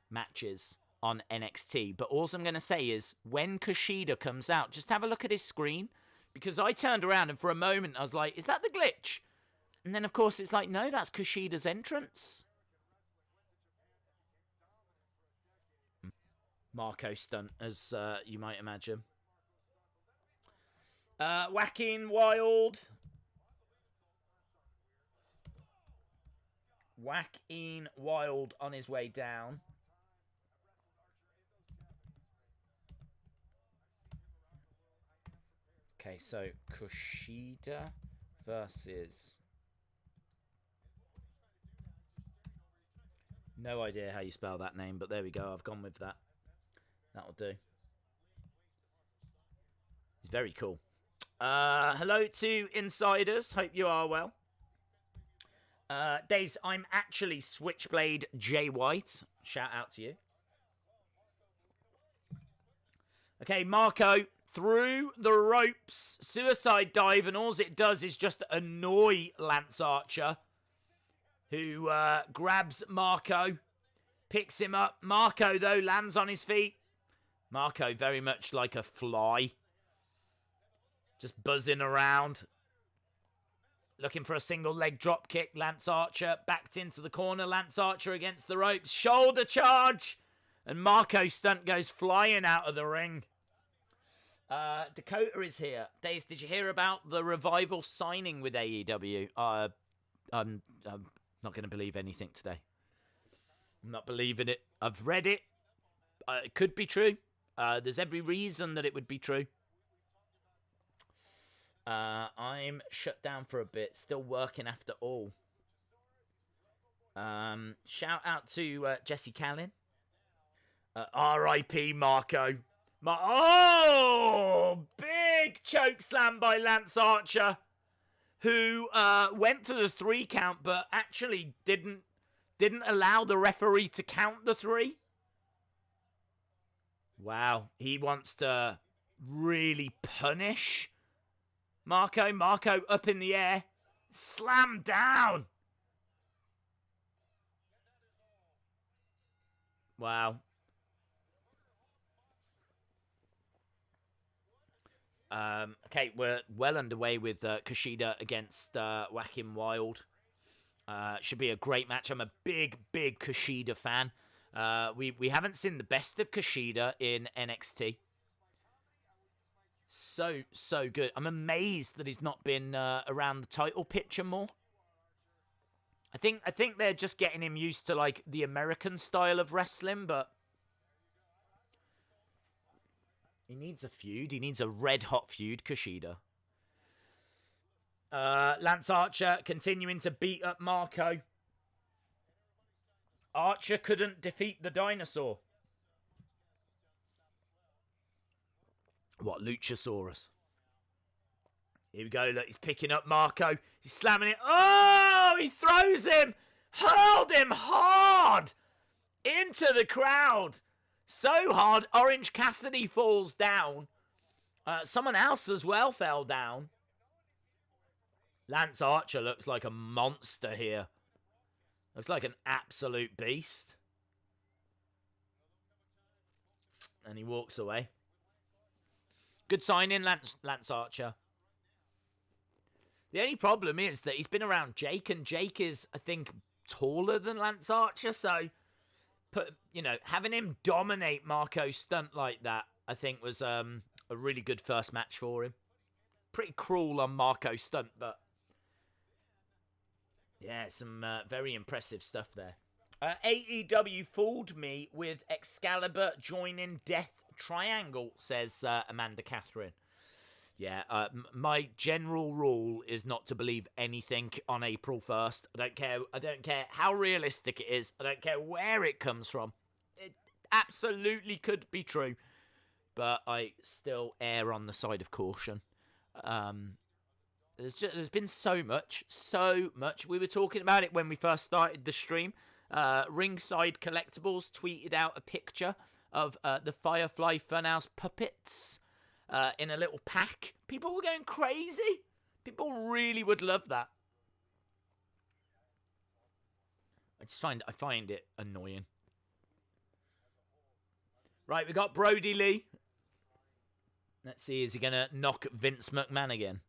matches on NXT. But all I'm going to say is when Kushida comes out, just have a look at his screen. Because I turned around and for a moment I was like, is that the Glitch? And then, of course, it's like, no, that's Kushida's entrance. Marko Stunt, as you might imagine. Whacking Wild. Whacking Wild on his way down. Okay, so Kushida versus... No idea how you spell that name, but there we go. I've gone with that. That'll do. It's very cool. Hello to Insiders. Hope you are well. Days, I'm actually Switchblade Jay White. Shout out to you. Okay, Marko through the ropes. Suicide dive, and all it does is just annoy Lance Archer, who grabs Marko, picks him up. Marko, though, lands on his feet. Marko very much like a fly. Just buzzing around. Looking for a single leg drop kick. Lance Archer backed into the corner. Lance Archer against the ropes. Shoulder charge. And Marko Stunt goes flying out of the ring. Dakota is here. Days, did you hear about the Revival signing with AEW? I'm not going to believe anything today. I'm not believing it. I've read it. It could be true. There's every reason that it would be true. I'm shut down for a bit. Still working after all. Shout out to Jesse Callan. R.I.P. Marko. Oh! Big choke slam by Lance Archer. who went for the 3 count, but actually didn't allow the referee to count the 3. Wow, he wants to really punish Marko. Marko up in the air, slam down. Wow. Okay, we're well underway with Kushida against Whackin' Wild. Should be a great match. I'm a big Kushida fan. We haven't seen the best of Kushida in NXT. So good. I'm amazed that he's not been around the title picture more. I think they're just getting him used to like the American style of wrestling, but he needs a feud. He needs a red hot feud, Kushida. Lance Archer continuing to beat up Marko. Archer couldn't defeat the dinosaur. What, Luchasaurus? Here we go, look, he's picking up Marko. He's slamming it. Oh, he throws him. Hurled him hard into the crowd. So hard, Orange Cassidy falls down. Someone else as well fell down. Lance Archer looks like a monster here. Looks like an absolute beast. And he walks away. Good signing, Lance Archer. The only problem is that he's been around Jake, and Jake is, I think, taller than Lance Archer, so having him dominate Marko Stunt like that, I think was a really good first match for him. Pretty cruel on Marko Stunt, but yeah, some very impressive stuff there. AEW fooled me with Excalibur joining Death Triangle, says Amanda Catherine. Yeah, my general rule is not to believe anything on April 1st. I don't care how realistic it is. I don't care where it comes from. It absolutely could be true, but I still err on the side of caution. There's been so much. We were talking about it when we first started the stream. Ringside Collectibles tweeted out a picture of the Firefly Funhouse puppets in a little pack. People were going crazy. People really would love that. I find it annoying. Right, we got Brodie Lee. Let's see, is he going to knock Vince McMahon again?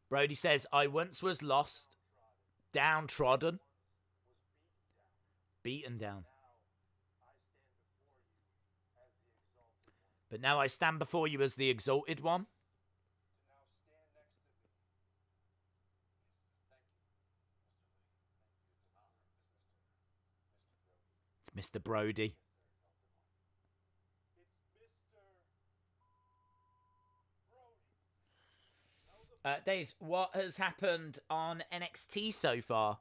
Brodie says, I once was lost, downtrodden, beaten down. But now I stand before you as the exalted one. It's Mr. Brodie. Days, what has happened on NXT so far?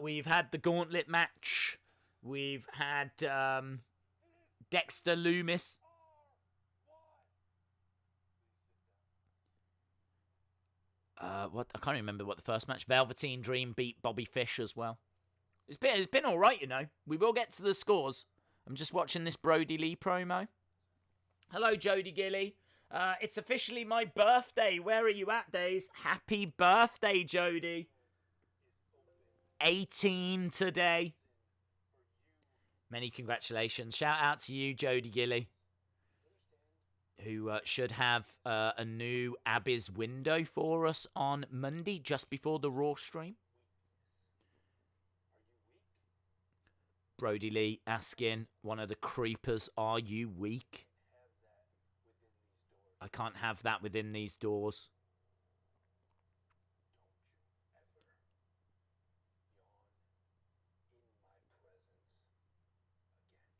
We've had the Gauntlet match. We've had Dexter Lumis. What I can't remember what the first match. Velveteen Dream beat Bobby Fish as well. It's been all right, you know. We will get to the scores. I'm just watching this Brodie Lee promo. Hello, Jody Gilly. It's officially my birthday. Where are you at, Days? Happy birthday, Jody. 18 today. Many congratulations. Shout out to you, Jody Gilly, who should have a new Abyss window for us on Monday, just before the Raw stream. Brodie Lee asking one of the creepers, are you weak? I can't have that within these doors.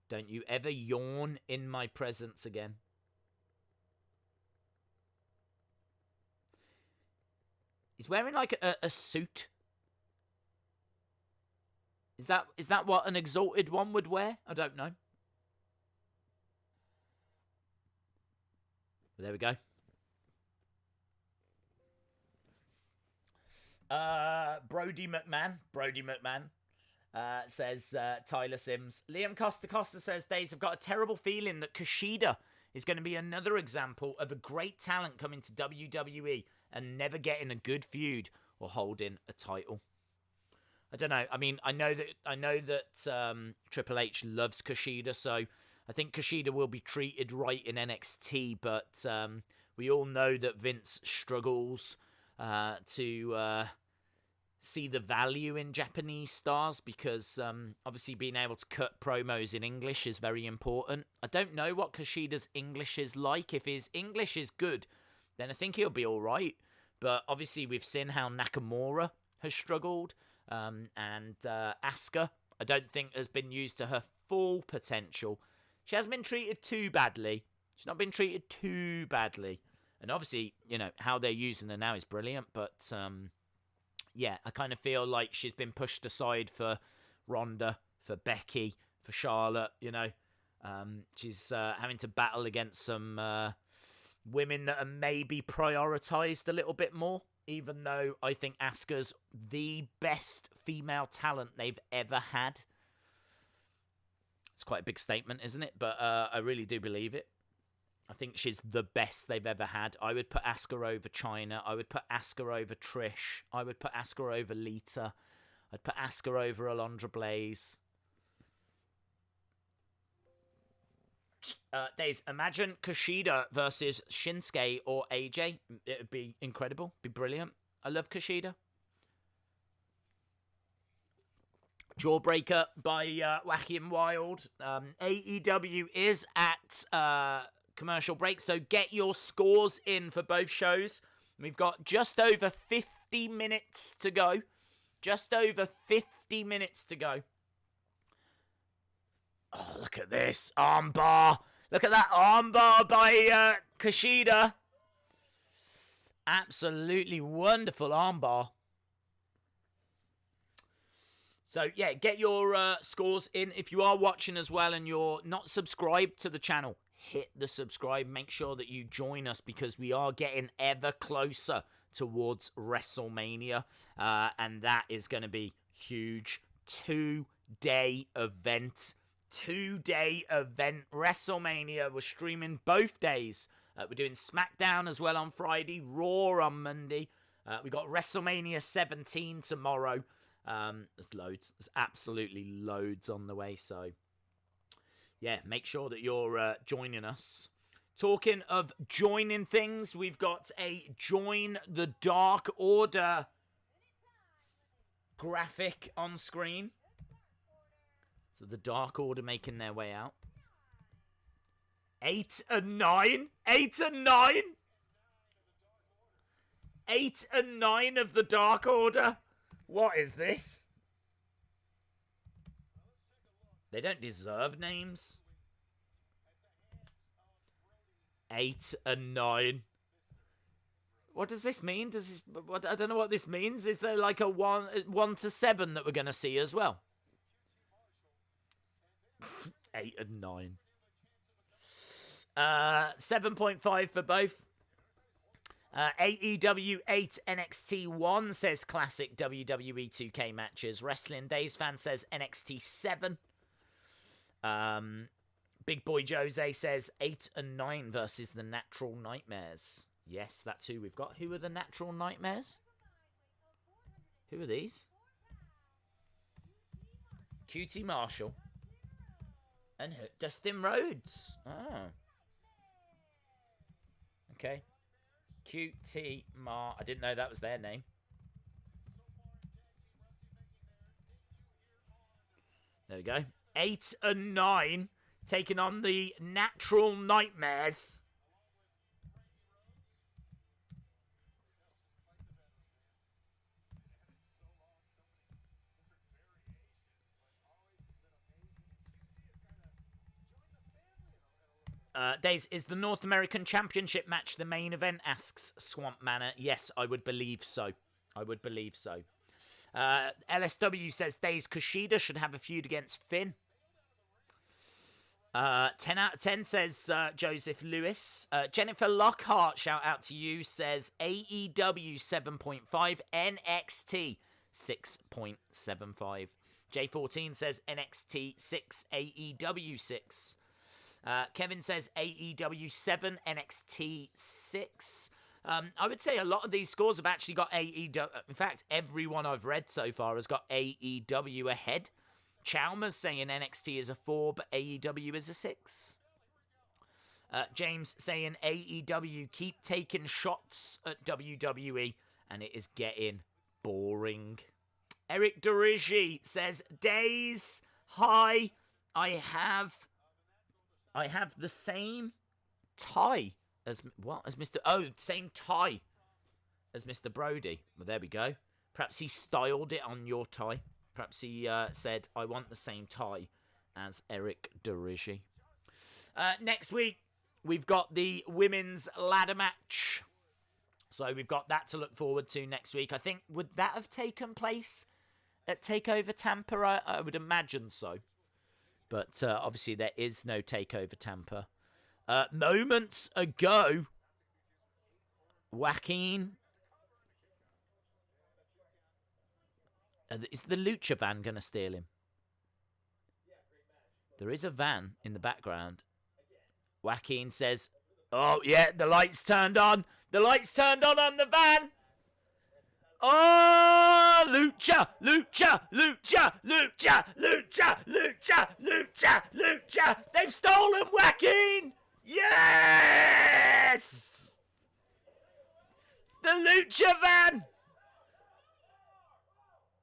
Don't you ever yawn in my presence again. He's wearing like a suit. Is that what an exalted one would wear? I don't know. There we go. Brodie McMahon says Tyler Sims. Liam Costa says, Days, I've got a terrible feeling that Kushida is going to be another example of a great talent coming to WWE and never getting a good feud or holding a title. I don't know. I mean, I know that Triple H loves Kushida, so I think Kushida will be treated right in NXT, but we all know that Vince struggles to see the value in Japanese stars because obviously being able to cut promos in English is very important. I don't know what Kushida's English is like. If his English is good, then I think he'll be all right. But obviously we've seen how Nakamura has struggled, and Asuka, I don't think has been used to her full potential. She hasn't been treated too badly. She's not been treated too badly. And obviously, you know, how they're using her now is brilliant, but yeah, I kind of feel like she's been pushed aside for Ronda, for Becky, for Charlotte, you know. She's having to battle against some women that are maybe prioritised a little bit more, even though I think Asuka's the best female talent they've ever had. It's quite a big statement, isn't it? But I really do believe it. I think she's the best they've ever had. I would put Asuka over Chyna. I would put Asuka over Trish. I would put Asuka over Lita. I'd put Asuka over Alundra Blaze. Days, imagine Kushida versus Shinsuke or AJ. It would be incredible. Be brilliant. I love Kushida. Jawbreaker by Wacky and Wild. AEW is at commercial break, so get your scores in for both shows. We've got just over 50 minutes to go. Just over 50 minutes to go. Oh, look at this armbar. Look at that armbar by Kushida. Absolutely wonderful armbar. So, yeah, get your scores in. If you are watching as well and you're not subscribed to the channel, hit the subscribe. Make sure that you join us because we are getting ever closer towards WrestleMania. And that is going to be huge. 2-day event. 2-day event. WrestleMania. We're streaming both days. We're doing SmackDown as well on Friday. Raw on Monday. We got WrestleMania 17 tomorrow. There's loads. There's absolutely loads on the way. So, yeah, make sure that you're joining us. Talking of joining things, we've got a Join the Dark Order graphic on screen. So the Dark Order making their way out. 8 and 9. 8 and 9. 8 and 9 of the Dark Order. What is this? They don't deserve names. 8 and 9. What does this mean? I don't know what this means. Is there like a 1 to 7 that we're going to see as well? 8 and 9. 7.5 for both. AEW 8 NXT 1 says classic WWE 2K matches. Wrestling Days fan says NXT 7. Big Boy Jose says 8 and 9 versus the Natural Nightmares. Yes, that's who we've got. Who are the Natural Nightmares? Who are these? QT Marshall. And Dustin Rhodes. Oh. Okay. QT Mar. I didn't know that was their name. There we go. 8 and 9 taking on the Natural Nightmares. Days, is the North American Championship match the main event? Asks Swamp Manor. Yes, I would believe so. I would believe so. LSW says Days, Kushida should have a feud against Finn. 10 out of 10 says Joseph Lewis. Jennifer Lockhart, shout out to you, says AEW 7.5, NXT 6.75. J14 says NXT 6, AEW 6. Kevin says AEW 7, NXT 6. I would say a lot of these scores have actually got AEW. In fact, everyone I've read so far has got AEW ahead. Chalmers saying NXT is a 4, but AEW is a 6. James saying AEW keep taking shots at WWE, and it is getting boring. Eric Dorigi says, Days, hi, I have the same tie as Mr. Oh, same tie as Mr. Brodie. Well, there we go. Perhaps he styled it on your tie. Perhaps he said, I want the same tie as Eric Dorigi. Next week, we've got the women's ladder match. So we've got that to look forward to next week. I think, would that have taken place at TakeOver Tampa? I would imagine so. But obviously there is no TakeOver Tampa. Moments ago, Joaquin... is the Lucha van going to steal him? There is a van in the background. Joaquin says, oh, yeah, the lights turned on. The lights turned on the van. Oh, Lucha, Lucha, Lucha, Lucha, Lucha, Lucha, Lucha, Lucha. They've stolen Joaquin. Yes! The Lucha van.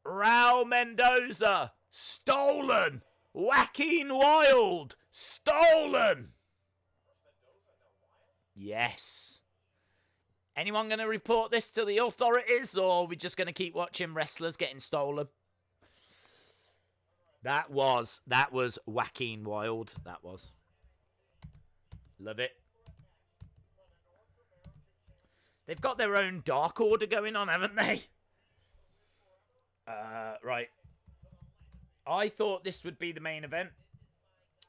Raul Mendoza, stolen. Joaquin Wilde, stolen. Yes. Anyone going to report this to the authorities, or are we just going to keep watching wrestlers getting stolen? That was Joaquin Wilde. That was. Love it. They've got their own Dark Order going on, haven't they? Right. I thought this would be the main event.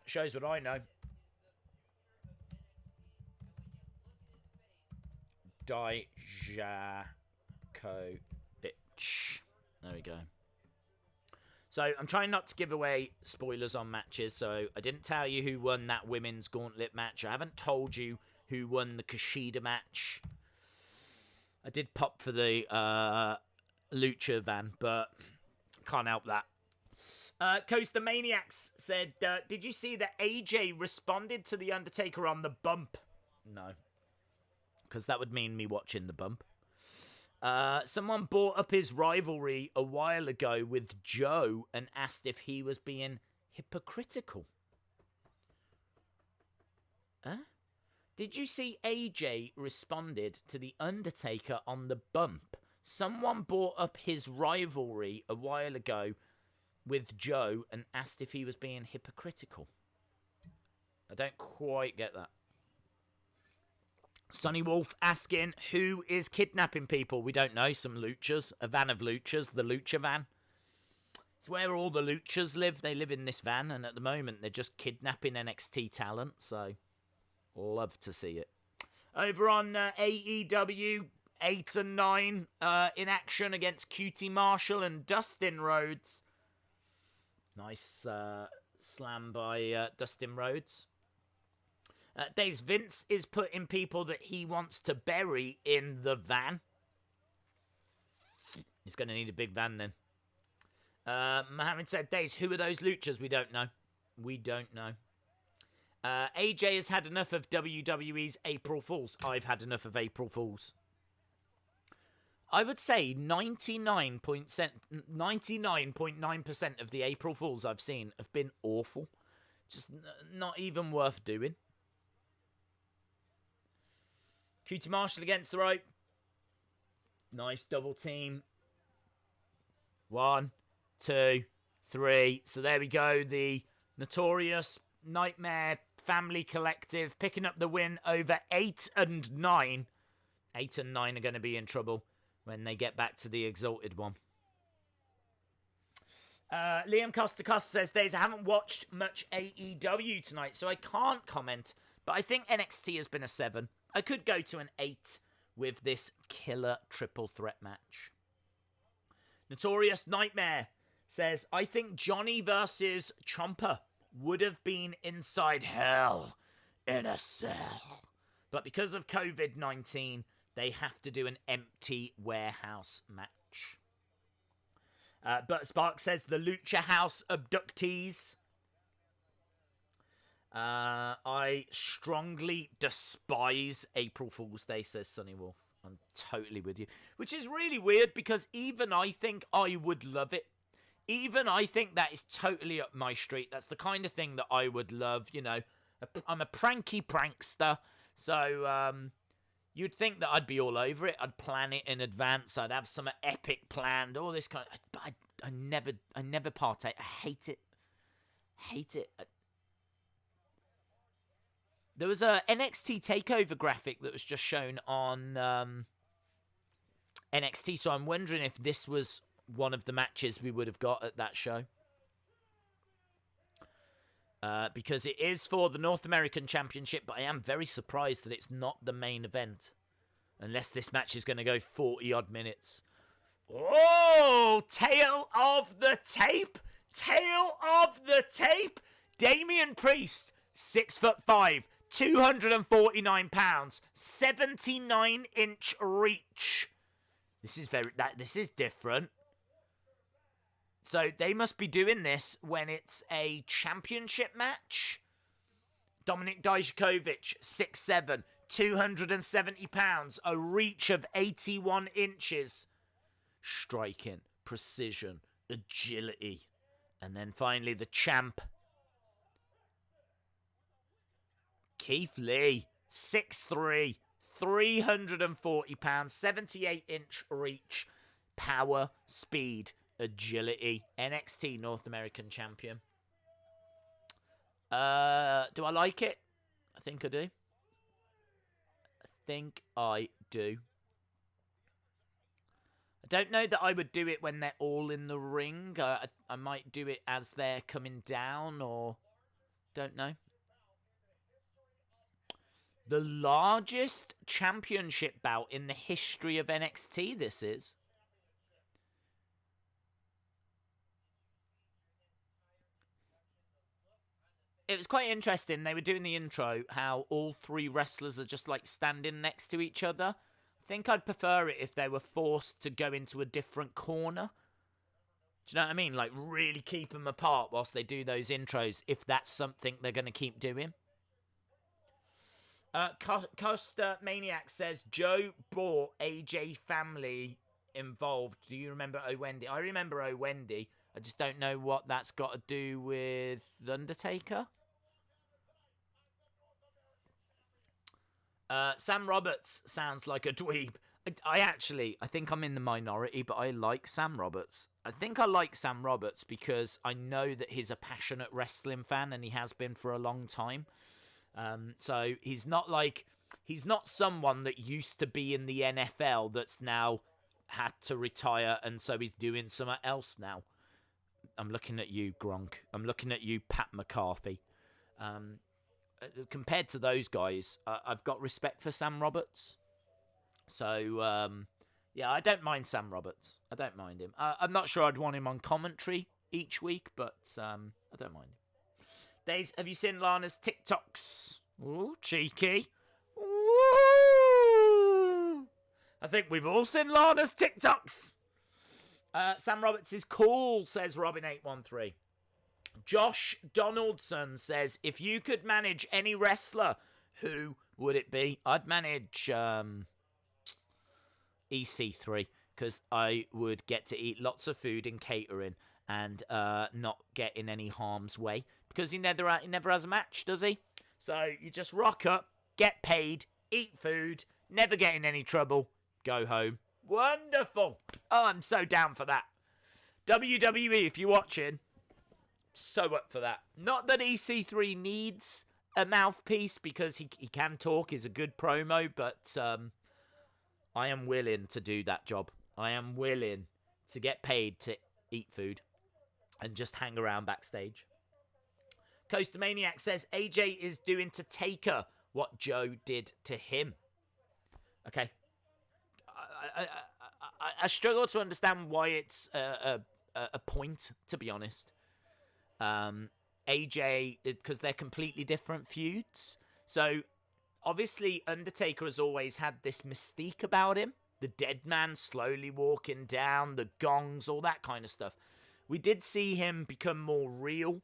Shows what I know. Dijakovic. There we go. So I'm trying not to give away spoilers on matches. So I didn't tell you who won that women's gauntlet match. I haven't told you who won the Kushida match. I did pop for the Lucha van, but can't help that. Coaster Maniacs said, did you see that AJ responded to The Undertaker on the bump? No. Because that would mean me watching the bump. Someone brought up his rivalry a while ago with Joe and asked if he was being hypocritical. Huh? Did you see AJ responded to The Undertaker on the bump? Someone brought up his rivalry a while ago with Joe and asked if he was being hypocritical. I don't quite get that. Sonny Wolf asking, who is kidnapping people? We don't know. Some luchas. A van of luchas. The lucha van. It's where all the luchas live. They live in this van, and at the moment they're just kidnapping NXT talent, so love to see it. Over on AEW 8 and 9 in action against QT Marshall and Dustin Rhodes. Nice slam by Dustin Rhodes. Days Vince is putting people that he wants to bury in the van. He's going to need a big van then. Mohammed said, Days, who are those luchas? We don't know. We don't know. AJ has had enough of WWE's April Fools. I've had enough of April Fools. I would say 99.9% of the April Fools I've seen have been awful. Just not even worth doing. QT Marshall against the rope. Nice double team. 1, 2, 3. So there we go. The Notorious Nightmare Family Collective picking up the win over 8 and 9. 8 and 9 are going to be in trouble when they get back to the Exalted One. Liam Costa Costa says, Days, I haven't watched much AEW tonight, so I can't comment, but I think NXT has been a 7. I could go to an 8 with this killer triple threat match. Notorious Nightmare says, I think Johnny versus Ciampa would have been inside hell in a cell. But because of COVID-19, they have to do an empty warehouse match. But Spark says, the Lucha House abductees. I strongly despise April Fool's Day, says Sonny Wolf. I'm totally with you. Which is really weird because even I think I would love it. Even I think that is totally up my street. That's the kind of thing that I would love, you know. I'm a pranky prankster. So, you'd think that I'd be all over it. I'd plan it in advance. I'd have some epic planned. All this kind of... But I never partake. I hate it. Hate it. There was a NXT TakeOver graphic that was just shown on NXT. So I'm wondering if this was one of the matches we would have got at that show. Because it is for the North American Championship, but I am very surprised that it's not the main event. Unless this match is going to go 40-odd minutes. Oh! Tail of the tape! Tail of the tape! Damian Priest, 6'5", 249 pounds, 79-inch reach. This is different. So they must be doing this when it's a championship match. Dominik Dijakovic, 6'7", 270 pounds, a reach of 81 inches. Striking, precision, agility. And then finally the champ. Keith Lee, 6'3", 340 pounds, 78-inch reach, power, speed, agility, NXT North American Champion. Do I like it? I think I do. I don't know that I would do it when they're all in the ring. I might do it as they're coming down, or don't know. The largest championship bout in the history of NXT, this is. It was quite interesting. They were doing the intro, how all three wrestlers are just like standing next to each other. I think I'd prefer it if they were forced to go into a different corner. Do you know what I mean? Like really keep them apart whilst they do those intros, if that's something they're going to keep doing. Costa Maniac says, Joe brought AJ family involved. Do you remember Oh Wendy? I remember Oh Wendy. I just don't know what that's got to do with The Undertaker. Sam Roberts sounds like a dweeb. I think I'm in the minority, but I like Sam Roberts. I think I like Sam Roberts because I know that he's a passionate wrestling fan, and he has been for a long time. So he's not someone that used to be in the NFL that's now had to retire, and so he's doing something else now. I'm looking at you, Gronk. I'm looking at you, Pat McCarthy. Compared to those guys, I've got respect for Sam Roberts. So, yeah, I don't mind Sam Roberts. I don't mind him. I'm not sure I'd want him on commentary each week, but I don't mind him. Days, have you seen Lana's TikToks? Ooh, cheeky. Ooh. I think we've all seen Lana's TikToks. Sam Roberts is cool, says Robin813. Josh Donaldson says, if you could manage any wrestler, who would it be? I'd manage EC3, because I would get to eat lots of food in catering and not get in any harm's way. Because he never has a match, does he? So you just rock up, get paid, eat food, never get in any trouble, go home. Wonderful. Oh, I'm so down for that. WWE, if you're watching, so up for that. Not that EC3 needs a mouthpiece, because he can talk, he's a good promo, but I am willing to do that job. I am willing to get paid to eat food. and just hang around backstage. Coaster Maniac says AJ is doing to Taker what Joe did to him. Okay. I struggle to understand why it's a point, to be honest. AJ, because they're completely different feuds. So, obviously, Undertaker has always had this mystique about him. The dead man slowly walking down, the gongs, all that kind of stuff. We did see him become more real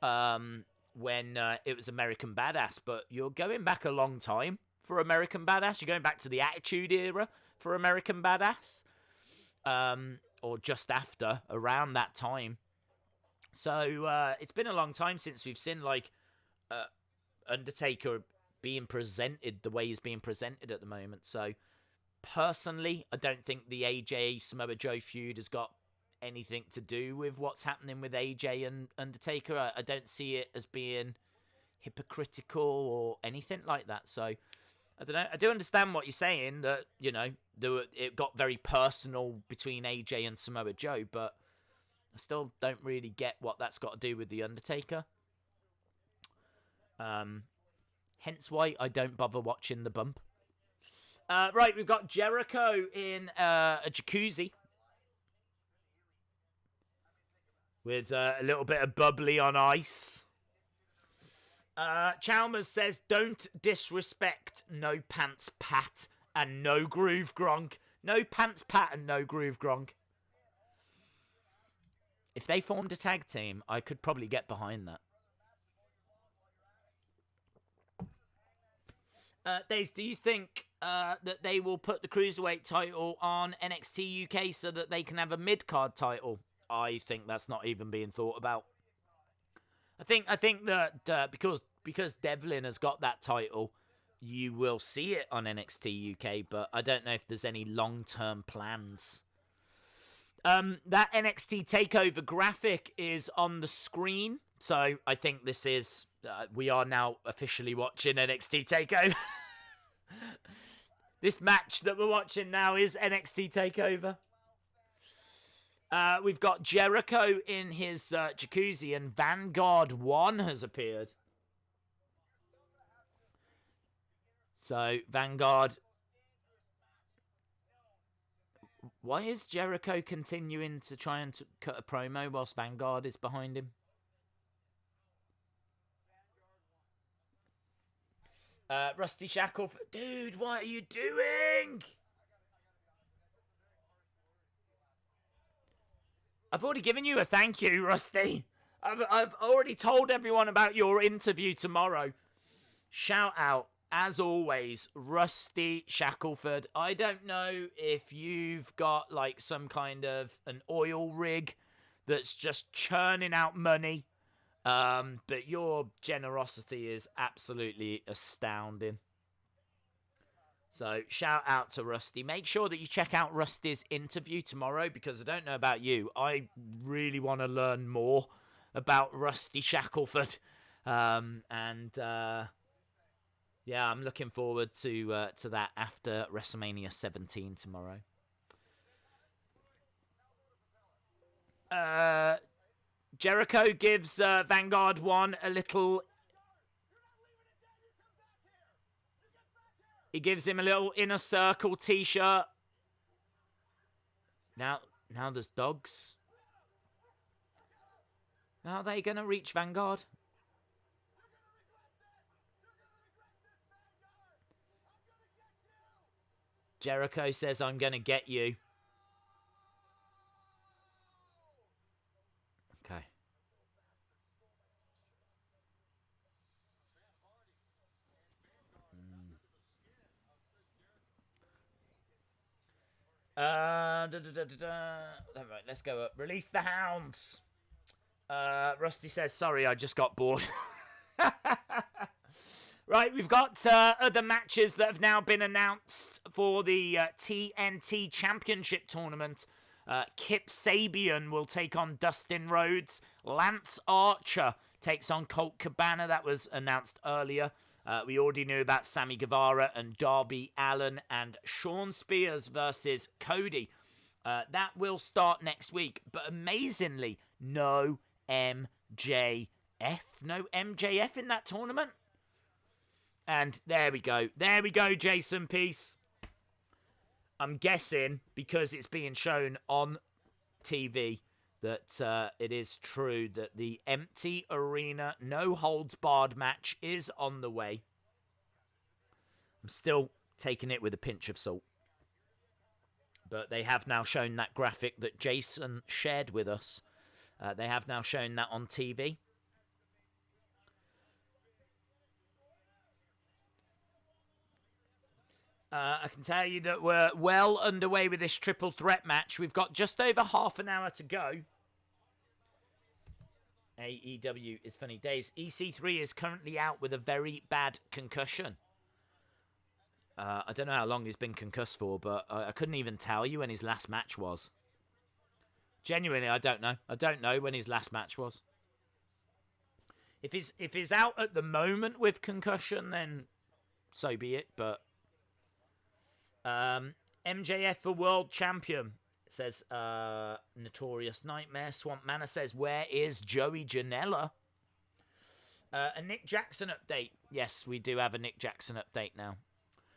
when it was American Badass, but you're going back a long time for American Badass. You're going back to the Attitude Era for American Badass, or just after, around that time. So it's been a long time since we've seen like Undertaker being presented the way he's being presented at the moment. So personally, I don't think the AJ Samoa Joe feud has got anything to do with what's happening with AJ and Undertaker. I don't see it as being hypocritical or anything like that. So I don't know. I do understand what you're saying, that, you know, it got very personal between AJ and Samoa Joe, but I still don't really get what that's got to do with The Undertaker. Hence why I don't bother watching the bump. Right, we've got Jericho in a jacuzzi with a little bit of bubbly on ice. Chalmers says, don't disrespect No Pants Pat and No Groove Gronk. No Pants Pat and No Groove Gronk. If they formed a tag team, I could probably get behind that. Daze, do you think that they will put the Cruiserweight title on NXT UK so that they can have a mid-card title? I think that's not even being thought about. I think that because Devlin has got that title, you will see it on NXT UK, but I don't know if there's any long-term plans. That NXT TakeOver graphic is on the screen, so I think this is... we are now officially watching NXT TakeOver. This match that we're watching now is NXT TakeOver. We've got Jericho in his jacuzzi, and Vanguard 1 has appeared. So, Vanguard... Why is Jericho continuing to try and cut a promo whilst Vanguard is behind him? Rusty Shackleton. Dude, what are you doing? I've already given you a thank you, Rusty. I've already told everyone about your interview tomorrow. Shout out, as always, Rusty Shackelford. I don't know if you've got like some kind of an oil rig that's just churning out money, but your generosity is absolutely astounding. So shout out to Rusty. Make sure that you check out Rusty's interview tomorrow, because I don't know about you, I really want to learn more about Rusty Shackelford. Yeah, I'm looking forward to that after WrestleMania 17 tomorrow. Jericho gives Vanguard 1 a little... He gives him a little Inner Circle t-shirt. Now there's dogs. Now are they going to reach Vanguard? Jericho says, I'm going to get you. Okay. Right, let's go up. Release the hounds. Rusty says, sorry, I just got bored. Right, we've got other matches that have now been announced for the TNT Championship Tournament. Kip Sabian will take on Dustin Rhodes. Lance Archer takes on Colt Cabana. That was announced earlier. We already knew about Sammy Guevara and Darby Allin, and Shawn Spears versus Cody. That will start next week. But amazingly, no MJF. No MJF in that tournament. And there we go. There we go, Jason Peace. I'm guessing because it's being shown on TV that it is true that the empty arena, no holds barred match is on the way. I'm still taking it with a pinch of salt. But they have now shown that graphic that Jason shared with us. They have now shown that on TV. I can tell you that we're well underway with this triple threat match. We've got just over half an hour to go. AEW is funny days. EC3 is currently out with a very bad concussion. I don't know how long he's been concussed for, but I couldn't even tell you when his last match was. Genuinely, I don't know. I don't know when his last match was. If he's out at the moment with concussion, then so be it. But MJF for world champion, says Notorious Nightmare. Swamp Manor says, where is Joey Janela? A Nick Jackson update. Yes, we do have a Nick Jackson update now.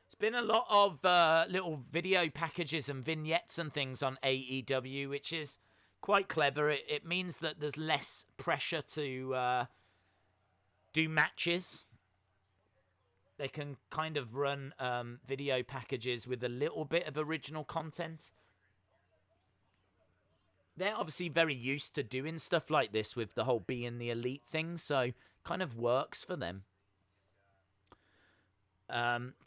It's been a lot of little video packages and vignettes and things on AEW, which is quite clever. It means that there's less pressure to do matches. They can kind of run video packages with a little bit of original content. They're obviously very used to doing stuff like this with the whole being the elite thing, so kind of works for them.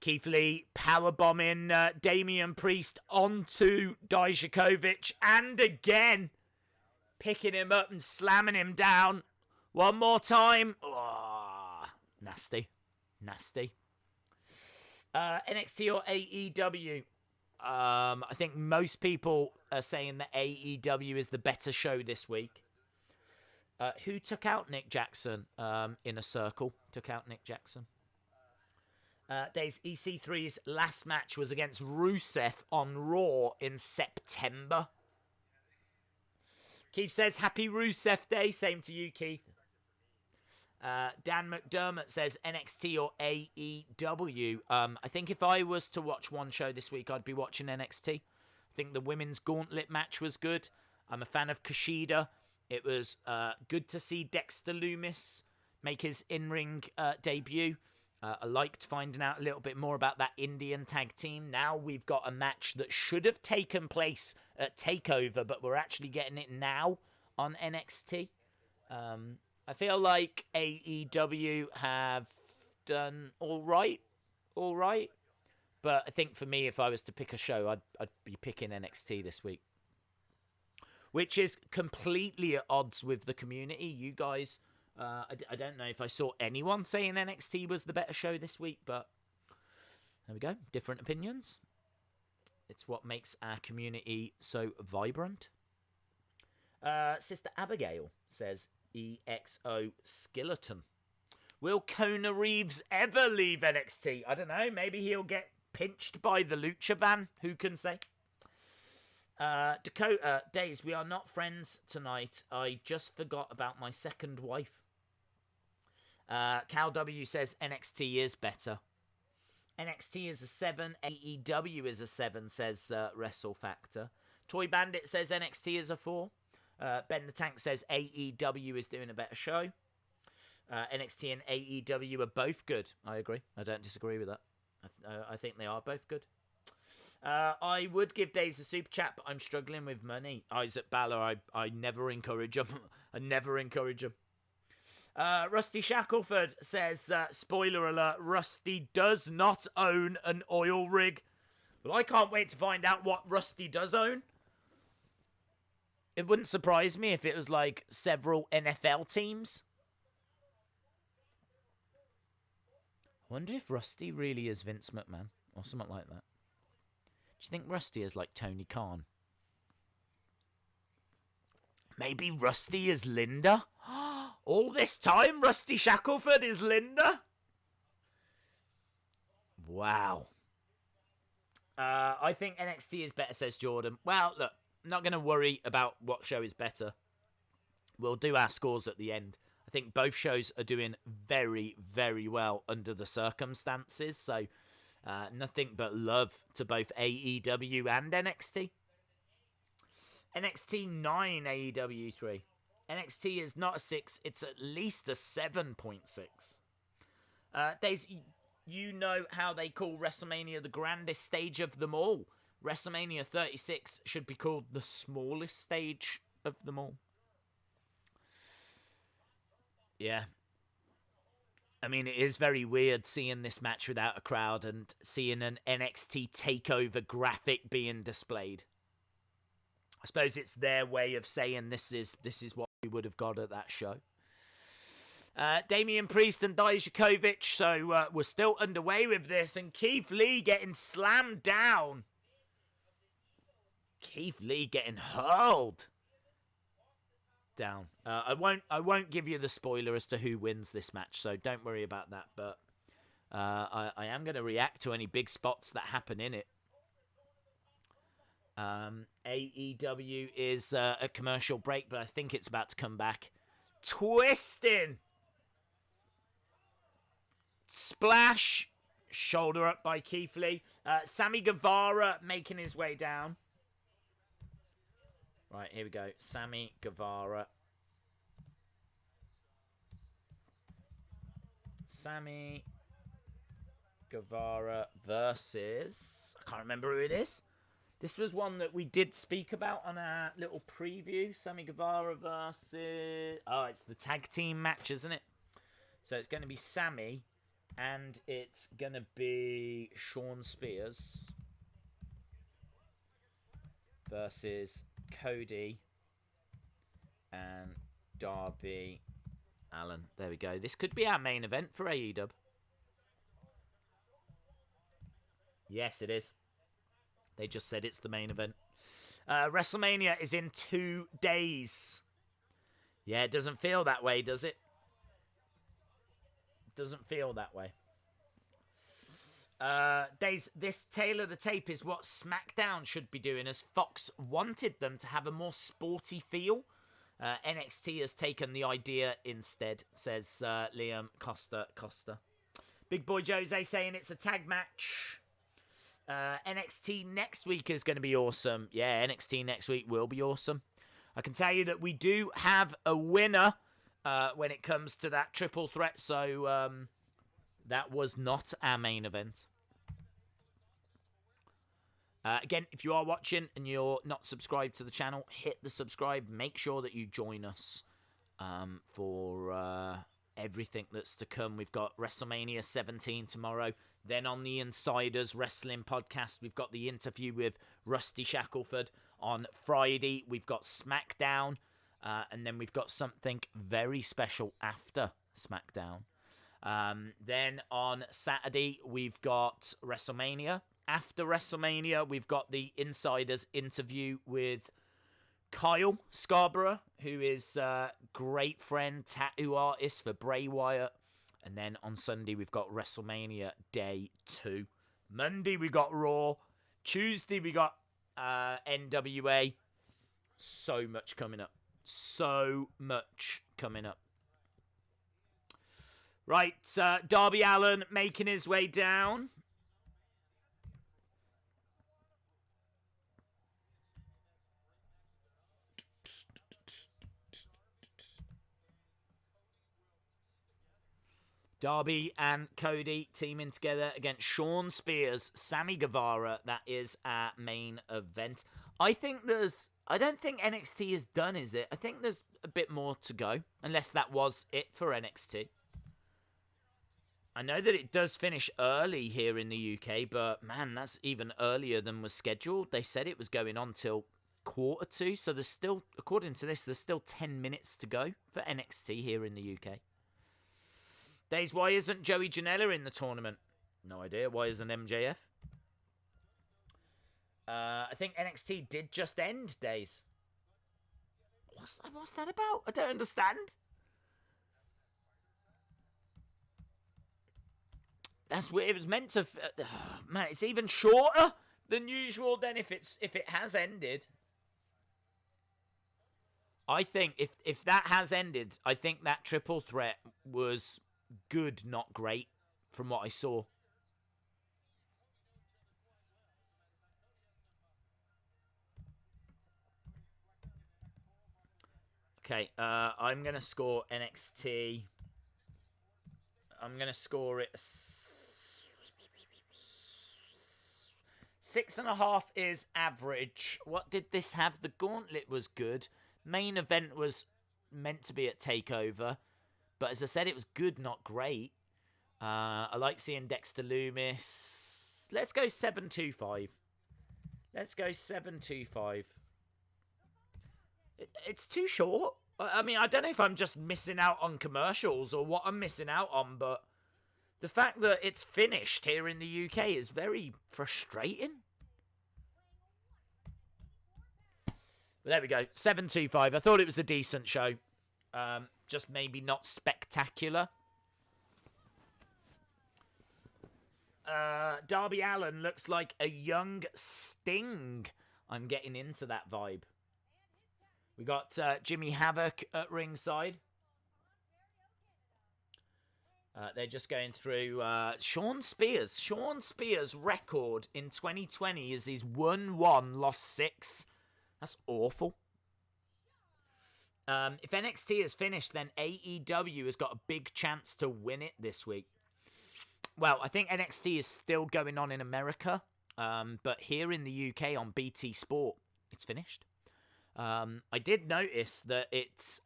Keith Lee powerbombing Damian Priest onto Dijakovic, and again picking him up and slamming him down. One more time. Oh, nasty. Nasty. NXT or AEW? I think most people are saying that AEW is the better show this week. Who took out Nick Jackson? Inner Circle took out Nick Jackson. Days EC3's last match was against Rusev on Raw in September. Keith says, happy Rusev Day. Same to you, Keith. Dan McDermott says, NXT or AEW? I think if I was to watch one show this week, I'd be watching NXT. I think the women's gauntlet match was good. I'm a fan of Kushida. It was good to see Dexter Lumis make his in-ring debut. I liked finding out a little bit more about that Indian tag team. Now we've got a match that should have taken place at TakeOver, but we're actually getting it now on NXT. I feel like AEW have done all right. But I think for me, if I was to pick a show, I'd be picking NXT this week. Which is completely at odds with the community. You guys... I don't know if I saw anyone saying NXT was the better show this week, but there we go. Different opinions. It's what makes our community so vibrant. Sister Abigail says, EXO Skeleton. Will Kona Reeves ever leave NXT? I don't know. Maybe he'll get pinched by the Lucha van. Who can say? Dakota Days, we are not friends tonight. I just forgot about my second wife. Cal W says NXT is better. NXT is a 7. AEW is a 7, says Wrestle Factor. Toy Bandit says NXT is a 4. Ben the Tank says AEW is doing a better show. NXT and AEW are both good. I agree. I don't disagree with that. I think they are both good. I would give Days a super chat, but I'm struggling with money. Isaac Balor, I never encourage him. I never encourage him. Rusty Shackelford says, spoiler alert, Rusty does not own an oil rig. Well, I can't wait to find out what Rusty does own. It wouldn't surprise me if it was like several NFL teams. I wonder if Rusty really is Vince McMahon or something like that. Do you think Rusty is like Tony Khan? Maybe Rusty is Linda? All this time, Rusty Shackelford is Linda? Wow. I think NXT is better, says Jordan. Well, look, not going to worry about what show is better. We'll do our scores at the end. I think both shows are doing very, very well under the circumstances. So nothing but love to both AEW and NXT. NXT 9, AEW 3. NXT is not a 6, it's at least a 7.6. Days, you know how they call WrestleMania the grandest stage of them all. WrestleMania 36 should be called the smallest stage of them all. Yeah. I mean, it is very weird seeing this match without a crowd and seeing an NXT TakeOver graphic being displayed. I suppose it's their way of saying this is what we would have got at that show. Damian Priest and Dijakovic, so we're still underway with this, and Keith Lee getting slammed down. Keith Lee getting hurled down. I won't give you the spoiler as to who wins this match, so don't worry about that. But I am going to react to any big spots that happen in it. AEW is a commercial break, but I think it's about to come back. Twisting. Splash. Shoulder up by Keith Lee. Sammy Guevara making his way down. Right, here we go. Sammy Guevara. Sammy Guevara versus... I can't remember who it is. This was one that we did speak about on our little preview. Sammy Guevara versus... Oh, it's the tag team match, isn't it? So it's going to be Sammy, and it's going to be Shawn Spears versus Cody and Darby Allin. There we go. This could be our main event for AEW. Yes, it is. They just said it's the main event. WrestleMania is in 2 days. Yeah, it doesn't feel that way, does it? Doesn't feel that way. Days, this tail of the tape is what SmackDown should be doing, as Fox wanted them to have a more sporty feel. NXT has taken the idea instead, says Liam Costa. Big Boy Jose saying it's a tag match. NXT next week is going to be awesome. Yeah, NXT next week will be awesome. I can tell you that we do have a winner when it comes to that triple threat. So that was not our main event. Again, if you are watching and you're not subscribed to the channel, hit the subscribe. Make sure that you join us for everything that's to come. We've got WrestleMania 17 tomorrow. Then on the Insiders Wrestling podcast, we've got the interview with Rusty Shackelford. On Friday, we've got SmackDown. And then we've got something very special after SmackDown. Then on Saturday, we've got WrestleMania. After WrestleMania, we've got the Insiders interview with Kyle Scarborough, who is a great friend, tattoo artist for Bray Wyatt. And then on Sunday, we've got WrestleMania Day 2. Monday, we got Raw. Tuesday, we got NWA. So much coming up. So much coming up. Right, Darby Allin making his way down. Darby and Cody teaming together against Shawn Spears, Sammy Guevara. That is our main event. I don't think NXT is done, is it? I think there's a bit more to go, unless that was it for NXT. I know that it does finish early here in the UK, but man, that's even earlier than was scheduled. They said it was going on till 1:45, so there's still, according to this, there's still 10 minutes to go for NXT here in the UK. Days, why isn't Joey Janela in the tournament? No idea. Why isn't MJF? I think NXT did just end, Days. What's that about? I don't understand. That's weird. It was meant to... man, it's even shorter than usual then if it has ended. I think if that has ended, I think that triple threat was good, not great, from what I saw. Okay, I'm going to score NXT. I'm going to score it 6.5 is average. What did this have? The Gauntlet was good. Main event was meant to be at TakeOver. But as I said, it was good, not great. I like seeing Dexter Lumis. Let's go 7.25. Let's go 7.25. It's too short. I mean, I don't know if I'm just missing out on commercials or what I'm missing out on, but the fact that it's finished here in the UK is very frustrating. But there we go. 7.25. I thought it was a decent show. Just maybe not spectacular. Darby Allin looks like a young Sting. I'm getting into that vibe. We got Jimmy Havoc at ringside. They're just going through Shawn Spears. Shawn Spears' record in 2020 is he's won 1, lost 6. That's awful. If NXT is finished, then AEW has got a big chance to win it this week. Well, I think NXT is still going on in America, but here in the UK on BT Sport, it's finished. I did notice that it's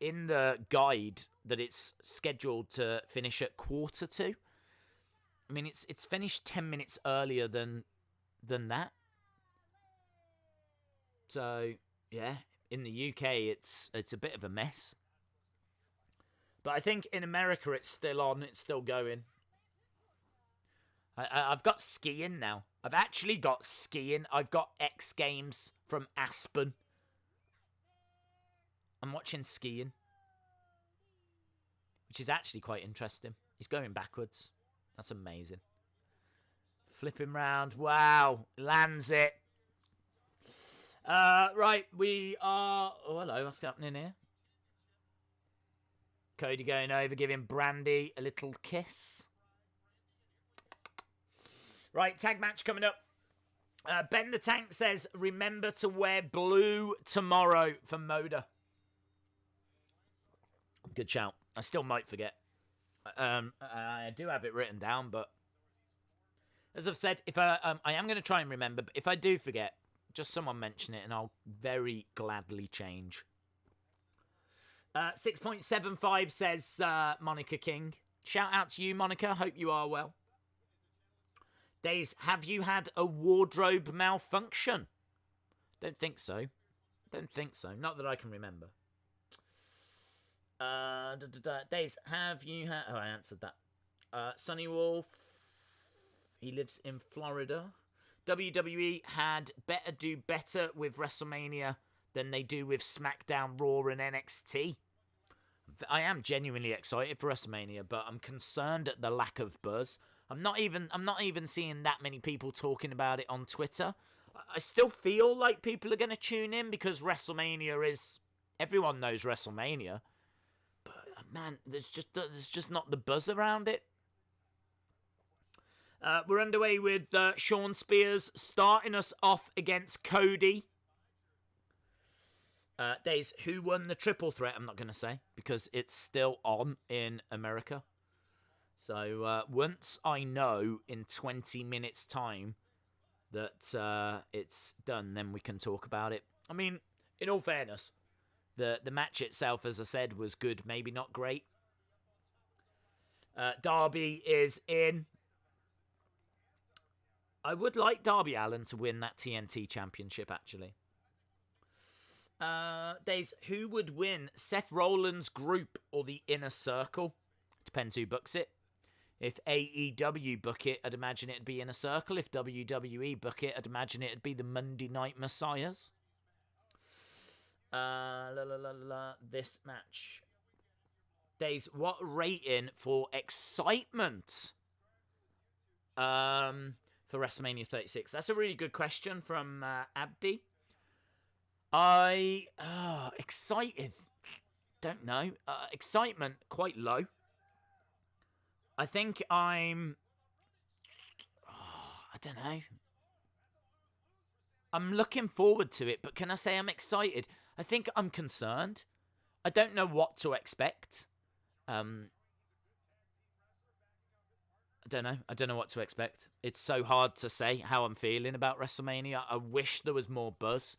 in the guide that it's scheduled to finish at 1:45. I mean, it's finished 10 minutes earlier than that. So yeah, in the UK, it's a bit of a mess. But I think in America, it's still on. It's still going. I've got skiing now. I've actually got skiing. I've got X Games from Aspen. I'm watching skiing, which is actually quite interesting. He's going backwards. That's amazing. Flipping round. Wow. Lands it. Right. We are... Oh, hello. What's happening here? Cody going over, giving Brandy a little kiss. Right, tag match coming up. Ben the Tank says, remember to wear blue tomorrow for Moda. Good shout. I still might forget. I do have it written down, but as I've said, if I am going to try and remember, but if I do forget, just someone mention it and I'll very gladly change. 6.75 says Monica King. Shout out to you, Monica. Hope you are well. Days, have you had a wardrobe malfunction? Don't think so. Don't think so. Not that I can remember. Days, have you had... Oh, I answered that. Sonny Wolf. He lives in Florida. WWE had better do better with WrestleMania than they do with SmackDown, Raw, and NXT. I am genuinely excited for WrestleMania, but I'm concerned at the lack of buzz. I'm not even seeing that many people talking about it on Twitter. I still feel like people are going to tune in because WrestleMania is... Everyone knows WrestleMania. But, man, there's just not the buzz around it. We're underway with Shawn Spears starting us off against Cody. Days, who won the triple threat? I'm not going to say because it's still on in America. So once I know in 20 minutes' time that it's done, then we can talk about it. I mean, in all fairness, the match itself, as I said, was good, maybe not great. Darby is in. I would like Darby Allin to win that TNT Championship, actually. Days, who would win, Seth Rollins' group or the Inner Circle? Depends who books it. If AEW book it, I'd imagine it'd be Inner Circle. If WWE book it, I'd imagine it'd be the Monday Night Messiahs. This match. Days, what rating for excitement for WrestleMania 36? That's a really good question from Abdi. Excited. Don't know. Excitement quite low. I think I'm. I don't know. I'm looking forward to it, but can I say I'm excited? I think I'm concerned. I don't know what to expect. I don't know. I don't know what to expect. It's so hard to say how I'm feeling about WrestleMania. I wish there was more buzz.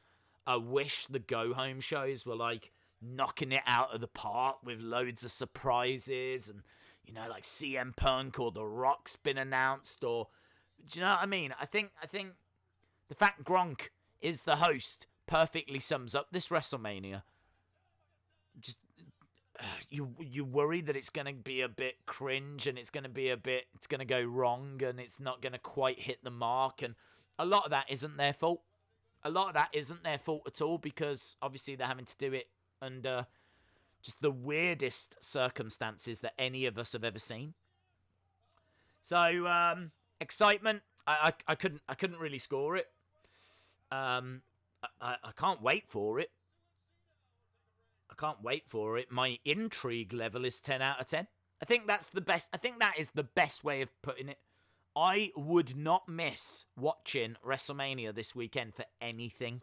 I wish the go-home shows were like knocking it out of the park with loads of surprises and, you know, like CM Punk or The Rock's been announced, or do you know what I mean? I think the fact Gronk is the host perfectly sums up this WrestleMania. Just you worry that it's going to be a bit cringe and it's going to go wrong and it's not going to quite hit the mark, and a lot of that isn't their fault. A lot of that isn't their fault at all, because obviously they're having to do it under just the weirdest circumstances that any of us have ever seen. So excitement, I couldn't really score it. I can't wait for it. My intrigue level is 10 out of 10. I think that's the best. I think that is the best way of putting it. I would not miss watching WrestleMania this weekend for anything.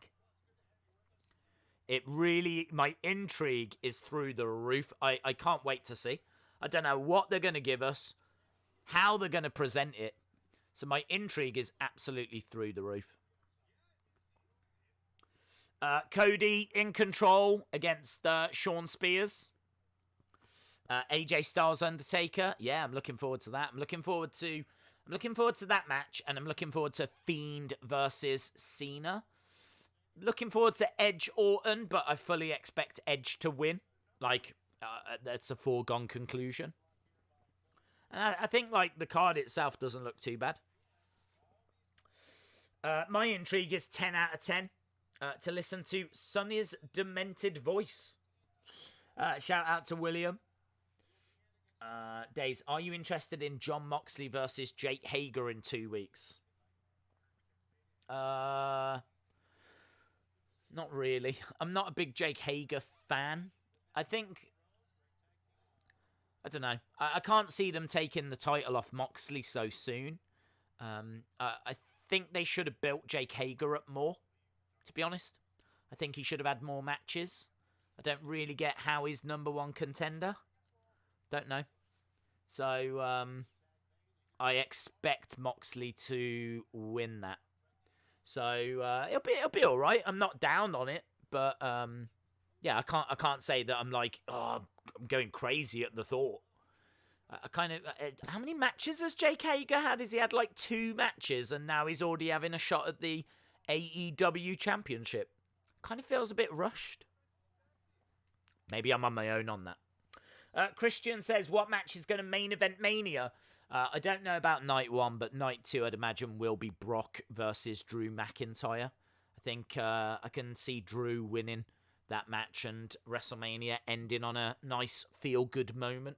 My intrigue is through the roof. I can't wait to see. I don't know what they're going to give us, how they're going to present it. So my intrigue is absolutely through the roof. Cody in control against Shawn Spears. AJ Styles Undertaker. Yeah, I'm looking forward to that. I'm looking forward to that match, and I'm looking forward to Fiend versus Cena. Looking forward to Edge Orton, but I fully expect Edge to win. That's a foregone conclusion. And I think the card itself doesn't look too bad. My intrigue is 10 out of 10. To listen to Sonny's demented voice. Shout out to William. Days, are you interested in Jon Moxley versus Jake Hager in 2 weeks? Not really. I'm not a big Jake Hager fan. I don't know. I can't see them taking the title off Moxley so soon. I think they should have built Jake Hager up more, to be honest. I think he should have had more matches. I don't really get how he's number one contender. Don't know. So, I expect Moxley to win that. So, it'll be all right. I'm not down on it, but yeah, I can't say that I'm like, I'm going crazy at the thought. I kind of, how many matches has Jake Hager had? Has he had 2 matches, and now he's already having a shot at the AEW Championship? Kind of feels a bit rushed. Maybe I'm on my own on that. Christian says, what match is going to main event Mania? I don't know about night 1, but night 2 I'd imagine will be Brock versus Drew McIntyre. I think I can see Drew winning that match and WrestleMania ending on a nice feel-good moment.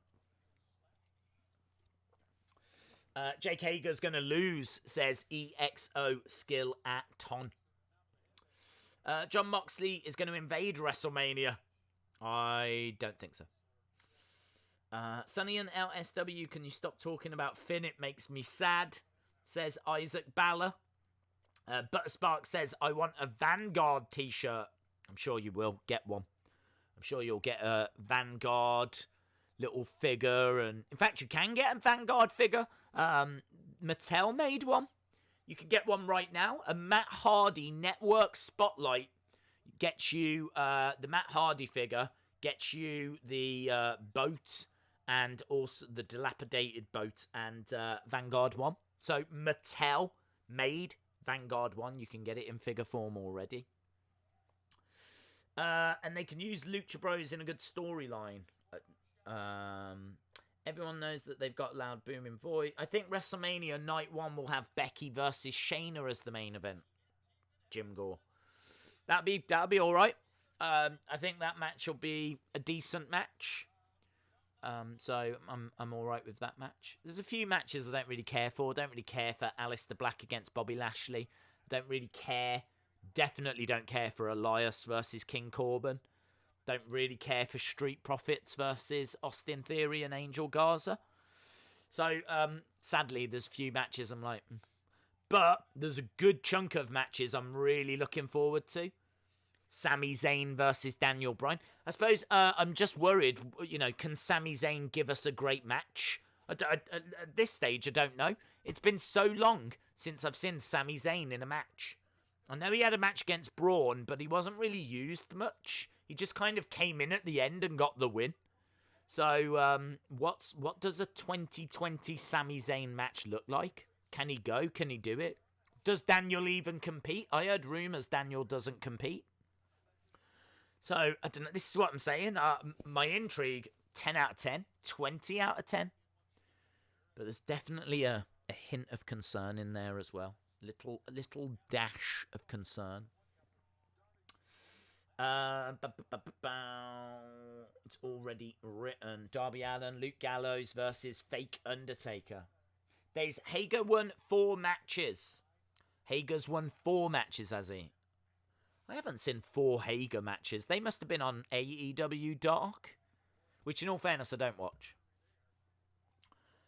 Jake Hager's going to lose, says EXO Skill at Ton. Jon Moxley is going to invade WrestleMania. I don't think so. Sonny and LSW, can you stop talking about Finn? It makes me sad, says Isaac Baller. Butterspark says, I want a Vanguard t-shirt. I'm sure you will get one. I'm sure you'll get a Vanguard little figure. And in fact, you can get a Vanguard figure. Mattel made one. You can get one right now. A Matt Hardy Network Spotlight gets you the Matt Hardy figure, gets you the boat, and also the dilapidated boat and Vanguard one. So Mattel made Vanguard one. You can get it in figure form already. And they can use Lucha Bros in a good storyline. Everyone knows that they've got loud booming voice. I think WrestleMania Night 1 will have Becky versus Shayna as the main event. Jim Gore. That'll be all right. I think that match will be a decent match. So I'm all right with that match. There's a few matches I don't really care for. I don't really care for Aleister Black against Bobby Lashley. I don't really care definitely don't care for Elias versus King Corbin. Don't really care for Street Profits versus Austin Theory and Angel Garza. So, sadly, there's a few matches I'm like... But there's a good chunk of matches I'm really looking forward to. Sami Zayn versus Daniel Bryan. I suppose I'm just worried, can Sami Zayn give us a great match? At this stage, I don't know. It's been so long since I've seen Sami Zayn in a match. I know he had a match against Braun, but he wasn't really used much. He just kind of came in at the end and got the win. So, what does a 2020 Sami Zayn match look like? Can he go? Can he do it? Does Daniel even compete? I heard rumours Daniel doesn't compete. So, I don't know. This is what I'm saying. My intrigue, 10 out of 10. 20 out of 10. But there's definitely a hint of concern in there as well. A little dash of concern. It's already written. Darby Allin, Luke Gallows versus Fake Undertaker. Hager won 4 matches. Hager's won 4 matches, has he? I haven't seen 4 Hager matches. They must have been on AEW Dark, which in all fairness I don't watch.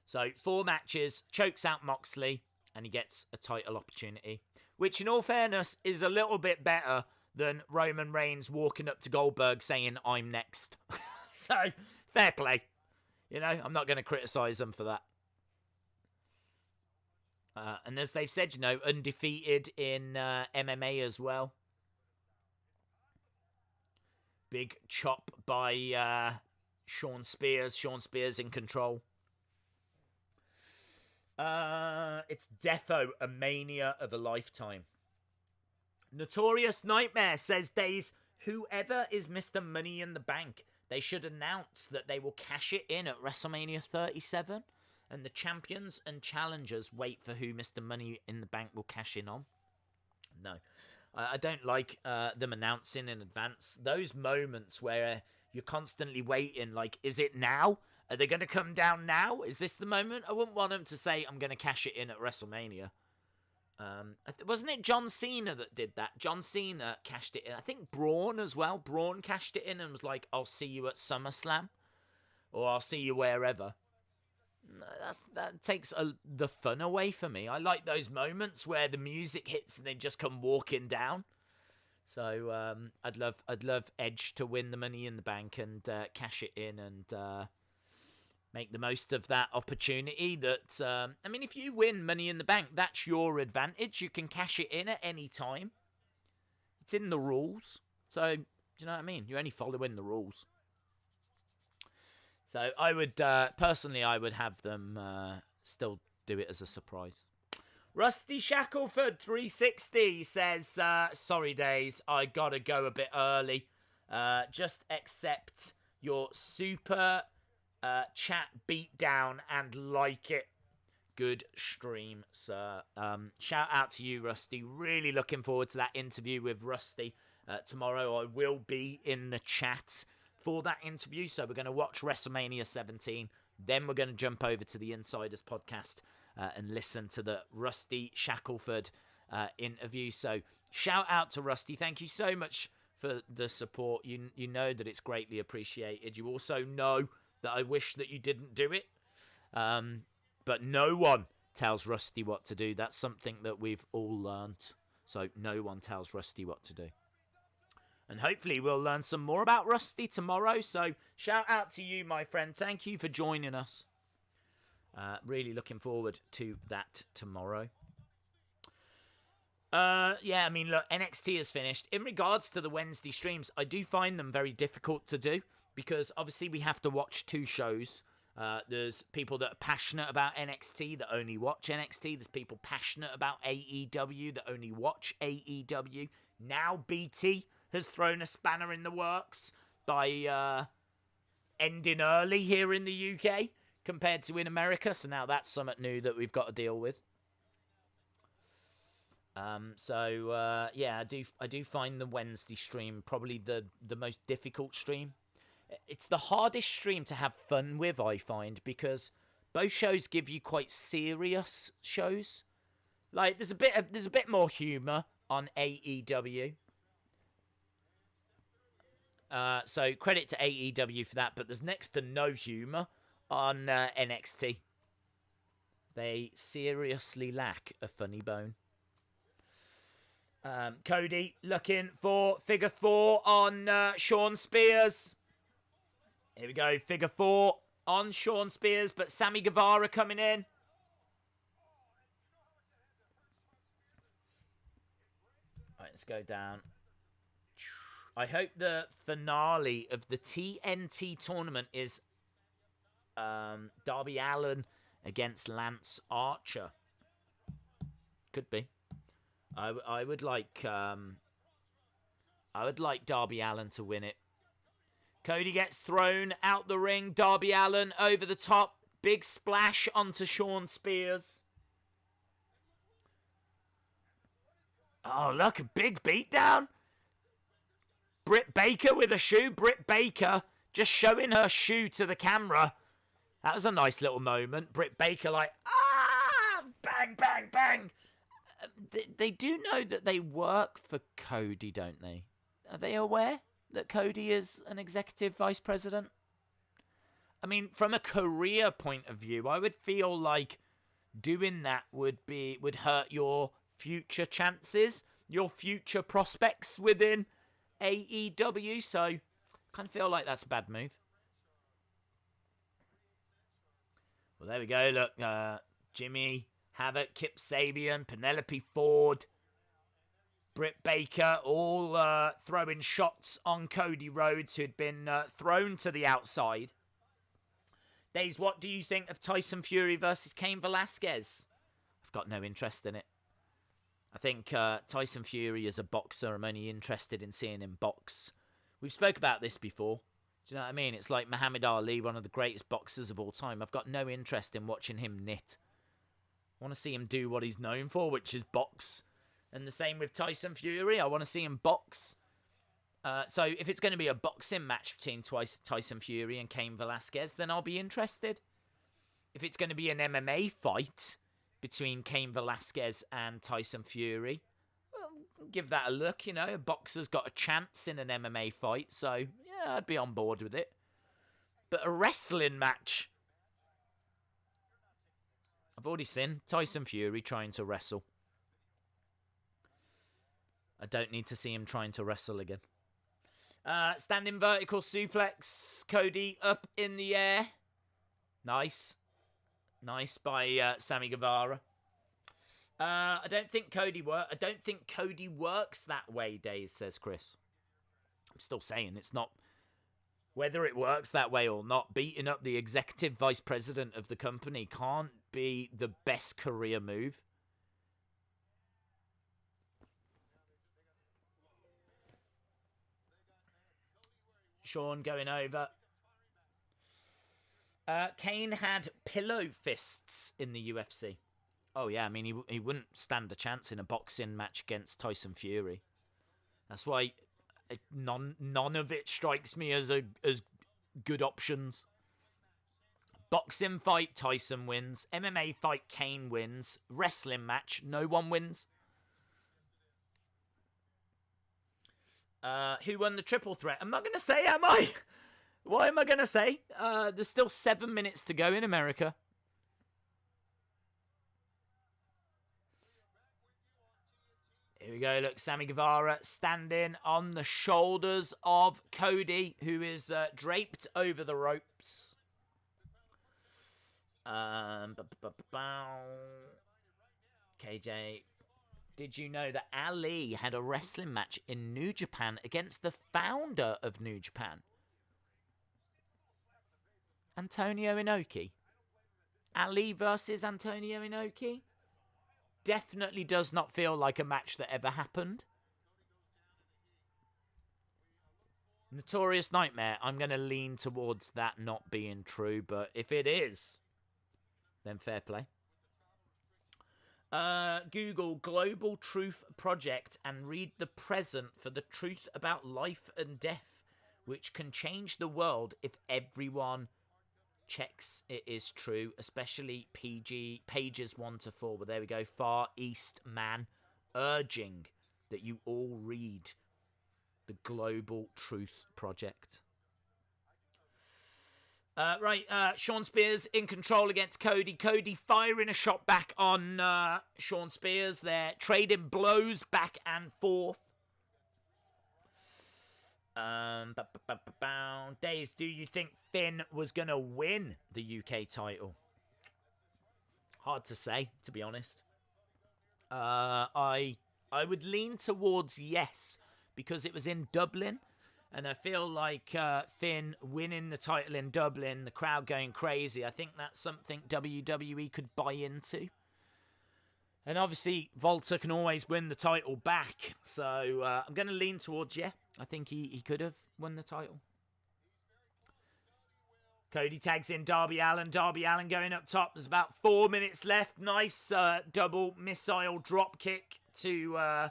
So 4 matches, chokes out Moxley, and he gets a title opportunity, which in all fairness is a little bit better than Roman Reigns walking up to Goldberg saying, I'm next. So, fair play. I'm not going to criticise them for that. And as they've said, undefeated in MMA as well. Big chop by Shawn Spears. Shawn Spears in control. It's defo a mania of a lifetime. Notorious Nightmare says, Days, whoever is Mr. Money in the Bank, they should announce that they will cash it in at WrestleMania 37. And the champions and challengers wait for who Mr. Money in the Bank will cash in on. No. I don't like them announcing in advance. Those moments where you're constantly waiting, like, is it now? Are they going to come down now? Is this the moment? I wouldn't want them to say, I'm going to cash it in at WrestleMania. Wasn't it John Cena that did that? John Cena cashed it in. I think Braun as well. Braun cashed it in and was like, I'll see you at SummerSlam. Or I'll see you wherever. That takes the fun away for me. I like those moments where the music hits and they just come walking down. So I'd love Edge to win the Money in the Bank and cash it in and make the most of that opportunity. That if you win Money in the Bank, that's your advantage. You can cash it in at any time. It's in the rules. So do you know what I mean? You're only following the rules. So I would, personally, I would have them still do it as a surprise. Rusty Shackleford 360 says, sorry Days, I gotta go a bit early. Just accept your super chat beatdown and like it. Good stream, sir. Shout out to you, Rusty. Really looking forward to that interview with Rusty. Tomorrow I will be in the chat for that interview, so we're going to watch WrestleMania 17, then we're going to jump over to the Insiders podcast and listen to the Rusty Shackleford interview. So shout out to Rusty. Thank you so much for the support. You know that it's greatly appreciated. You also know that I wish that you didn't do it, but no one tells Rusty what to do. That's something that we've all learnt. So no one tells Rusty what to do. And hopefully we'll learn some more about Rusty tomorrow. So shout out to you, my friend. Thank you for joining us. Really looking forward to that tomorrow. Look, NXT is finished. In regards to the Wednesday streams, I do find them very difficult to do because obviously we have to watch 2 shows. There's people that are passionate about NXT that only watch NXT. There's people passionate about AEW that only watch AEW. Now BT has thrown a spanner in the works by ending early here in the UK compared to in America. So now that's something new that we've got to deal with. I do find the Wednesday stream probably the most difficult stream. It's the hardest stream to have fun with, I find, because both shows give you quite serious shows. Like there's a bit more humour on AEW. So credit to AEW for that, but there's next to no humour on NXT. They seriously lack a funny bone. Cody looking for figure 4 on Shawn Spears. Here we go, figure 4 on Shawn Spears, but Sammy Guevara coming in. Alright, let's go down. I hope the finale of the TNT tournament is Darby Allin against Lance Archer. Could be. I would like Darby Allin to win it. Cody gets thrown out the ring. Darby Allin over the top. Big splash onto Shawn Spears. Oh, look, a big beatdown. Britt Baker with a shoe. Britt Baker just showing her shoe to the camera. That was a nice little moment. Britt Baker like, ah, bang, bang, bang. They do know that they work for Cody, don't they? Are they aware that Cody is an executive vice president? I mean, from a career point of view, I would feel like doing that would hurt your future chances, your future prospects within AEW. So, I kind of feel like that's a bad move. Well, there we go. Look, Jimmy, Havoc, Kip Sabian, Penelope Ford, Britt Baker, all throwing shots on Cody Rhodes, who'd been thrown to the outside. Days, what do you think of Tyson Fury versus Cain Velasquez? I've got no interest in it. I think Tyson Fury is a boxer. I'm only interested in seeing him box. We've spoke about this before. Do you know what I mean? It's like Muhammad Ali, one of the greatest boxers of all time. I've got no interest in watching him knit. I want to see him do what he's known for, which is box. And the same with Tyson Fury. I want to see him box. So if it's going to be a boxing match between Tyson Fury and Cain Velasquez, then I'll be interested. If it's going to be an MMA fight between Cain Velasquez and Tyson Fury, well, give that a look. You know, a boxer's got a chance in an MMA fight. So, yeah, I'd be on board with it. But a wrestling match, I've already seen Tyson Fury trying to wrestle. I don't need to see him trying to wrestle again. Standing vertical suplex. Cody up in the air. Nice. Nice by Sammy Guevara. I don't think Cody works that way, Days, says Chris. I'm still saying it's not. Whether it works that way or not, beating up the executive vice president of the company can't be the best career move. Shawn going over. Kane had pillow fists in the UFC. Oh, yeah, I mean, he wouldn't stand a chance in a boxing match against Tyson Fury. That's why none of it strikes me as good options. Boxing fight, Tyson wins. MMA fight, Kane wins. Wrestling match, no one wins. Who won the triple threat? I'm not going to say, am I? What am I going to say? There's still 7 minutes to go in America. Here we go. Look, Sammy Guevara standing on the shoulders of Cody, who is draped over the ropes. KJ, did you know that Ali had a wrestling match in New Japan against the founder of New Japan? Antonio Inoki. Ali versus Antonio Inoki? Definitely does not feel like a match that ever happened. Notorious Nightmare. I'm going to lean towards that not being true, but if it is, then fair play. Google Global Truth Project and read the present for the truth about life and death, which can change the world if everyone checks it is true, especially pages 1 to 4. But there we go. Far East Man urging that you all read the Global Truth Project. Shawn Spears in control against Cody. Cody firing a shot back on Shawn Spears. They're trading blows back and forth. Days, do you think Finn was going to win the UK title? Hard to say, to be honest. I would lean towards yes, because it was in Dublin. And I feel like Finn winning the title in Dublin, the crowd going crazy, I think that's something WWE could buy into. And obviously, Volta can always win the title back. So I'm going to lean towards, yeah. I think he could have won the title. Cody tags in Darby Allin. Darby Allin going up top. There's about 4 minutes left. Nice double missile drop kick to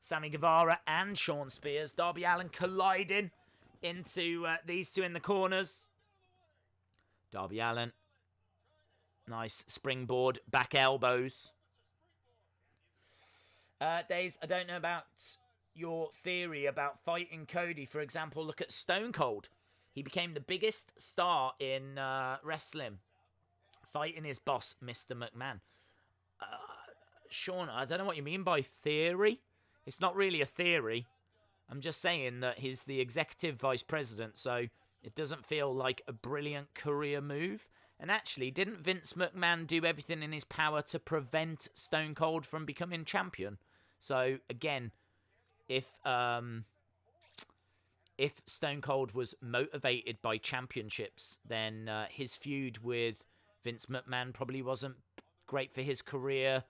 Sammy Guevara and Shawn Spears. Darby Allin colliding into these two in the corners. Darby Allin. Nice springboard back elbows. Days, I don't know about your theory about fighting Cody. For example, look at Stone Cold. He became the biggest star in wrestling, fighting his boss, Mr. McMahon. Sean, I don't know what you mean by theory. It's not really a theory. I'm just saying that he's the executive vice president, so it doesn't feel like a brilliant career move. And actually, didn't Vince McMahon do everything in his power to prevent Stone Cold from becoming champion? So, again, if Stone Cold was motivated by championships, then his feud with Vince McMahon probably wasn't great for his career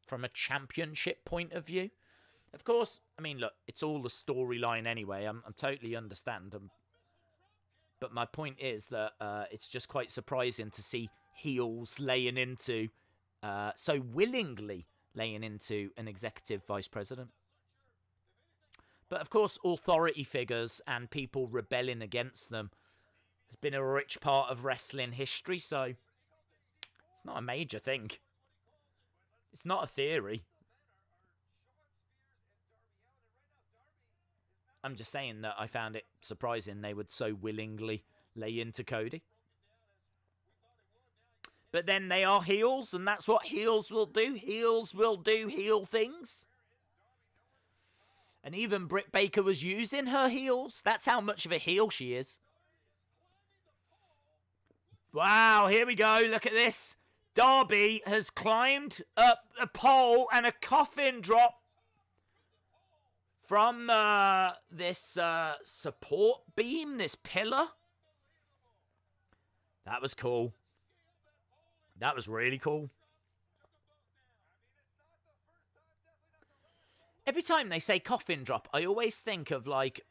from a championship point of view. Of course, I mean, look, it's all the storyline anyway. I'm totally understand. But my point is that it's just quite surprising to see heels laying into, so willingly laying into an executive vice president. But of course, authority figures and people rebelling against them has been a rich part of wrestling history, so it's not a major thing. It's not a theory. I'm just saying that I found it surprising they would so willingly lay into Cody. But then they are heels, and that's what heels will do. Heels will do heel things. And even Britt Baker was using her heels. That's how much of a heel she is. Wow, here we go. Look at this. Darby has climbed up a pole and a coffin drop from this support beam, this pillar. That was cool. That was really cool. Every time they say coffin drop, I always think of, like,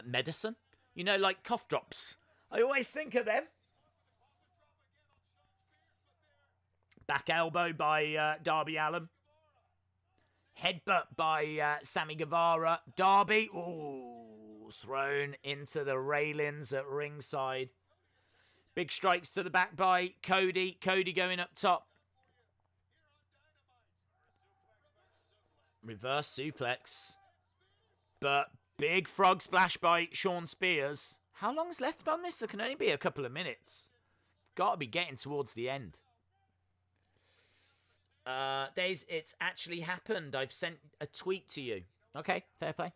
medicine. You know, like cough drops. I always think of them. Back elbow by Darby Allin. Headbutt by Sammy Guevara. Darby, ooh, thrown into the railings at ringside. Big strikes to the back by Cody. Cody going up top. Reverse suplex. But big frog splash by Shawn Spears. How long's left on this? There can only be a couple of minutes. Got to be getting towards the end. Days, it's actually happened. I've sent a tweet to you. Okay, fair play.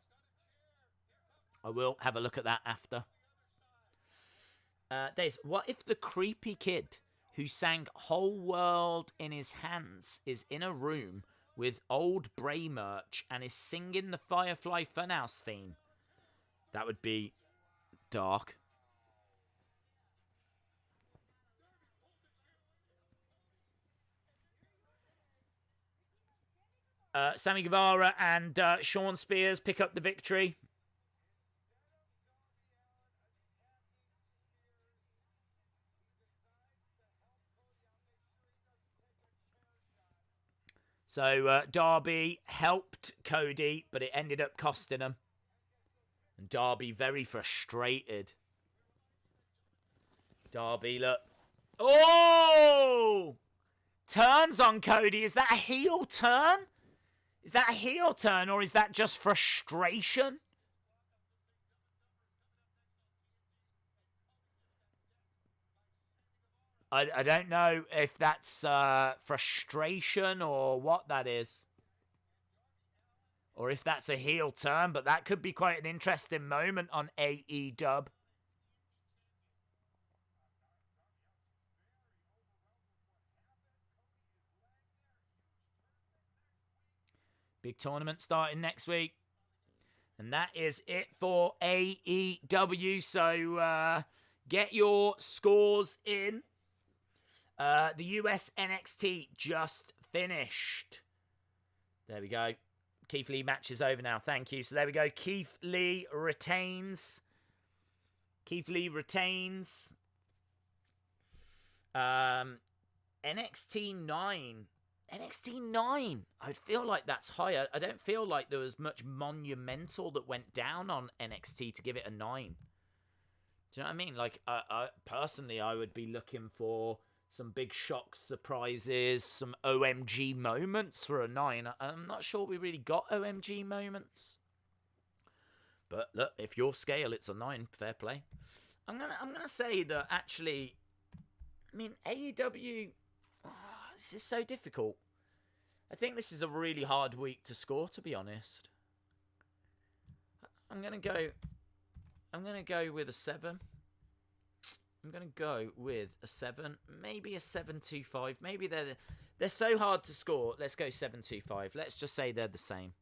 I will have a look at that after. Days, what if the creepy kid who sang Whole World in His Hands is in a room with old Bray merch and is singing the Firefly Funhouse theme? That would be dark. Sammy Guevara and Shawn Spears pick up the victory. So Darby helped Cody, but it ended up costing him. And Darby very frustrated. Darby, look. Oh! Turns on Cody. Is that a heel turn? Is that a heel turn, or is that just frustration? I don't know if that's frustration or what that is. Or if that's a heel turn, but that could be quite an interesting moment on AEW. Big tournament starting next week. And that is it for AEW. So get your scores in. The US NXT just finished. There we go. Keith Lee match is over now. Thank you. So there we go. Keith Lee retains. NXT 9. NXT 9. I feel like that's higher. I don't feel like there was much monumental that went down on NXT to give it a 9. Do you know what I mean? Like, personally, I would be looking for some big shocks, surprises, some OMG moments for a 9. I'm not sure we really got OMG moments. But look, if your scale, it's a 9. Fair play. I'm gonna say that actually, I mean, AEW, this is so difficult. I think this is a really hard week to score, to be honest. I'm gonna go with a 7. I'm going to go with a 7, maybe a 7.25. Maybe they're so hard to score. Let's go 7.25. Let's just say they're the same.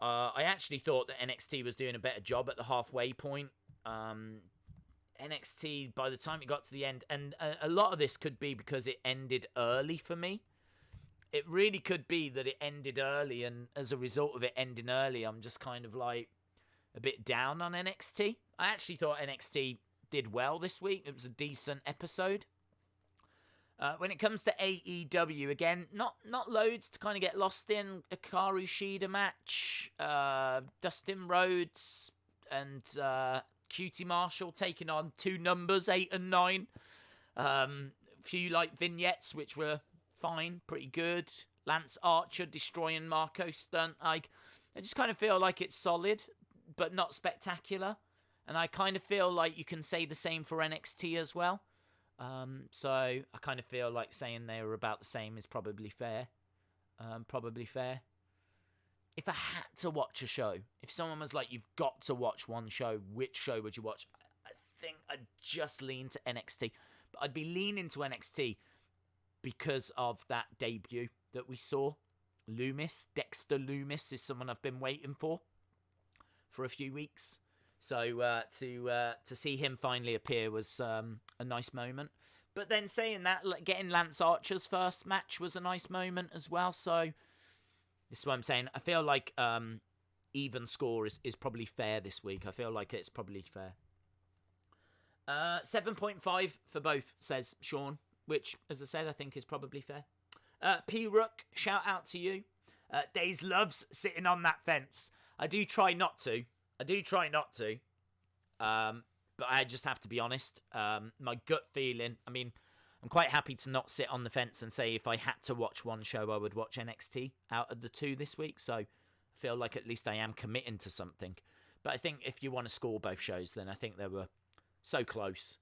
I actually thought that NXT was doing a better job at the halfway point. NXT, by the time it got to the end, and a lot of this could be because it ended early for me. It really could be that it ended early, and as a result of it ending early, I'm just kind of like a bit down on NXT. I actually thought NXT did well this week. It was a decent episode. When it comes to AEW, again, not loads to kind of get lost in. Hikaru Shida match, Dustin Rhodes and QT Marshall taking on 2 numbers, 8 and 9. A few like vignettes which were fine, pretty good. Lance Archer destroying Marko Stunt. I just kind of feel like it's solid, but not spectacular. And I kind of feel like you can say the same for NXT as well. So I kind of feel like saying they were about the same is probably fair. If I had to watch a show, if someone was like, you've got to watch one show, which show would you watch? I think I'd just lean to NXT. But I'd be leaning to NXT because of that debut that we saw. Dexter Lumis is someone I've been waiting for a few weeks. So to see him finally appear was a nice moment. But then saying that, getting Lance Archer's first match was a nice moment as well. So this is what I'm saying. I feel like even score is probably fair this week. I feel like it's probably fair. 7.5 for both, says Sean, which, as I said, I think is probably fair. P. Rook, shout out to you. Days loves sitting on that fence. I do try not to. But I just have to be honest. My gut feeling, I mean, I'm quite happy to not sit on the fence and say if I had to watch one show, I would watch NXT out of the 2 this week. So I feel like at least I am committing to something. But I think if you want to score both shows, then I think they were so close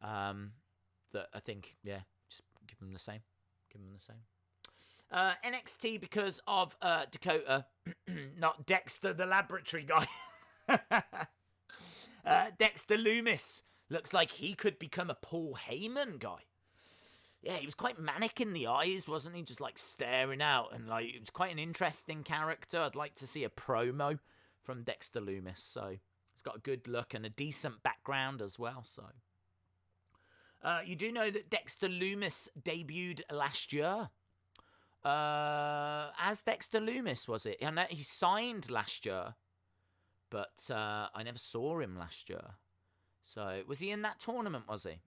that I think, yeah, just give them the same. NXT because of Dakota, not Dexter, the laboratory guy. Dexter Lumis looks like he could become a Paul Heyman guy. Yeah, he was quite manic in the eyes, wasn't he? Just like staring out, and like it was quite an interesting character. I'd like to see a promo from Dexter Lumis. So he's got a good look and a decent background as well. So you do know that Dexter Lumis debuted last year. As Dexter Lumis, was it? And he signed last year, but I never saw him last year. So was he in that tournament, was he?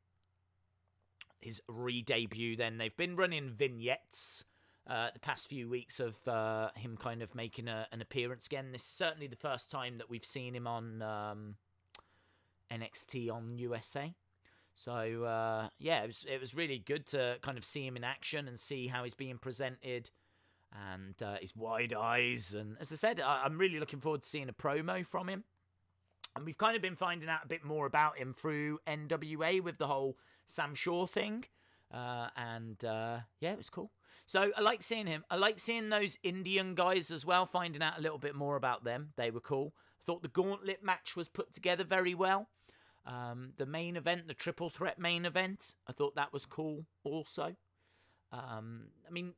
His re-debut then. They've been running vignettes the past few weeks of him kind of making an appearance again. This is certainly the first time that we've seen him on NXT on USA. So, yeah, it was really good to kind of see him in action and see how he's being presented and his wide eyes. And as I said, I'm really looking forward to seeing a promo from him. And we've kind of been finding out a bit more about him through NWA with the whole Sam Shaw thing. Yeah, it was cool. So I like seeing him. I like seeing those Indian guys as well, finding out a little bit more about them. They were cool. I thought the gauntlet match was put together very well. The main event, the triple threat main event, I thought that was cool also. I mean,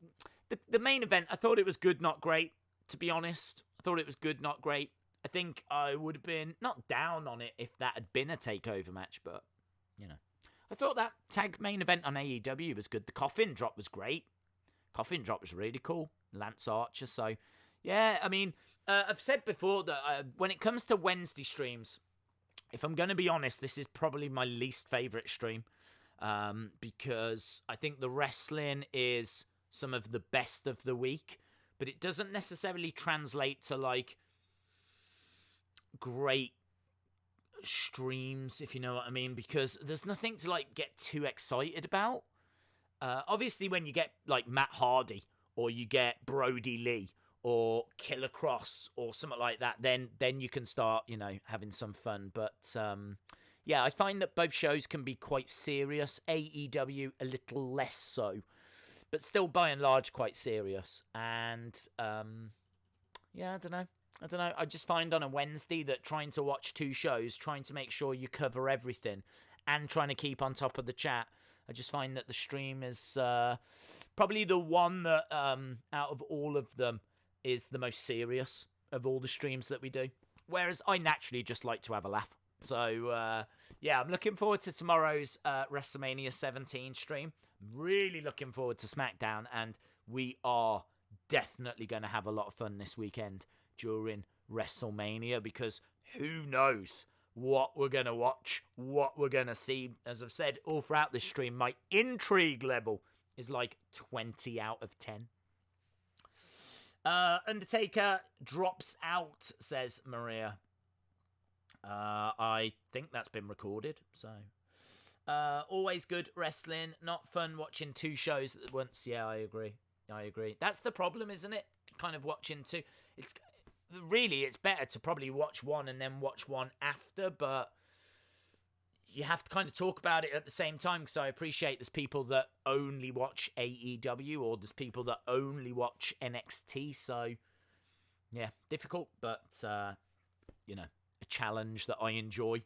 the main event, I thought it was good, not great, to be honest. I thought it was good, not great. I think I would have been not down on it if that had been a takeover match, but, you know. I thought that tag main event on AEW was good. The coffin drop was great. Coffin drop was really cool. Lance Archer. So, yeah, I mean, I've said before that when it comes to Wednesday streams, if I'm going to be honest, this is probably my least favourite stream because I think the wrestling is some of the best of the week, but it doesn't necessarily translate to, like, great streams, if you know what I mean, because there's nothing to, like, get too excited about. Obviously, when you get, like, Matt Hardy, or you get Brodie Lee, or Killer Cross, or something like that, then you can start, you know, having some fun. But, yeah, I find that both shows can be quite serious. AEW, a little less so. But still, by and large, quite serious. And, yeah, I don't know. I just find on a Wednesday that trying to watch two shows, trying to make sure you cover everything, and trying to keep on top of the chat, I just find that the stream is probably the one that, out of all of them, is the most serious of all the streams that we do. Whereas I naturally just like to have a laugh. So, yeah, I'm looking forward to tomorrow's WrestleMania 17 stream. Really looking forward to SmackDown, and we are definitely going to have a lot of fun this weekend during WrestleMania, because who knows what we're going to watch, what we're going to see. As I've said all throughout this stream, my intrigue level is like 20 out of 10. Undertaker drops out, says Maria. I think that's been recorded, so... always good wrestling, not fun watching two shows at once. Yeah, I agree. That's the problem, isn't it? Kind of watching two. It's better to probably watch one and then watch one after, but you have to kind of talk about it at the same time, because I appreciate there's people that only watch AEW, or there's people that only watch NXT, so yeah, difficult, but you know, a challenge that I enjoy.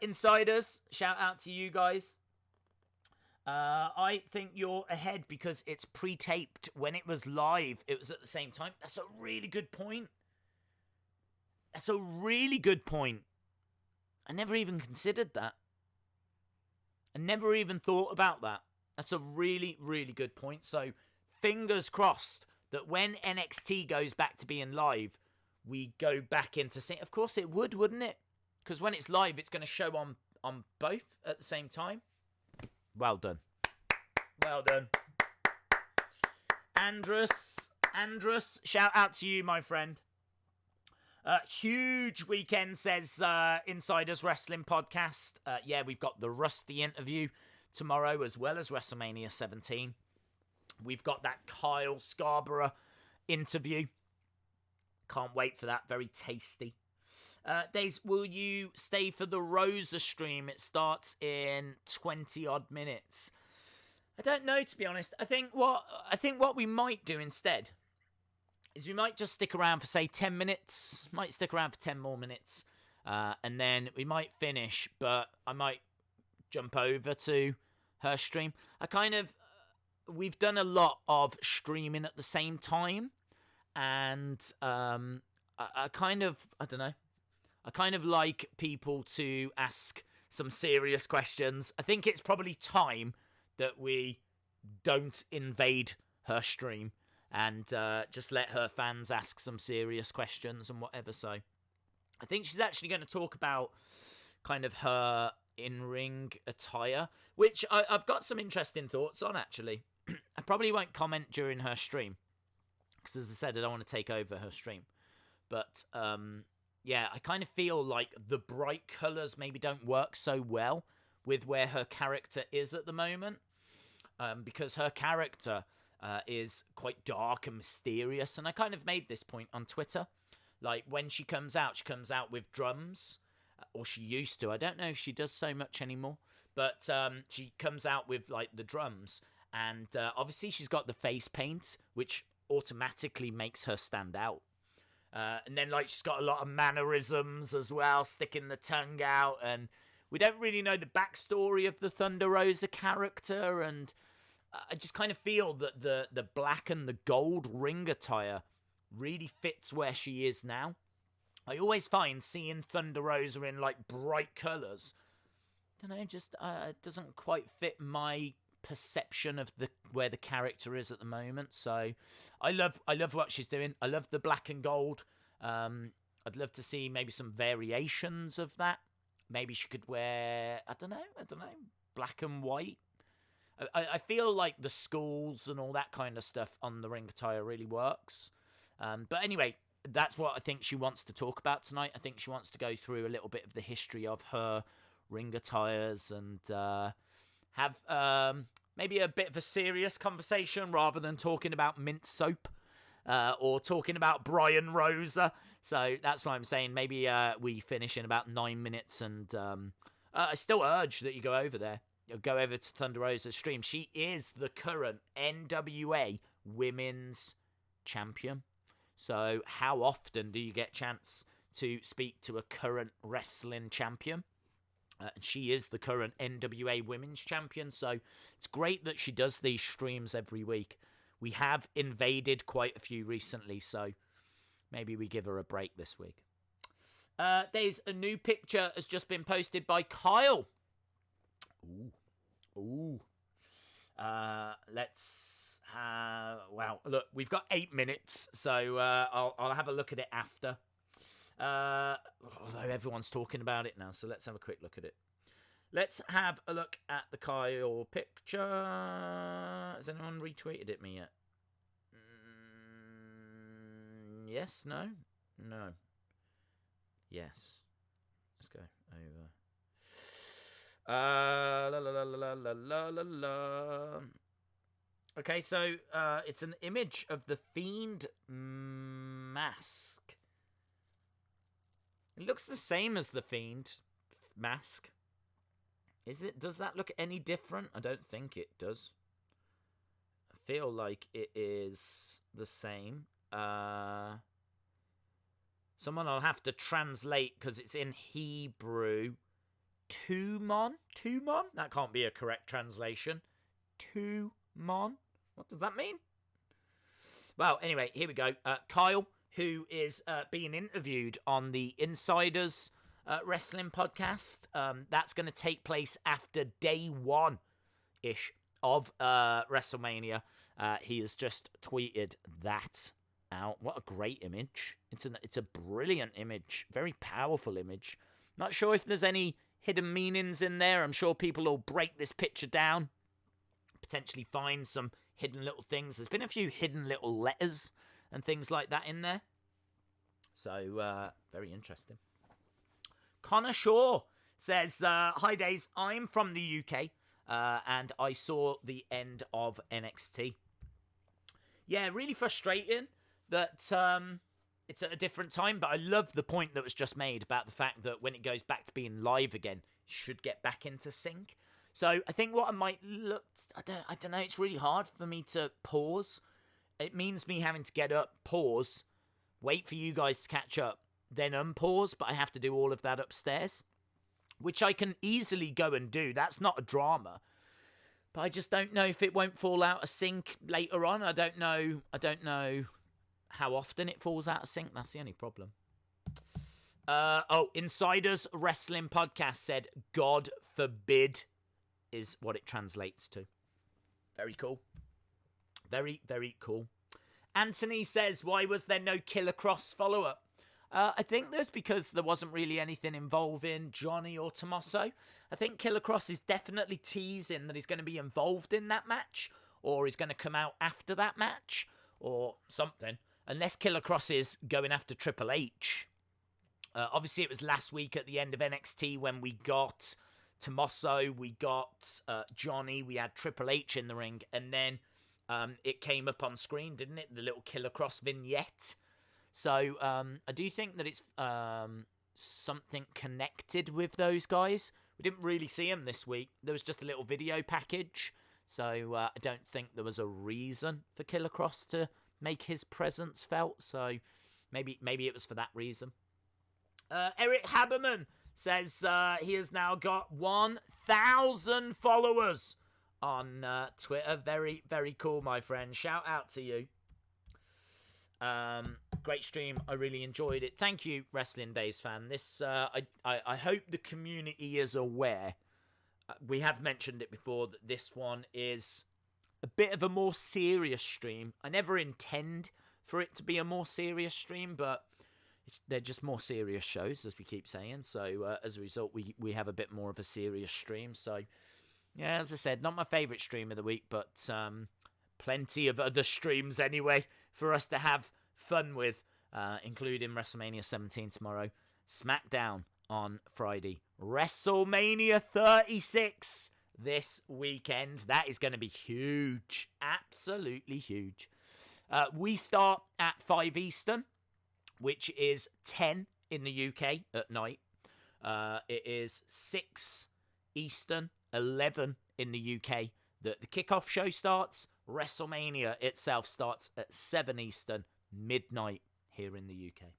Insiders, shout out to you guys. I think you're ahead because it's pre-taped. When it was live, it was at the same time. That's a really good point. I never even considered that. I never even thought about that. That's a really, really good point. So, fingers crossed that when NXT goes back to being live, we go back into... Of course it would, wouldn't it? Because when it's live, it's going to show on both at the same time. Well done. Andrus, shout out to you, my friend. Huge weekend, says Insiders Wrestling Podcast. Yeah, we've got the Rusty interview tomorrow, as well as WrestleMania 17. We've got that Kyle Scarborough interview. Can't wait for that. Very tasty. Days, will you stay for the Rosa stream? It starts in 20 odd minutes. I don't know, to be honest. I think what we might do instead is we might just stick around for, say, 10 minutes. Might stick around for 10 more minutes. And then we might finish, but I might jump over to her stream. We've done a lot of streaming at the same time. And I don't know. I kind of like people to ask some serious questions. I think it's probably time that we don't invade her stream and just let her fans ask some serious questions and whatever. So I think she's actually going to talk about kind of her in-ring attire, which I've got some interesting thoughts on, actually. I probably won't comment during her stream because, as I said, I don't want to take over her stream. But... yeah, I kind of feel like the bright colours maybe don't work so well with where her character is at the moment, because her character is quite dark and mysterious. And I kind of made this point on Twitter. Like, when she comes out with drums, or she used to. I don't know if she does so much anymore, but she comes out with, like, the drums. And obviously she's got the face paint, which automatically makes her stand out. And then, like, she's got a lot of mannerisms as well, sticking the tongue out. And we don't really know the backstory of the Thunder Rosa character. And I just kind of feel that the black and the gold ring attire really fits where she is now. I always find seeing Thunder Rosa in, like, bright colours, I don't know, just it doesn't quite fit my perception of where the character is at the moment. So I love what she's doing. I love the black and gold. I'd love to see maybe some variations of that. Maybe she could wear, I don't know, black and white. I feel like the skulls and all that kind of stuff on the ring attire really works. But anyway, that's what I think she wants to talk about tonight. I think she wants to go through a little bit of the history of her ring attires and have maybe a bit of a serious conversation rather than talking about mint soap or talking about Brian Rosa. So that's why I'm saying maybe we finish in about 9 minutes. And I still urge that you go over there. Go over to Thunder Rosa's stream. She is the current NWA Women's Champion. So how often do you get a chance to speak to a current wrestling champion? She is the current NWA Women's Champion. So it's great that she does these streams every week. We have invaded quite a few recently, so maybe we give her a break this week. There's a new picture has just been posted by Kyle. Ooh. Let's have... Wow, look, we've got 8 minutes, so I'll have a look at it after. Although everyone's talking about it now, so let's have a quick look at it. Let's have a look at the Kyle picture. Has anyone retweeted it me yet? Yes, no? No. Yes. Let's go over. Okay, so it's an image of the Fiend mask. It looks the same as the Fiend mask. Is it? Does that look any different? I don't think it does. I feel like it is the same. Someone will have to translate because it's in Hebrew. Tumon? That can't be a correct translation. Tumon? What does that mean? Well, anyway, here we go. Kyle, who is being interviewed on the Insiders Wrestling podcast. That's going to take place after day 1-ish of WrestleMania. He has just tweeted that out. What a great image. It's a brilliant image. Very powerful image. Not sure if there's any hidden meanings in there. I'm sure people will break this picture down, potentially find some hidden little things. There's been a few hidden little letters and things like that in there. So, very interesting. Connor Shaw says, hi Days, I'm from the UK and I saw the end of NXT. Yeah, really frustrating that it's at a different time, but I love the point that was just made about the fact that when it goes back to being live again, it should get back into sync. So I think what I might look, I don't know, it's really hard for me to pause. It means me having to get up, pause, wait for you guys to catch up, then unpause, but I have to do all of that upstairs, which I can easily go and do. That's not a drama. But I just don't know if it won't fall out of sync later on. I don't know how often it falls out of sync. That's the only problem. Insiders Wrestling Podcast said, God forbid is what it translates to. Very cool. Very, very cool. Anthony says, why was there no Killer Cross follow-up? I think that's because there wasn't really anything involving Johnny or Tommaso. I think Killer Cross is definitely teasing that he's going to be involved in that match, or he's going to come out after that match, or something. Unless Killer Cross is going after Triple H. Obviously, it was last week at the end of NXT when we got Tommaso, we got Johnny, we had Triple H in the ring, and then it came up on screen, didn't it? The little Killer Cross vignette. So I do think that it's something connected with those guys. We didn't really see them this week. There was just a little video package. So I don't think there was a reason for Killer Cross to make his presence felt. So maybe it was for that reason. Eric Haberman says he has now got 1,000 followers on Twitter. Very, very cool, my friend. Shout out to you. Great stream. I really enjoyed it. Thank you, Wrestling Days fan. This I hope the community is aware. We have mentioned it before that this one is a bit of a more serious stream. I never intend for it to be a more serious stream, but they're just more serious shows, as we keep saying. So as a result, we have a bit more of a serious stream. So yeah, as I said, not my favourite stream of the week, but plenty of other streams anyway for us to have fun with, including WrestleMania 17 tomorrow, SmackDown on Friday, WrestleMania 36 this weekend. That is going to be huge, absolutely huge. We start at 5 Eastern, which is 10 in the UK at night. It is 6 Eastern, 11 in the UK that the kickoff show starts. WrestleMania itself starts at 7 Eastern, midnight here in the UK.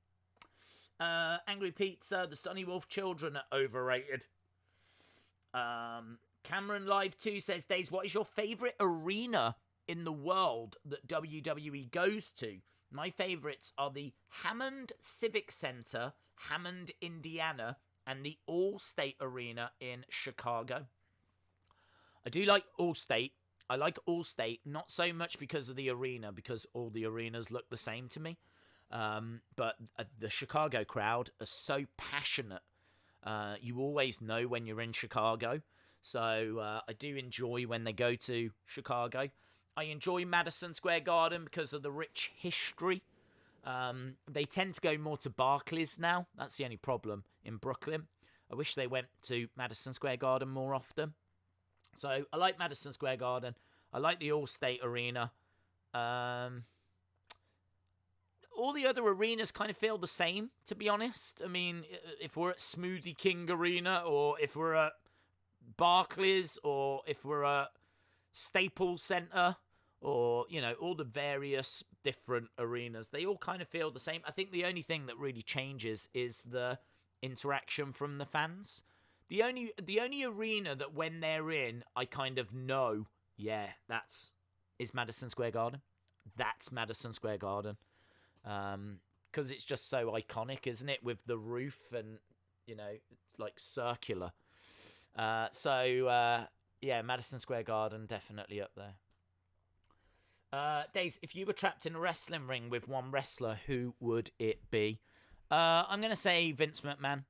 Angry Pizza, the Sonny Wolf children are overrated. Cameron Live 2 says, Days, what is your favourite arena in the world that WWE goes to? My favourites are the Hammond Civic Center, Hammond, Indiana, and the Allstate Arena in Chicago. I do like Allstate. I like Allstate, not so much because of the arena, because all the arenas look the same to me. But the Chicago crowd are so passionate. You always know when you're in Chicago. So I do enjoy when they go to Chicago. I enjoy Madison Square Garden because of the rich history. They tend to go more to Barclays now. That's the only problem in Brooklyn. I wish they went to Madison Square Garden more often. So I like Madison Square Garden. I like the Allstate Arena. All the other arenas kind of feel the same, to be honest. I mean, if we're at Smoothie King Arena, or if we're at Barclays, or if we're at Staples Center, or, you know, all the various different arenas, they all kind of feel the same. I think the only thing that really changes is the interaction from the fans. The only arena that when they're in, I kind of know, yeah, is Madison Square Garden. That's Madison Square Garden. Because it's just so iconic, isn't it? With the roof and, you know, it's like circular. Yeah, Madison Square Garden, definitely up there. Days, if you were trapped in a wrestling ring with one wrestler, who would it be? I'm going to say Vince McMahon.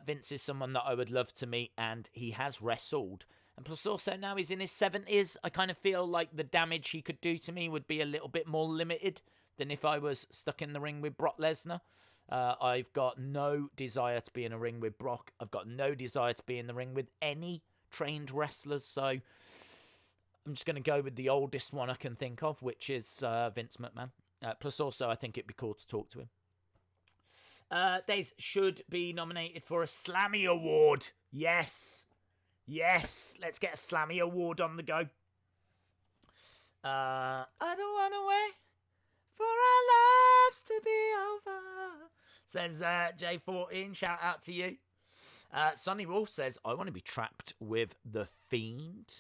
Vince is someone that I would love to meet, and he has wrestled. And plus also now he's in his 70s. I kind of feel like the damage he could do to me would be a little bit more limited than if I was stuck in the ring with Brock Lesnar. I've got no desire to be in a ring with Brock. I've got no desire to be in the ring with any trained wrestlers. So I'm just going to go with the oldest one I can think of, which is Vince McMahon. Plus also I think it'd be cool to talk to him. Days should be nominated for a Slammy Award. Yes. Let's get a Slammy Award on the go. I don't want to wait for our lives to be over, says J14. Shout out to you. Sonny Wolf says, I want to be trapped with The Fiend.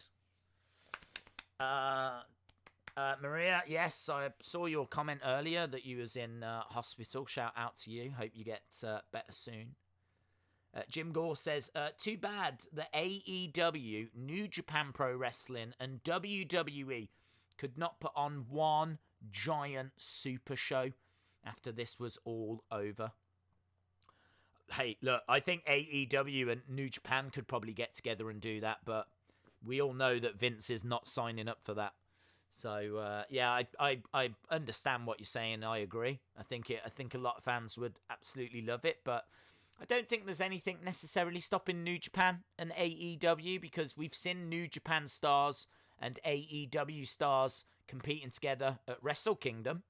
Maria, yes, I saw your comment earlier that you was in hospital. Shout out to you. Hope you get better soon. Jim Gore says, too bad the AEW, New Japan Pro Wrestling, and WWE could not put on one giant super show after this was all over. Hey, look, I think AEW and New Japan could probably get together and do that, but we all know that Vince is not signing up for that. So, yeah, I understand what you're saying. I agree. I think a lot of fans would absolutely love it, but I don't think there's anything necessarily stopping New Japan and AEW, because we've seen New Japan stars and AEW stars competing together at Wrestle Kingdom.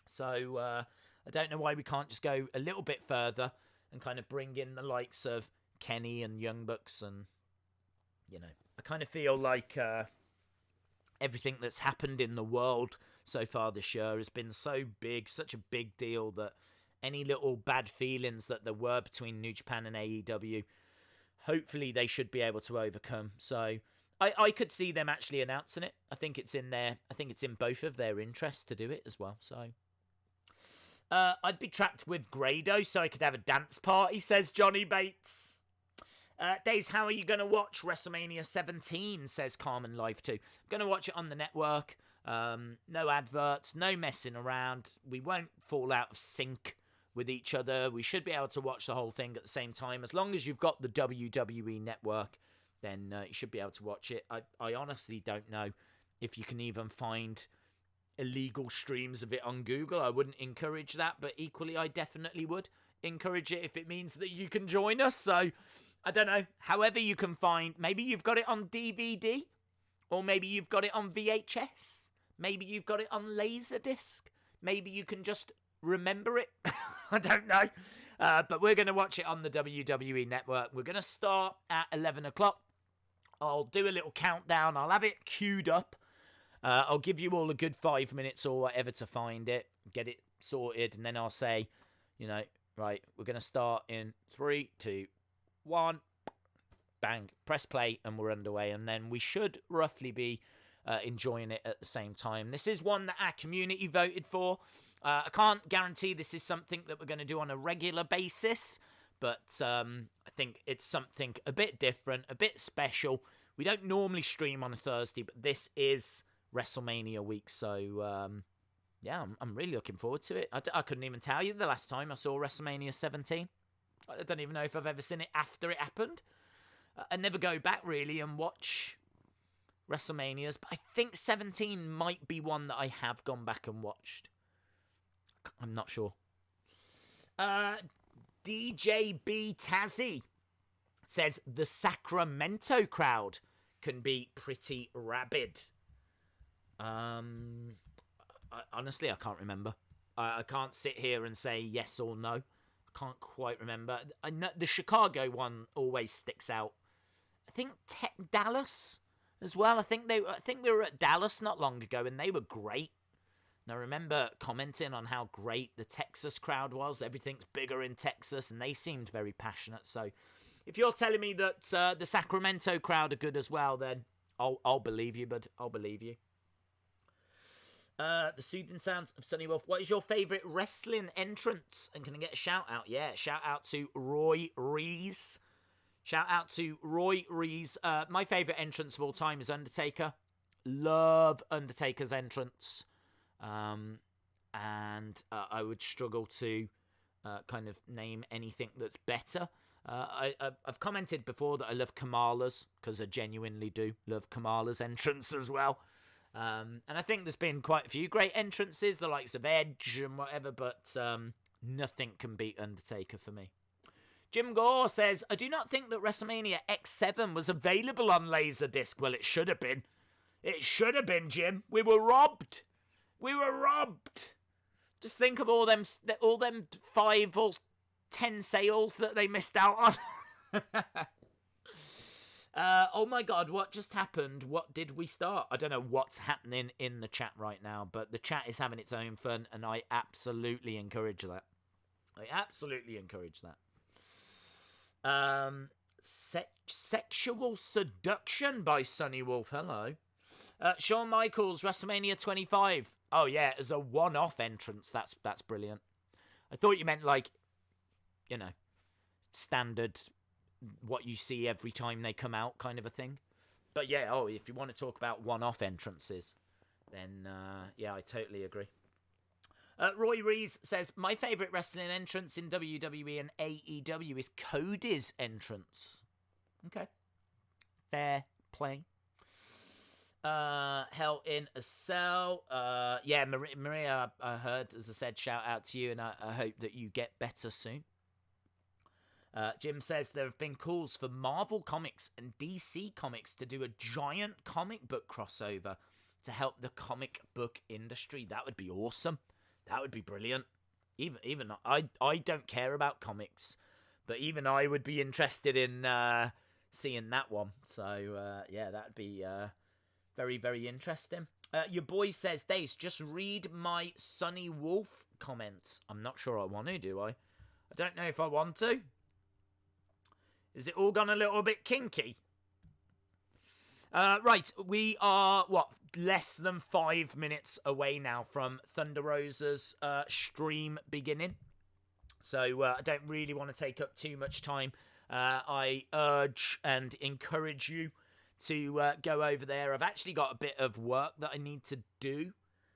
So I don't know why we can't just go a little bit further and kind of bring in the likes of Kenny and Young Bucks. And, you know, I kind of feel like everything that's happened in the world so far this year has been so big, such a big deal, that any little bad feelings that there were between New Japan and AEW, hopefully they should be able to overcome. So I could see them actually announcing it. I think it's in both of their interests to do it as well. So I'd be trapped with Grado so I could have a dance party, says Johnny Bates. Days, how are you going to watch WrestleMania 17, says Carmen Live 2. I'm going to watch it on the network. No adverts, no messing around. We won't fall out of sync with each other. We should be able to watch the whole thing at the same time. As long as you've got the WWE network, then you should be able to watch it. I honestly don't know if you can even find illegal streams of it on Google. I wouldn't encourage that, but equally I definitely would encourage it if it means that you can join us. So I don't know, however you can find, maybe you've got it on DVD, or maybe you've got it on VHS, maybe you've got it on Laserdisc, maybe you can just remember it. I don't know. But we're going to watch it on the WWE Network. We're going to start at 11 o'clock. I'll do a little countdown. I'll have it queued up. I'll give you all a good 5 minutes or whatever to find it, get it sorted, and then I'll say, you know, right, we're going to start in 3, 2, 1. Bang. Press play, and we're underway. And then we should roughly be enjoying it at the same time. This is one that our community voted for. I can't guarantee this is something that we're going to do on a regular basis, but I think it's something a bit different, a bit special. We don't normally stream on a Thursday, but this is WrestleMania week, so yeah, I'm really looking forward to it. I couldn't even tell you the last time I saw WrestleMania 17. I don't even know if I've ever seen it after it happened. I never go back really and watch WrestleManias, but I think 17 might be one that I have gone back and watched. I'm not sure. DJB Tazzy says the Sacramento crowd can be pretty rabid. Honestly, I can't remember. I can't sit here and say yes or no. I can't quite remember. I know the Chicago one always sticks out. I think Dallas as well. I think we were at Dallas not long ago, and they were great. And I remember commenting on how great the Texas crowd was. Everything's bigger in Texas, and they seemed very passionate. So if you're telling me that the Sacramento crowd are good as well, then I'll believe you, bud. I'll believe you. The soothing sounds of Sonny Wolf. What is your favourite wrestling entrance? And can I get a shout out? Yeah, shout out to Roy Rees. Shout out to Roy Rees. My favourite entrance of all time is Undertaker. Love Undertaker's entrance. And I would struggle to kind of name anything that's better. I've commented before that I love Kamala's, because I genuinely do love Kamala's entrance as well. And I think there's been quite a few great entrances, the likes of Edge and whatever, but nothing can beat Undertaker for me. Jim Gore says, I do not think that WrestleMania X7 was available on Laserdisc. Well, it should have been. It should have been, Jim. We were robbed. We were robbed. Just think of all them 5 or 10 sales that they missed out on. Oh my God, what just happened? What did we start? I don't know what's happening in the chat right now, but the chat is having its own fun, and I absolutely encourage that. I absolutely encourage that. Sexual Seduction by Sonny Wolf. Hello. Shawn Michaels, WrestleMania 25. Oh yeah, as a one-off entrance. That's brilliant. I thought you meant like, you know, standard, what you see every time they come out kind of a thing. But yeah, if you want to talk about one-off entrances, then yeah, I totally agree. Roy Rees says, my favourite wrestling entrance in WWE and AEW is Cody's entrance. Okay. Fair play. Hell in a Cell. Yeah, Maria, I heard, as I said, shout out to you, and I hope that you get better soon. Jim says there have been calls for Marvel Comics and DC Comics to do a giant comic book crossover to help the comic book industry. That would be awesome. That would be brilliant. Even I don't care about comics, but even I would be interested in seeing that one. So yeah, that'd be very, very interesting. Your boy says, Dace, just read my Sonny Wolf comment. I'm not sure I want to, do I? I don't know if I want to. Is it all gone a little bit kinky? Right, we are, less than 5 minutes away now from Thunder Rosa's stream beginning. So I don't really want to take up too much time. I urge and encourage you to go over there. I've actually got a bit of work that I need to do.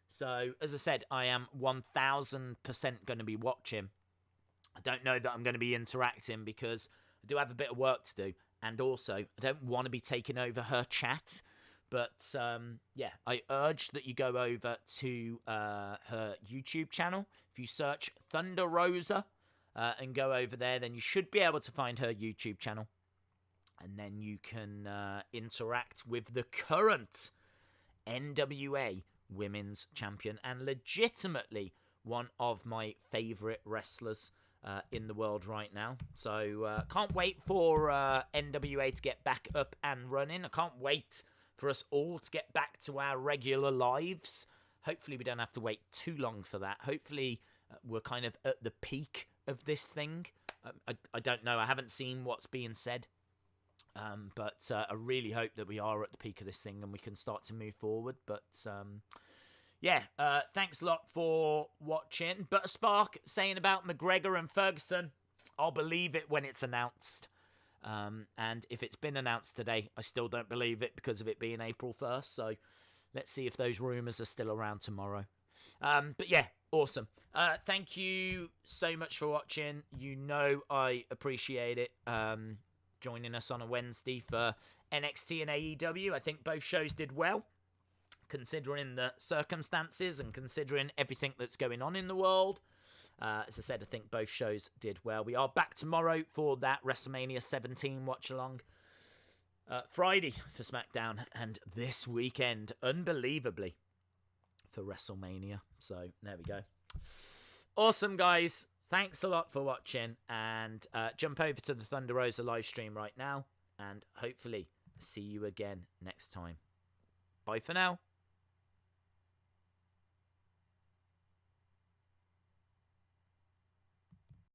So, as I said, I am 1000% going to be watching. I don't know that I'm going to be interacting because I do have a bit of work to do. And also, I don't want to be taking over her chat. But, yeah, I urge that you go over to her YouTube channel. If you search Thunder Rosa and go over there, then you should be able to find her YouTube channel. And then you can interact with the current NWA Women's Champion and legitimately one of my favourite wrestlers in the world right now. So can't wait for NWA to get back up and running. I can't wait for us all to get back to our regular lives. Hopefully we don't have to wait too long for that. Hopefully we're kind of at the peak of this thing. I don't know. I haven't seen what's being said. But I really hope that we are at the peak of this thing and we can start to move forward. But yeah, thanks a lot for watching. But a Spark saying about McGregor and Ferguson, I'll believe it when it's announced. And if it's been announced today, I still don't believe it because of it being April 1st. So let's see if those rumours are still around tomorrow. But yeah, awesome. Thank you so much for watching. You know I appreciate it. Joining us on a Wednesday for NXT and AEW. I think both shows did well, considering the circumstances and considering everything that's going on in the world. As I said, I think both shows did well. We are back tomorrow for that WrestleMania 17 watch-along. Friday for SmackDown, and this weekend, unbelievably, for WrestleMania. So, there we go. Awesome, guys. Thanks a lot for watching, and jump over to the Thunder Rosa live stream right now, and hopefully see you again next time. Bye for now.